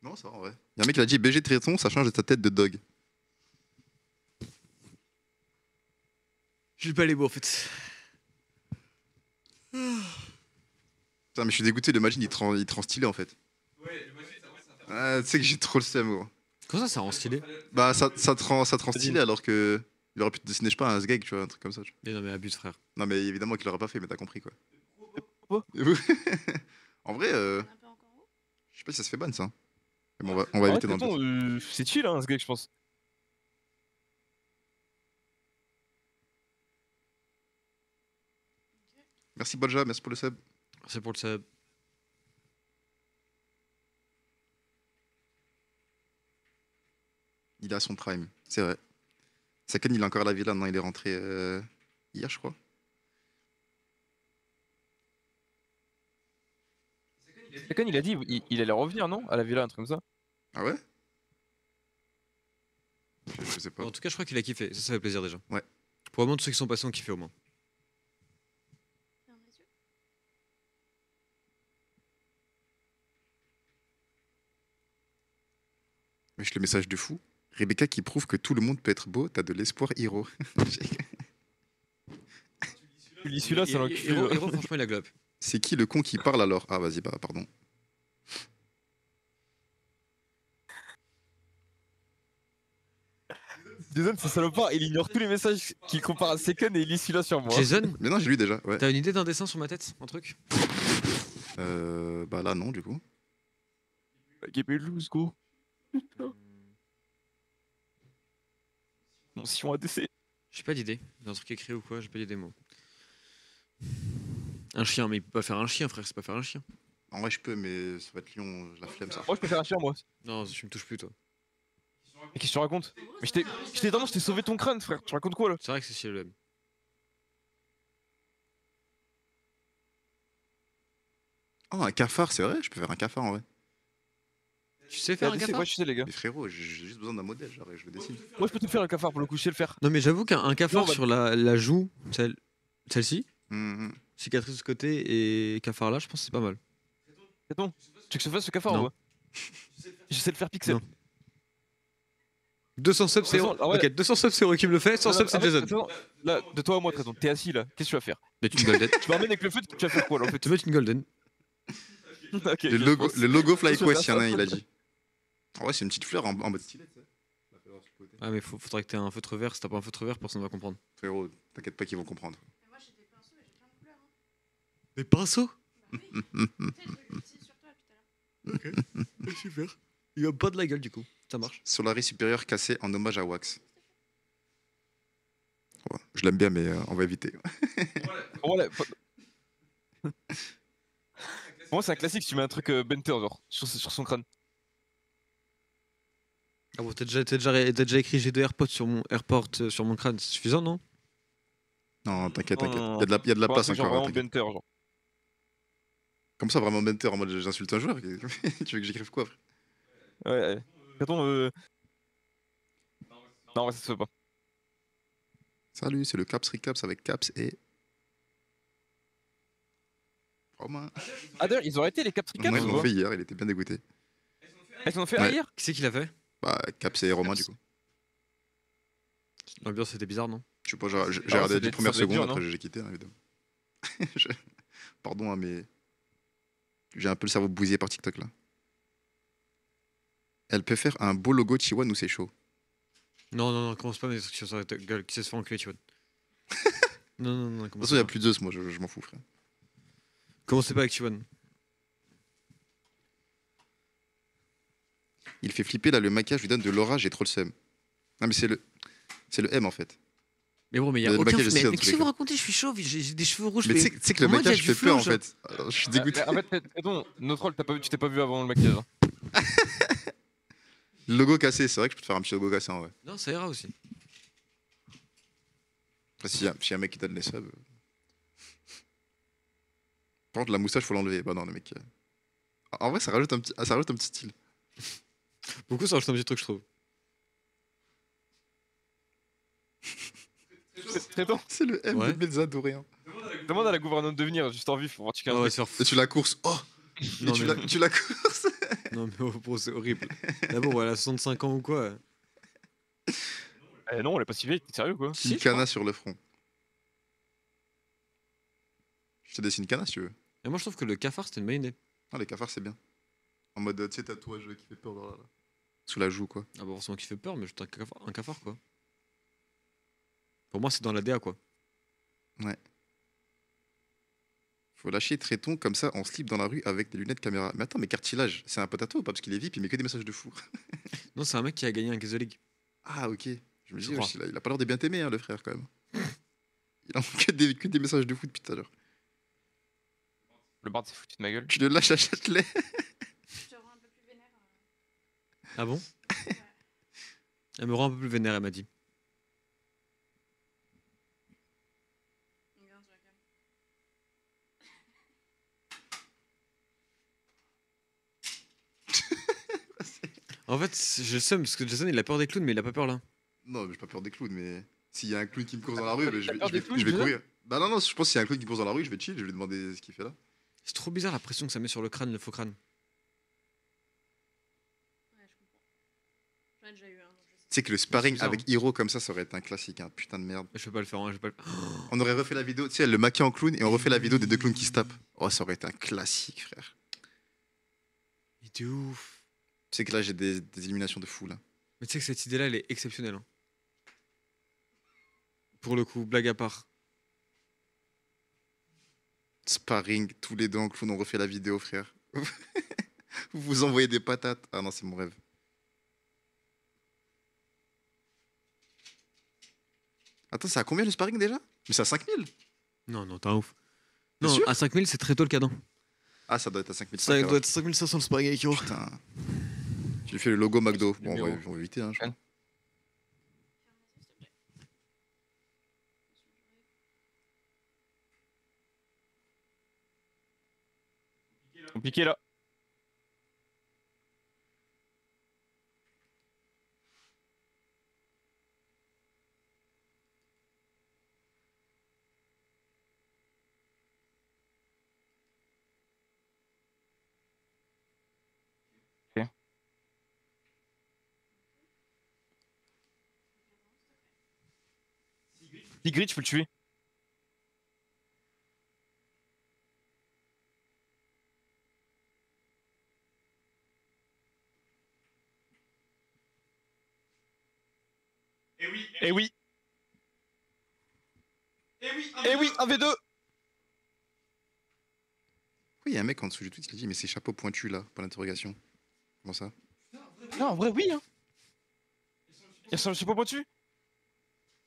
Non, ça va en vrai. Y'a un mec qui a dit BG Triton, ça change de ta tête de dog. J'ai pas les mots en fait. Putain, mais je suis dégoûté, le Magin il te rend stylé en fait. Ah, tu sais que j'ai trop le seum, gros. Comment ça rend stylé? Bah, ça te rend stylé alors que. Il aurait pu te dessiner, je sais pas, un sgeg, tu vois, un truc comme ça. Tu vois. Mais non, mais abuse, frère. Non, mais évidemment qu'il l'aurait pas fait, mais t'as compris quoi. Quoi En vrai, Un peu encore haut. je sais pas si ça se fait ban ça. Mais bon, on va Ah ouais, éviter dans le tonton, doute. c'est chill, hein, ce gars, je pense. Merci Bolja, merci pour le sub. C'est pour le sub. Il est à son prime, c'est vrai. Saken, il est encore à la villa, non, il est rentré hier, je crois. Sakan, il a dit, il allait revenir, non? À la villa, un truc comme ça. Ah ouais je sais pas. En tout cas, je crois qu'il a kiffé. Ça fait plaisir déjà. Ouais. Probablement tous ceux qui sont passés ont kiffé au moins. Ferme les yeux. Wesh, le message de fou. Rebecca qui prouve que tout le monde peut être beau, t'as de l'espoir, Hiro. Tu lis celui-là, c'est l'enculé. Hiro, franchement, il a globe. C'est qui le con qui parle alors? Ah, vas-y, bah, pardon. Jason, ce salopard, il ignore tous les messages qu'il compare à Seken et il lit celui-là sur moi. Jason, Mais non, j'ai lu déjà, ouais. t'as une idée d'un dessin sur ma tête? Un truc? Bah là, non, du coup. Game loose, go. Mon Sion ADC. J'ai pas d'idée. D'un truc écrit ou quoi? J'ai pas d'idée, moi. Un chien, mais il peut pas faire un chien, frère. C'est pas faire un chien. En vrai, je peux, mais ça va être Lyon, la flemme, ça. Moi, je peux faire un chien, moi. Non, tu me touches plus, toi. Mais qu'est-ce que tu racontes? Mais je t'ai sauvé ton crâne, frère. Tu racontes quoi, là? C'est vrai que c'est ciel le M. Oh, un cafard, c'est vrai? Je peux faire un cafard en vrai. Tu sais faire un ADC, cafard? ouais, tu sais, les gars. Mais frérot, j'ai juste besoin d'un modèle, genre, et je le dessine. Moi, je peux te faire le cafard pour le coup, je sais le faire. Non, mais j'avoue qu'un cafard Non, bah- sur la joue, celle-ci, Hum. cicatrice de ce côté et cafard là, je pense que c'est pas mal. C'est bon. Tu veux que je fasse ce cafard Non. ou pas? Je sais le faire pixel. Non. 200 subs, c'est De toute façon, ah ouais. Ok, 200 subs, c'est Hero qui me le fait, 100 subs, c'est Ah ouais, Jason. attends, là, de toi à moi, Traiton, t'es assis là, qu'est-ce que tu vas faire? Mettre une golden. Tu m'emmènes avec le feu, tu vas faire quoi là en fait? Tu veux mettre une golden? Ok, Le je logo, pense. le logo Je vais FlyQuest, faire il y en a un, ça. il a dit. En vrai, c'est une petite fleur en mode stylet, tu sais. Ah, mais faudrait que t'aies un feutre vert. Si t'as pas un feutre vert, personne va comprendre. Frérot, t'inquiète pas qu'ils vont comprendre. Mais moi j'ai des pinceaux et j'ai plein de couleurs. Hein. Des pinceaux? Bah oui. Tu sais, je l'utilise sur toi tout à l'heure. Super. Il a pas de la gueule du coup. Ça marche. Solari supérieur cassé en hommage à Wax. Ouais, je l'aime bien, mais on va éviter. Voilà. Pour moi, c'est un classique si tu mets un truc Benter genre sur son crâne. Ah bon, t'as déjà écrit G2 AirPods sur mon crâne, c'est suffisant, non? Non, t'inquiète, Non, t'inquiète. non, Il y a de la Pour un place truc genre encore. vraiment T'inquiète. Benter genre. Comme ça, vraiment Benter en mode j'insulte un joueur. Tu veux que j'écrive quoi, frère? Ouais. Traiton, non, ouais, ça se fait pas. Salut, c'est le Caps Recaps avec Caps et. Romain. Ah d'ailleurs, ils ont arrêté les Caps Ouais, Recaps ils ou l'ont pas? fait hier, il était bien dégoûté. Ah, ils en ont fait Ouais. hier? Qui c'est qui l'a fait? Bah, Caps et Romain, du coup. L'ambiance était bizarre, non? Je sais pas, j'ai Ah, regardé ça les devait 10 premières être dur, secondes, non après j'ai quitté, hein, évidemment. Je- Pardon, hein, mais. J'ai un peu le cerveau bousillé par TikTok là. Elle peut faire un beau logo Chiwan ou c'est chaud? Non, commence pas à mettre des trucs sur ta gueule, qui sait se faire enculer, tu vois. Non, De toute commence façon, il y a pas. plus de Zeus, moi je m'en fous, frère. Commencez pas avec Chiwan. Il fait flipper là, le maquillage lui donne de l'aura, j'ai trop le seum. Non, mais c'est le M en fait. Mais bon, mais il y Il y a a le aucun. maquillage aussi, dans Mais tous qu'est-ce les que vous cas. racontez? Je suis chauve, j'ai des cheveux rouges. Mais tu sais que le Au moins, il y a maquillage du fait peur en flow, genre. fait. Alors, je suis dégoûté. En fait, attends, notre rôle, tu t'es pas vu avant le maquillage. Hein. Le logo cassé, c'est vrai que je peux te faire un petit logo cassé en vrai. Non, ça ira aussi. Après, s'il y a un mec qui donne les subs. Par contre, la moustache, faut l'enlever. Bah non, le mec. En vrai, ça rajoute un petit style. Beaucoup, ça rajoute un petit truc, je trouve. Très bon. C'est le M Ouais. de Mezza d'Orient. Demande à la gouvernante de venir, juste en vif, pour voir tu Ah ouais, ouais, c'est Et tu la courses. Oh Non, Et tu mais- la- tu la courses. Non, mais oh, bro, c'est horrible. D'abord, elle a 65 ans ou quoi? Non, elle est pas si vieille, t'es sérieux quoi? Si, Une je crois. cana sur le front. Je te dessine une cana si tu veux. Et moi, je trouve que le cafard, c'était une bonne idée. Ah, les cafards, c'est bien. En mode, tu sais, tatouage qui fait peur là. Sous la joue, quoi. Ah, bah, forcément, qui fait peur, mais juste un cafard, quoi. Pour moi, c'est dans la DA, quoi. Faut lâcher Tréton comme ça en slip dans la rue avec des lunettes caméra. Mais attends, mais Cartilage, c'est un pote à toi ou pas? Parce qu'il est VIP, il met que des messages de fou. Non, c'est un mec qui a gagné un Gaze League. Ah, ok. Je me Je dis, crois. wesh, il a pas l'air de bien t'aimer, hein, le frère, quand même. Il a que des messages de fou depuis tout à l'heure. Le bard s'est foutu de ma gueule. Tu le lâches à Châtelet. Je te rends un peu plus vénère. Ah bon? Elle me rend un peu plus vénère, elle m'a dit. Regarde, je regarde. En fait, je sais, parce que Jason, il a peur des clowns, mais il a pas peur là. Non, mais j'ai pas peur des clowns, mais s'il y a un clown qui me course dans la rue, T'as ben, peur des clowns, je vais déjà courir. Bah non, non, je pense que s'il y a un clown qui me course dans la rue, je vais chill, je vais lui demander ce qu'il fait là. C'est trop bizarre la pression que ça met sur le crâne, le faux crâne. Ouais, je comprends. J'en ai déjà eu un. Donc je sais. Tu sais que le sparring bizarre, avec Hiro comme ça aurait été un classique, hein, putain de merde. Je vais pas le faire, hein, je vais pas le... On aurait refait la vidéo, tu sais, elle le maquille en clown et on refait la vidéo des deux clowns qui se tapent. Oh, ça aurait été un classique, frère. Il était ouf. Tu sais que là, j'ai des éliminations de fou là. Mais tu sais que cette idée-là, elle est exceptionnelle. Hein. Pour le coup, blague à part. Sparring, tous les deux en clown, on refait la vidéo, frère. Vous vous envoyez des patates. Ah non, c'est mon rêve. Attends, c'est à combien le sparring déjà? Mais c'est à 5000. Non, non, t'es un ouf. T'es Non, sûr à 5000, c'est très tôt le cadeau. Ah, ça doit être à 5000. Ça doit être 5500 le sparring avec Hiro. Putain. Tu lui fais le logo McDo. Bon, Numéro. on va éviter, hein, je crois. Compliqué là. Tigrid, je peux le tuer. Eh oui. Eh oui, un V2. Oui, il y a un mec en dessous du tweet, il dit, mais c'est chapeau pointu là, pour l'interrogation. Comment ça? Non, en vrai, oui. Hein. Il y a pas pointu.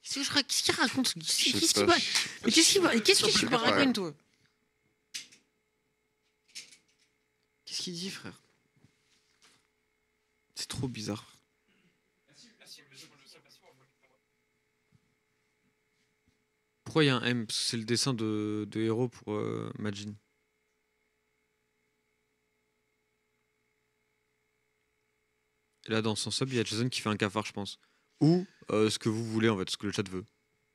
Qu'est-ce qu'il raconte? Je sais pas. Mais qu'est-ce que tu me racontes, toi? Qu'est-ce qu'il dit, frère? C'est trop bizarre. Pourquoi il y a un M? Parce que c'est le dessin de héros pour Majin. Et là, dans son sub, il y a Jason qui fait un cafard, je pense. Ou ce que vous voulez, en fait, ce que le chat veut.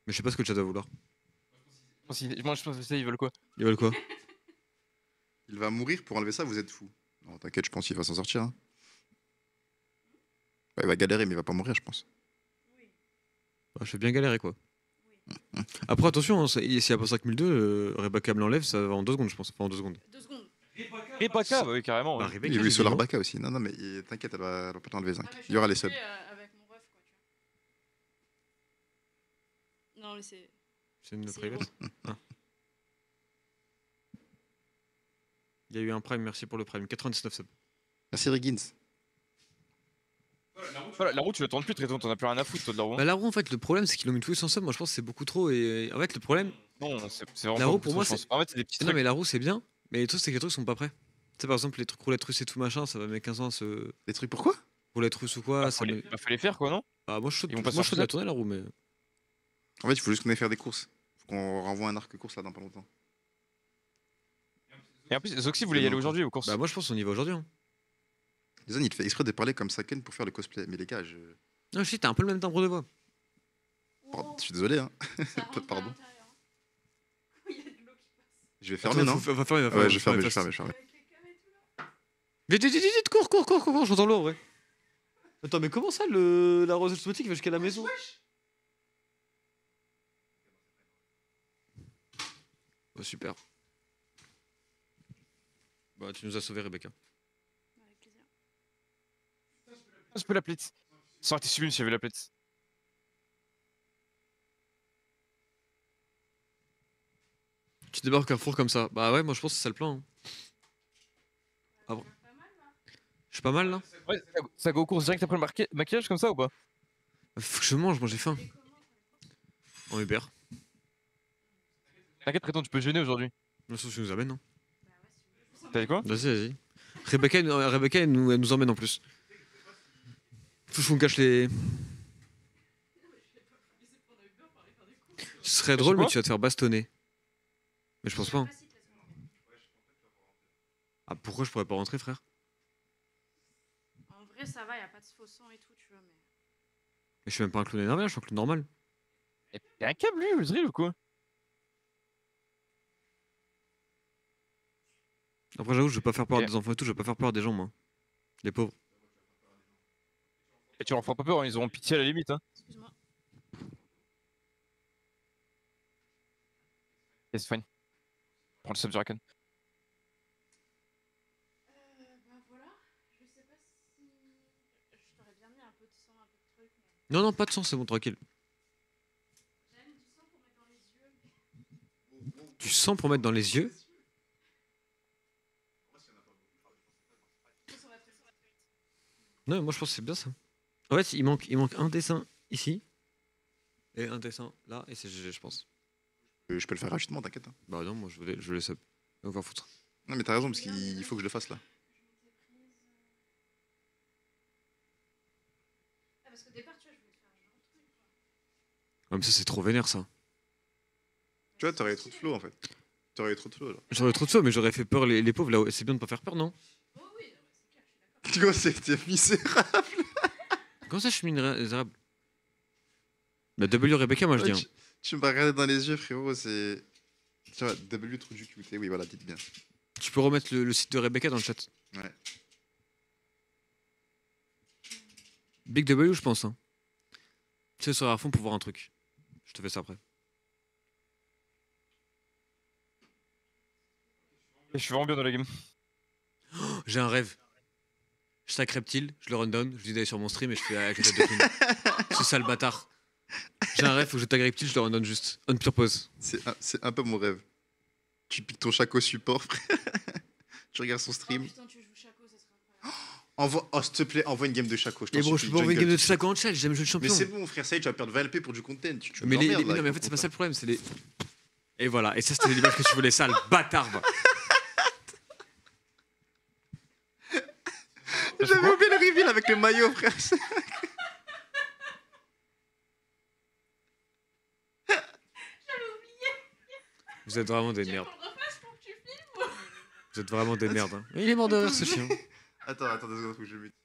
Mais je sais pas ce que le chat va vouloir. Moi, je pense que c'est ils veulent quoi? Ils veulent quoi? Il va mourir pour enlever ça, vous êtes fou. Non, t'inquiète, je pense qu'il va s'en sortir. Hein. Bah, il va galérer, mais il va pas mourir, je pense. Bah, je vais bien galérer, quoi. Après, attention, hein, s'il y a pas 5002, Rebecca me l'enlève, ça va en 2 secondes, je pense. Enfin, en 2 secondes. 2 secondes. Et Paka, bah oui, carrément. Bah, Ouais. Rebecca, Il y a eu j'ai dit Solar non. Baka aussi. Non, non, mais t'inquiète, elle va pas t'enlever, Zinc. Ah, mais je Il y aura les suis subs. avec mon ref, quoi, tu vois. Non, mais c'est. C'est une C'est private. Ah. Il y a eu un prime, merci pour le prime. 99 subs. Merci Riggins. Voilà, la roue, tu la tournes plus, Tréton, t'en as plus rien à foutre, toi, de la roue. Bah la roue en fait le problème c'est qu'ils l'ont mis tous en somme, moi je pense que c'est beaucoup trop et en fait le problème. Non, c'est vraiment La pas roue, beaucoup pour trop, moi, je pense. En fait, c'est des petits Non trucs. mais la roue c'est bien, mais le truc c'est que les trucs sont pas prêts. Tu sais par exemple les trucs roulettes russes et tout machin, ça va mettre 15 ans à se. Les trucs pourquoi? Roulettes russes ou quoi, Bah, ça met. faut les faire, quoi, non? Bah moi je Ils vont pas moi je sortir de la ça. tourner la roue mais. En fait, il faut juste qu'on aille faire des courses. Faut qu'on renvoie un arc course là dans pas longtemps. Et en plus, Zoxy voulait y aller aujourd'hui aux courses. Bah moi je pense qu'on y va aujourd'hui. Hein. Jason, il te fait exprès de parler comme Saken pour faire le cosplay. Mais les gars, Non je sais, t'as un peu le même timbre de voix. Pardon, je suis désolé, hein. Ça rentre Pardon. à l'intérieur. Il y a de l'eau qui passe. Je vais fermer, non? Va fermer, va fermer. Ouais, je vais fermer, je vais fermer, je vais fermer. Avec les cams et tout là. Vite, cours, j'entends l'eau en vrai. Attends, mais comment ça la rose automatique va jusqu'à la maison? Oh, super. Bah, tu nous as sauvé, Rebecca. Avec plaisir. Je peux la plate. Ça aurait été sublime si j'avais la plate. Tu débarques à Carrefour comme ça. Bah, ouais, moi je pense que c'est ça le plan. Hein. Ah bon. Pas mal là. Je suis pas mal là? Ouais, ça go aux courses direct après le maquillage comme ça ou pas? Faut que je mange, moi j'ai faim. En Uber. T'inquiète, Tréton, tu peux gêner aujourd'hui. La sauce, tu nous amènes, non? T'as dit quoi? Vas-y. Rebecca, elle nous emmène en plus. Faut qu'on cache les. Ce serait drôle, mais tu vas te faire bastonner. Mais je pense pas. Hein. Ah, pourquoi je pourrais pas rentrer, frère? En vrai, ça va, y a pas de faux sang et tout, tu vois, mais. Mais je suis même pas un clown énervé, je suis un clown normal. Y'a un câble lui, le drill ou quoi? Après, j'avoue, je vais pas faire peur Ok. à des enfants et tout, je vais pas faire peur à des gens, moi. Les pauvres. Et tu leur feras pas peur, hein, ils auront pitié à la limite. Hein. Excuse-moi. Yes, fine. Prends le sub du Rakan. Bah voilà, je sais pas si. Je t'aurais bien mis un peu de sang, un peu de truc, mais. Non, pas de sang, c'est bon, tranquille. J'avais mis du sang pour mettre dans les yeux, mais. Du sang pour mettre dans les yeux? Ça va très vite. Non, moi je pense que c'est bien ça. En fait, il manque un dessin ici. Et un dessin là, et c'est GG, je pense. Je peux le faire gratuitement, t'inquiète. Hein. Bah non, moi je veux les sub. On va foutre. Non, mais t'as raison, parce qu'il faut que je le fasse là. Ah, parce qu'au départ, tu vois, je voulais te faire un genre de truc, quoi. Ouais, mais ça, c'est trop vénère ça. Tu vois, t'aurais trop de flow en fait. T'aurais trop de flow là. J'aurais trop de ça, mais j'aurais fait peur les pauvres là. C'est bien de pas faire peur, non? Oh oui, non, mais c'est clair, je suis d'accord. Tu vois, c'était misérable. Comment ça, je suis misérable? La W Rebecca, moi je dis. Hein. Tu m'as regardé dans les yeux, frérot, c'est. Tu vois, W trou du QT, oui, voilà, dites bien. Tu peux remettre le site de Rebecca dans le chat. Ouais. Big W, je pense. Hein. Tu sais, sur à fond pour voir un truc. Je te fais ça après. Et je suis vraiment bien dans la game. Oh, j'ai un rêve. Je sac reptile, je le rundown, je dis d'aller sur mon stream et je fais avec la tête de clown. C'est ça le bâtard. J'ai un rêve, faut que je tag reptile, je le rundown juste. On pure pause. C'est un peu mon rêve. Tu piques ton chaco support, frère. Tu regardes son Oh stream. putain, tu joues Chaco, ça serait incroyable. Envoie, oh, s'il te plaît, envoie une game de chaco. Je Mais t'en bon, je supplie, peux pas envoyer une game jungle. de Chaco en challenge, j'aime le jeu de Mais champion. c'est bon, frère, ça y est, tu vas perdre 20 LP pour du content. Tu Mais, m'emmerdes, là, non, mais en avec fait, ton c'est pas content. ça le problème, c'est les. Et voilà, et ça, c'était l'image que tu voulais, sale bâtard, va. J'avais oublié le reveal avec le maillot, frère. Vous êtes vraiment des Tu veux merdes. qu'on le refasse pour que tu filmes ou... Vous êtes vraiment des merdes. Hein. Il est mort de rire, ce chien. Attends, 2 secondes, faut que je le mute.